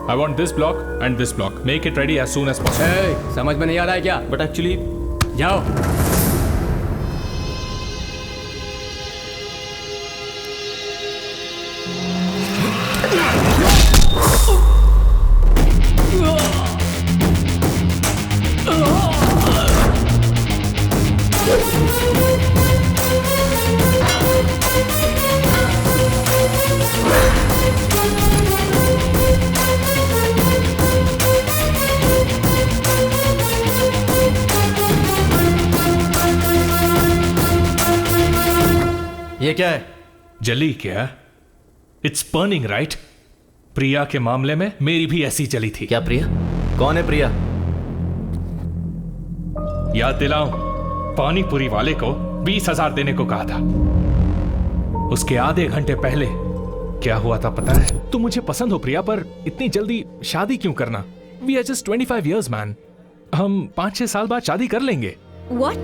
I want this block and this block. Make it ready as soon as possible. Hey, समझ में नहीं आ रहा है क्या? But actually, जाओ। ये क्या है? जली क्या? It's burning right? प्रिया के मामले में मेरी भी ऐसी जली थी। क्या प्रिया? कौन है प्रिया? याद दिलाऊं, पानीपुरी वाले को 20,000 देने को कहा था। उसके आधे घंटे पहले क्या हुआ था पता है? तुम मुझे पसंद हो प्रिया, पर इतनी जल्दी शादी क्यों करना? We are just 25 years man. हम 5-6 साल बाद शादी कर लेंगे। What?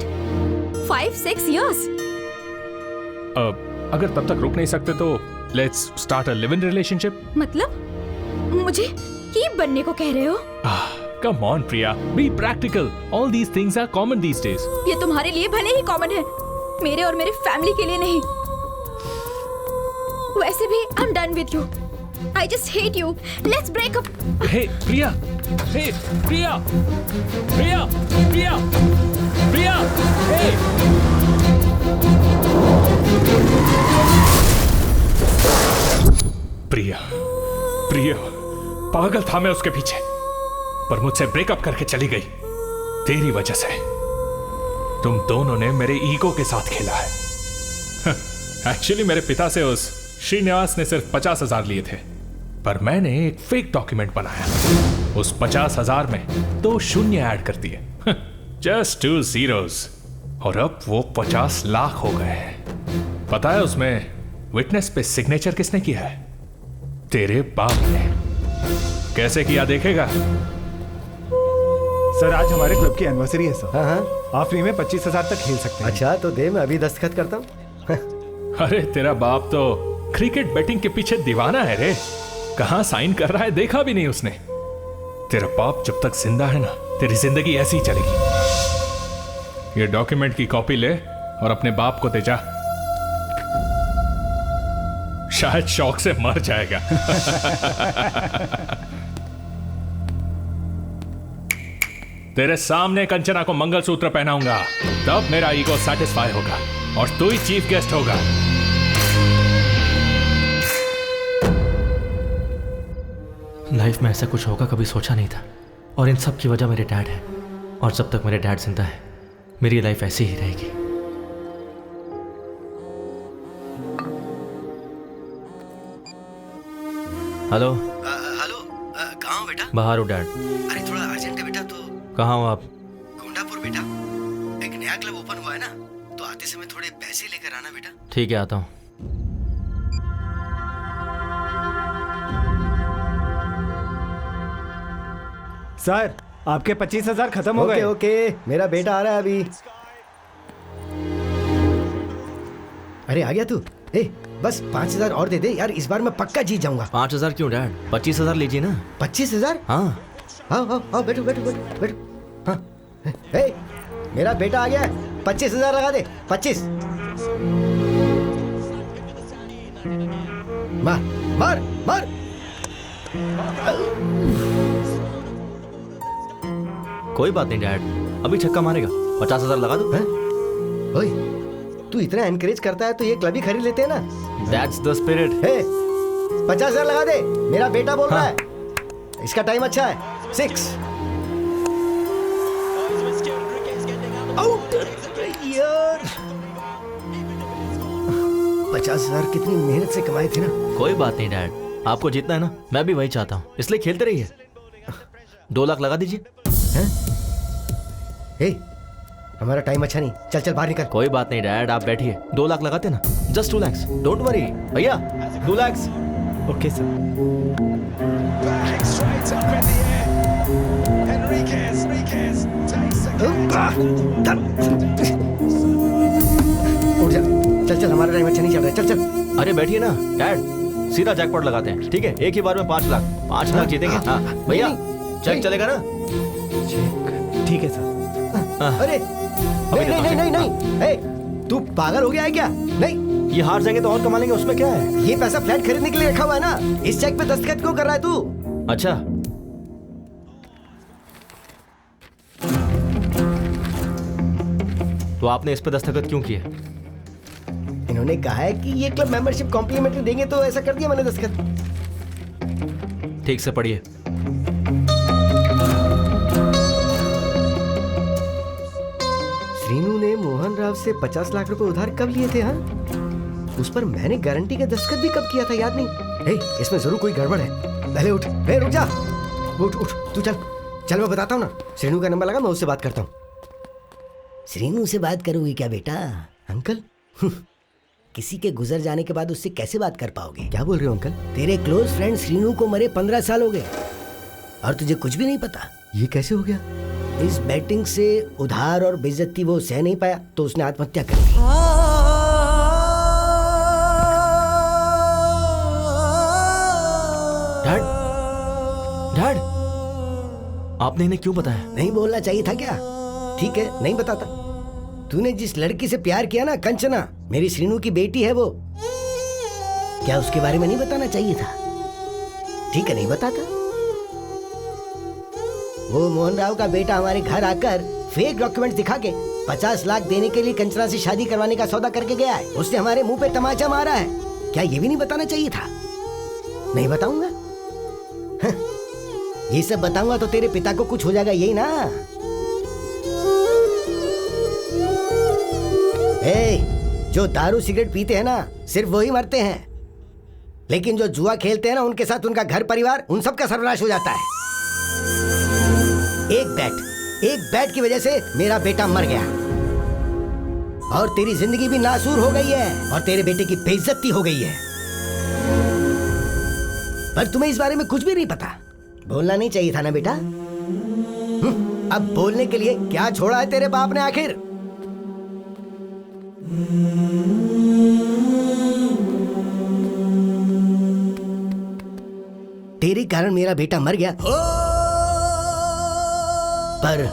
5-6 years? अगर तब तक रुक नहीं सकते तो let's start a live in relationship. मतलब मुझे कीप बनने को कह रहे हो? Come on Priya, be practical. All these things are common these days. ये तुम्हारे लिए भले ही कॉमन है, मेरे और मेरे फैमिली के लिए नहीं। वैसे भी I am done with you. I just hate you. Let's break up. Hey Priya, hey Priya, Priya, Priya, Priya, hey Priya, Priya, पागल था मैं उसके पीछे, पर मुझसे ब्रेकअप करके चली गई तेरी वजह से। तुम दोनों ने मेरे ईगो के साथ खेला है। एक्चुअली मेरे पिता से उस श्रीनिवास ने सिर्फ 50,000 लिए थे, पर मैंने एक फेक डॉक्यूमेंट बनाया। उस 50,000 में 2 शून्य ऐड कर दिए, जस्ट 2 zeros, और अब वो 50 लाख हो गए हैं। पता है उसमें विटनेस पे सिग्नेचर किसने किया है? तेरे बाप ने। कैसे किया देखेगा? सर आज हमारे क्लब की एनिवर्सरी है सर। हाँ। आप फ्री में 25,000 तक खेल सकते हैं। अच्छा तो दे, मैं अभी दस्तखत करता हूँ। अरे तेरा बाप तो क्रिकेट बैटिंग के पीछे दीवाना है रे। कहाँ साइन कर रहा है देखा भी नहीं उसने। तेरा बाप जब तक जिंदा है ना, तेरी जिंदगी ऐसी ही चलेगी। ये डॉक्यूमेंट की कॉपी ले और अपने बाप को दे जा, शायद शौक से मर जाएगा। तेरे सामने कंचना को मंगलसूत्र पहनाऊंगा, तब मेरा ईगो सेटिस्फाई होगा और तू ही चीफ गेस्ट होगा। लाइफ में ऐसा कुछ होगा कभी सोचा नहीं था, और इन सब की वजह मेरे डैड है। और जब तक मेरे डैड जिंदा है मेरी लाइफ ऐसी ही रहेगी। हेलो हेलो, कहाँ हो बेटा? बाहर हो डैड। अरे थोड़ा अर्जेंट है बेटा। तो कहाँ हो आप? गोंडापुर बेटा, एक नया क्लब ओपन हुआ है ना, तो आते समय थोड़े पैसे लेकर आना बेटा। ठीक है, आता हूँ। सर आपके 25,000 खत्म हो ओके गए। ओके, मेरा बेटा आ रहा है अभी। अरे आ गया तू? ए, बस 5,000 और दे दे यार, इस बार मैं पक्का जीत जाऊंगा। 5,000 क्यों डैड? 25,000 लीजिए ना। 25,000? हाँ। आओ आओ आओ, बैठो बैठो बैठो बैठो। हाँ, ए, मेरा बेटा आ गया है, 25,000 लगा दे। 25। मार मार मार। कोई बात नहीं डैड, अभी छक्का मारेगा। 50,000 लगा दो। ओए, तू इतना एनकरेज करता है तो ये क्लब ही खरीद लेते हैं ना। That's the spirit. 50,000 लगा दे, मेरा बेटा बोल रहा है। इसका टाइम अच्छा है। 6 आउट यार। 50,000 कितनी मेहनत से कमाए थे ना। कोई बात नहीं डैड, आपको जीतना है ना, मैं भी वही चाहता हूँ, इसलिए खेलते रहिए। 2 लाख लगा दीजिए। हमारा टाइम अच्छा नहीं, चल चल बाहर निकल। कोई बात नहीं डैड, आप बैठिए। 2 लाख लगाते ना, जस्ट 2 lakhs, डोंट वरी भैया। 2 lakhs। Okay sir. उठ जा, चल चल, हमारा टाइम अच्छा नहीं चल रहा है, चल चल। अरे बैठिए ना डैड, सीधा जैकपॉट लगाते हैं, ठीक है? एक ही बार में 5 लाख। 5 लाख जीतेंगे। हाँ भैया, चेक चलेगा ना? ठीक है सर। अरे नहीं नहीं नहीं नहीं, ए, तू पागल हो गया है क्या? नहीं, ये हार जाएंगे तो और कमा लेंगे, उसमें क्या है? ये पैसा फ्लैट खरीदने के लिए रखा हुआ है ना। इस चेक पे दस्तखत क्यों कर रहा है तू? अच्छा, तो आपने इस पे दस्तखत क्यों किए? इन्होंने कहा है कि ये क्लब मेंबरशिप कॉम्प्लीमेंट्री देंगे, तो ऐसा कर दिया मैंने दस्तखत। ठीक से पढ़िए। श्रीनू ने मोहन राव से 50 लाख रुपए उधार कब लिए थे? हाँ, उस पर मैंने गारंटी का दस्तखत भी कब किया था, याद नहीं। हे, इसमें जरूर कोई गड़बड़ है। पहले उठ, हे रुक जा, उठ उठ, तू चल चल, मैं बताता हूँ ना। श्रीनू का नंबर लगा, मैं उससे बात करता हूँ। श्रीनू से बात करोगे क्या बेटा? अंकल किसी के गुजर जाने के बाद उससे कैसे बात कर पाओगे? क्या बोल रहे हो अंकल? तेरे क्लोज फ्रेंड श्रीनू को मरे 15 साल हो गए और तुझे कुछ भी नहीं पता। ये कैसे हो गया? इस बैटिंग से उधार और बेइज्जती वो सह नहीं पाया तो उसने आत्महत्या कर ली। डैड, डैड, आपने इन्हें क्यों बताया? नहीं बोलना चाहिए था क्या? ठीक है, नहीं बताता। तूने जिस लड़की से प्यार किया ना, कंचना, मेरी श्रीनू की बेटी है वो। क्या उसके बारे में नहीं बताना चाहिए था? ठीक है, नहीं बताता। वो मोहन राव का बेटा हमारे घर आकर फेक डॉक्यूमेंट दिखा के 50 लाख देने के लिए कंचना से शादी करवाने का सौदा करके गया है। उसने हमारे मुंह पे तमाचा मारा है। क्या ये भी नहीं बताना चाहिए था? नहीं बताऊंगा। ये सब बताऊंगा तो तेरे पिता को कुछ हो जाएगा, यही ना? जो दारू सिगरेट पीते हैं ना, सिर्फ वही मरते हैं, लेकिन जो जुआ खेलते हैं ना, उनके साथ उनका घर परिवार, उन सब का सर्वनाश हो जाता है। एक बैट की वजह से मेरा बेटा मर गया और तेरी जिंदगी भी नासूर हो गई है और तेरे बेटे की बेइज्जती हो गई है। पर तुम्हें इस बारे में कुछ भी नहीं पता। बोलना नहीं चाहिए था ना बेटा? अब बोलने के लिए क्या छोड़ा है तेरे बाप ने आखिर? तेरे कारण मेरा बेटा मर गया, पर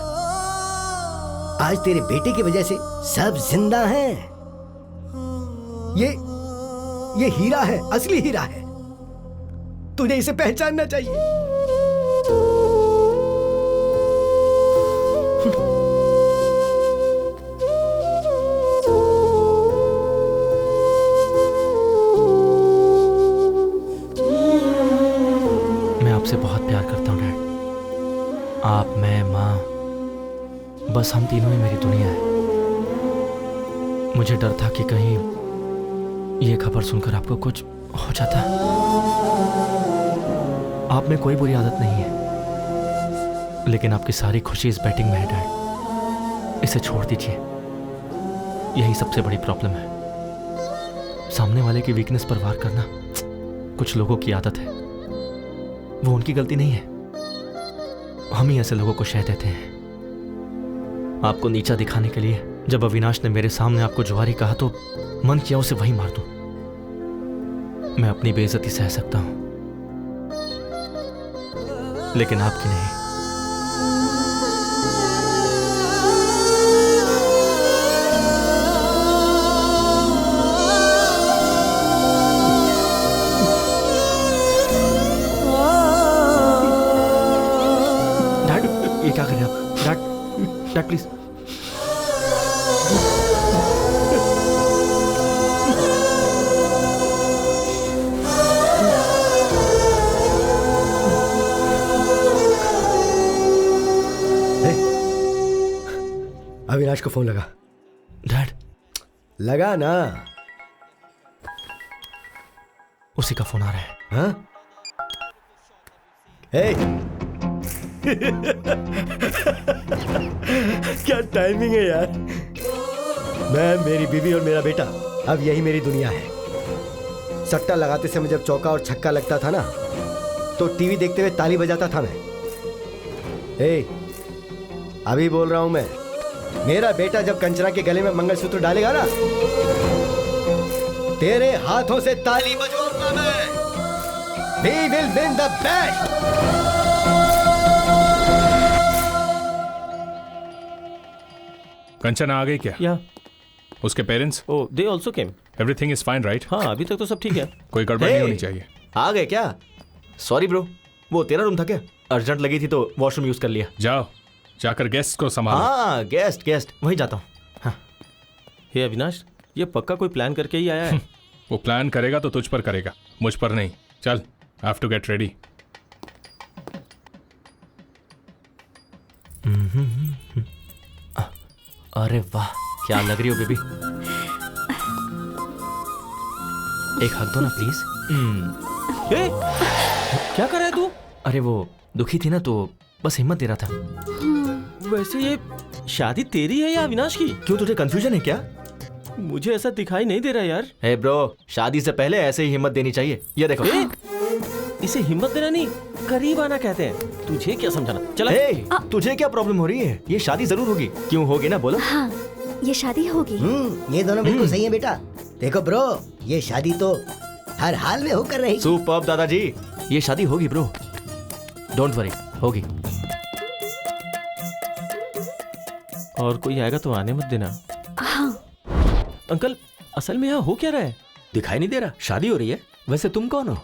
आज तेरे बेटे की वजह से सब जिंदा हैं। ये हीरा है, असली हीरा है। तुझे इसे पहचानना चाहिए। मैं आपसे बहुत प्यार करता हूँ डैड। आप, मैं, माँ, बस हम तीनों ही मेरी दुनिया है। मुझे डर था कि कहीं ये खबर सुनकर आपको कुछ हो जाता। आप में कोई बुरी आदत नहीं है, लेकिन आपकी सारी खुशी इस बैटिंग में है डैड। इसे छोड़ दीजिए, यही सबसे बड़ी प्रॉब्लम है। सामने वाले की वीकनेस पर वार करना कुछ लोगों की आदत है, वो उनकी गलती नहीं है। हम ही ऐसे लोगों को शह देते हैं। आपको नीचा दिखाने के लिए जब अविनाश ने मेरे सामने आपको जुआरी कहा तो मन किया उसे वहीं मार दूं। मैं अपनी बेइज्जती सह सकता हूं, लेकिन आपकी नहीं। डैड, ये क्या कर रहे हैं आप? Dad, dad please. अविनाश को फोन लगा। डैड, लगा ना। उसी का फोन आ रहा है। हाँ? हे क्या टाइमिंग है यार। मैं, मेरी बीवी और मेरा बेटा, अब यही मेरी दुनिया है। सट्टा लगाते समय जब चौका और छक्का लगता था ना, तो टीवी देखते हुए ताली बजाता था मैं। हे, अभी बोल रहा हूं मैं, मेरा बेटा जब कंचना के गले में मंगलसूत्र डालेगा ना, तेरे हाथों से ताली बजवाऊंगा मैं। We will win the bet. Kanchana आ गई क्या? या उसके parents? Oh, they also came. Everything is fine right? हाँ, अभी तक तो सब ठीक है। कोई गड़बड़ नहीं होनी चाहिए। आ गए क्या? सॉरी ब्रो, वो तेरा रूम था क्या? अर्जेंट लगी थी तो वॉशरूम यूज कर लिया। जाओ, जाकर गेस्ट को संभालो। हाँ, गेस्ट वहीं जाता हूँ। हाँ। हे अविनाश, ये पक्का कोई प्लान करके ही आया है। वो प्लान करेगा तो तुझ पर करेगा, मुझ पर नहीं। चल, I have to get ready. अरे वाह, क्या लग रही हो बेबी। एक हक दो ना प्लीज। क्या कर रहा है तू? अरे वो दुखी थी ना, तो बस हिम्मत दे रहा था। वैसे ये शादी तेरी है या अविनाश की? क्यों, तुझे कंफ्यूजन है क्या? मुझे ऐसा दिखाई नहीं दे रहा यार। हे ब्रो, शादी से पहले ऐसे ही हिम्मत देनी चाहिए। ये देखो। इसे हिम्मत देना नहीं, करीब आना कहते हैं। तुझे क्या समझाना? चला। तुझे क्या प्रॉब्लम हो रही है? ये शादी जरूर होगी। क्यों होगी ना, बोलो। हाँ, ये शादी होगी। ये दोनों बिल्कुल सही है बेटा। देखो ब्रो, ये शादी तो हर हाल में होकर रहेगी। सुपर्ब दादाजी, ये शादी होगी ब्रो, डोंट वरी, होगी। और कोई आएगा तो आने मत देना। हाँ। अंकल, असल में यहाँ हो क्या रहा है? दिखाई नहीं दे रहा, शादी हो रही है। वैसे तुम कौन हो?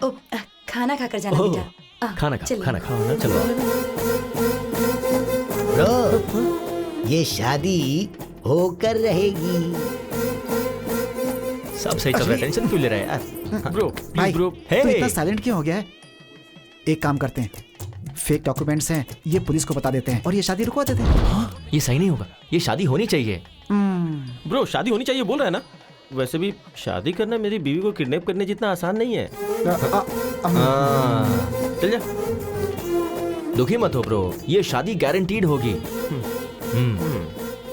ओ, खाना खाकर जाना बेटा। खाना खा, खाना खाओ ना। चलो ब्रो, ये शादी होकर रहेगी। सब सही चल रहा है, टेंशन क्यों ले रहा है यार? ब्रो, भाई ब्रो, तो इतना साइलेंट क्यों हो गया है? एक काम करते हैं, फेक डॉक्यूमेंट्स हैं, ये पुलिस को बता देते हैं और ये शादी रुकवा देते हैं। हाँ, ये सही नहीं होगा, ये शादी होनी चाहिए। ब्रो, शादी होनी चाहिए बोल रहा है ना? वैसे भी शादी करना मेरी बीवी को किडनैप करने जितना आसान नहीं है। चल जा। दुखी मत हो ब्रो, ये शादी गारंटीड होगी।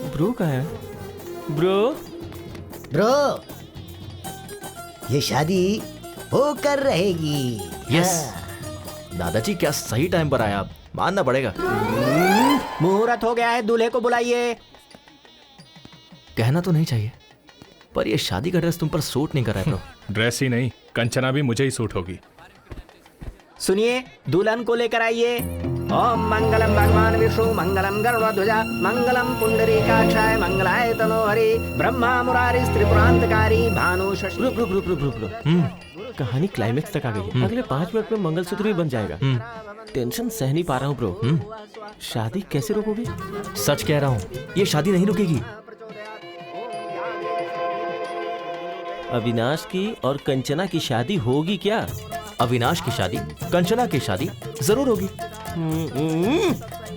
ब्रो कहाँ है? ब्रो ये शादी होकर रहेगी। यस। दादाजी, क्या सही टाइम पर आया आप, मानना पड़ेगा। मुहूर्त हो गया है, दूल्हे को बुलाइए। कहना तो नहीं चाहिए, पर ये शादी का ड्रेस तुम पर सूट नहीं कर रहा है ब्रो। ड्रेस ही नहीं, कंचना भी मुझे ही सूट होगी। सुनिए, दुल्हन को लेकर आइए। ओम मंगलम भगवान विष्णु, मंगलम गरुड़ध्वजा, मंगलम पुंडरीकाक्षाय, मंगलाय तनोहरि, ब्रह्मा मुरारी त्रिपुरांतकारी, भानु शशि। ब्रो, कहानी क्लाइमेक्स तक आ गई है। अगले 5 मिनट में मंगलसूत्र भी बन जाएगा। टेंशन सह नहीं पा रहा हूँ ब्रो। शादी कैसे रोकोगे? सच कह रहा हूँ, ये शादी नहीं रुकेगी। अविनाश की और कंचना की शादी होगी क्या? अविनाश की शादी, कंचना की शादी जरूर होगी।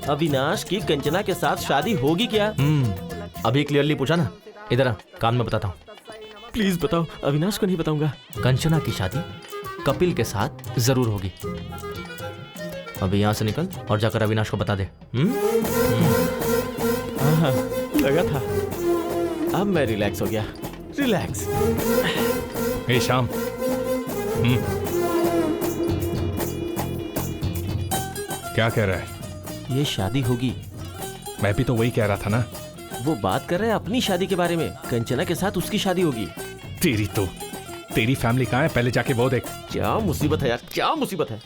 अविनाश की कंचना के साथ शादी होगी क्या? अभी क्लियरली पूछा ना, इधर आ, कान में बताता हूँ। प्लीज बताओ, अविनाश को नहीं बताऊंगा। कंचना की शादी कपिल के साथ जरूर होगी। अभी यहाँ से निकल और जाकर अविनाश को बता दे। लगा था, अब मैं रिलैक्स हो गया। रिलैक्स। हे श्याम, क्या कह रहा है? ये शादी होगी। मैं भी तो वही कह रहा था ना। वो बात कर रहे हैं अपनी शादी के बारे में, कंचना के साथ उसकी शादी होगी। तेरी फैमिली कहाँ है, पहले जाके वो देख। क्या मुसीबत है यार, क्या मुसीबत है।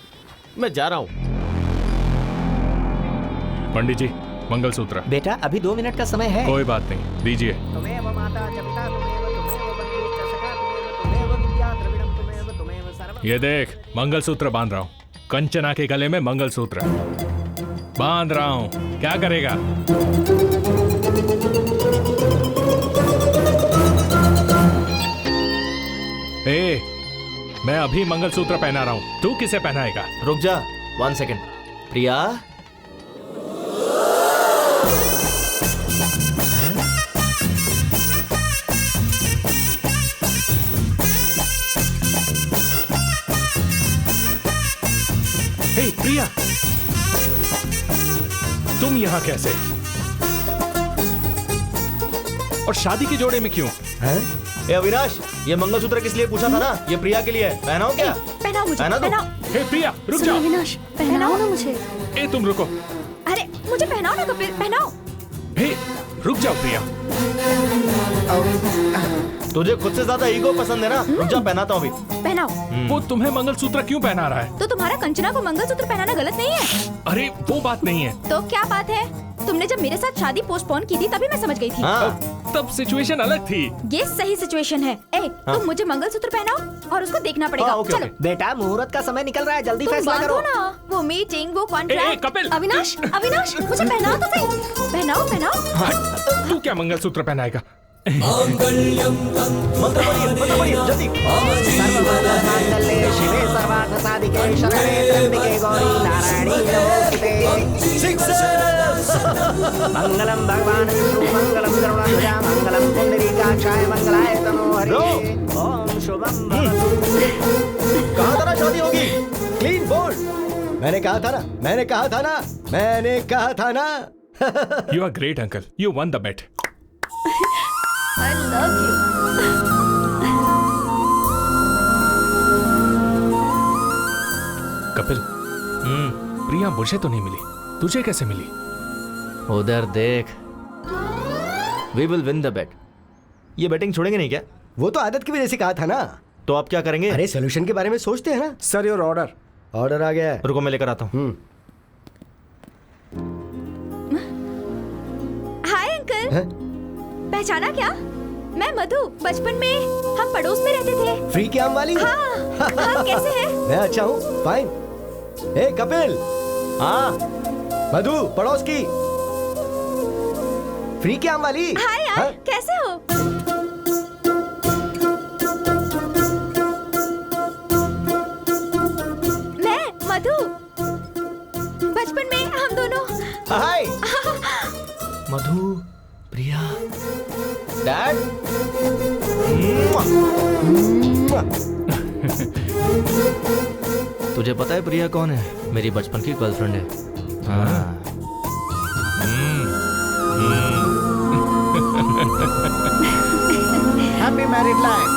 मैं जा रहा हूँ। पंडित जी, मंगलसूत्र। बेटा अभी 2 मिनट का समय है। कोई बात नहीं, दीजिए। तुम्हें वो माता च पिता तुम्हें वो बंधु च सखा तुम्हें वो विद्या द्रविड़म तुम्हें वो सर्व। ये देख, मंगलसूत्र बांध रहा हूँ। कंचना के गले में मंगलसूत्र बांध रहा हूँ। क्या करेगा? ए, मैं अभी मंगलसूत्र पहना रहा हूँ, तू किसे पहनाएगा? रुक जा 1 सेकेंड। प्रिया, हे प्रिया, तुम यहाँ कैसे? और शादी के जोड़े में क्यों? ए अविनाश, ये मंगलसूत्र किस लिए पूछा था ना? ये प्रिया के लिए है। पहनाओ क्या? पहनाओ मुझे, पहना दो। पहनाओ। हे प्रिया, रुक जा। अविनाश, पहनाओ ना मुझे। ए तुम रुको। अरे मुझे पहनाओ ना कपिल, पहनाओ। हे रुक जाओ प्रिया। तुझे खुद से ज्यादा ईगो पसंद है ना? रुक जा, पहनाता हूँ अभी। पहनाओ। वो तुम्हें मंगलसूत्र क्यों पहना रहा है? तो तुम्हारा कंचना को मंगलसूत्र पहनाना गलत नहीं है? अरे वो बात नहीं है। तो क्या बात है? तुमने जब मेरे साथ शादी पोस्टपोन की थी तभी मैं समझ गई थी। तब सिचुएशन अलग थी। ये सही सिचुएशन है। तुम मुझे मंगलसूत्र पहनाओ और उसको देखना पड़ेगा। चलो। बेटा मुहूर्त का समय निकल रहा है, जल्दी तुम फैसला करो बांधो ना, वो मीटिंग, वो कॉन्ट्रैक्ट। कपिल। अविनाश, अविनाश, मुझे पहनाओ तो सही। पहनाओ, पहनाओ। तू क्या मंगलसूत्र पहनाएगा? मंत्र पढ़िए जल्दी। सर्वमंगलमांगल्ये शिवे सर्वार्थसाधिके शरणे त्र्यंबके गौरी नारायणी नमोस्तुते। मंगलम भगवान विष्णु मंगलम गरुड़ध्वजा मंगलम पुंडरीकाक्षाय मंगलाय तनोहरि। ओम शुभम भवतु। कहा था ना शादी होगी। Clean bowled. मैंने कहा था ना। You are great, uncle. You won the bet. I love you. Kapil, प्रिया मुझे तो नहीं मिली, तुझे कैसे मिली? उधर देख। We will win the bet. ये बैटिंग छोड़ेंगे नहीं क्या? वो तो आदत की वजह से कहा था ना। तो आप क्या करेंगे? अरे सोल्यूशन के बारे में सोचते हैं ना। Sir your order. ऑर्डर आ गया है। रुको मैं लेकर आता हूँ। Hi uncle. पहचाना क्या? मैं मधु। बचपन में हम पड़ोस में रहते थे। फ्री के आम वाली? हाँ, कैसे है? मैं अच्छा हूँ, फाइन। ए कपिल। हाँ मधु, पड़ोस की फ्री के आम वाली। हाय यार, कैसे हो? मैं मधु। बचपन में हम दोनों। हाय मधु, प्रिया, डैड। तुझे पता है प्रिया कौन है? मेरी बचपन की गर्लफ्रेंड है। हाँ। Happy married life.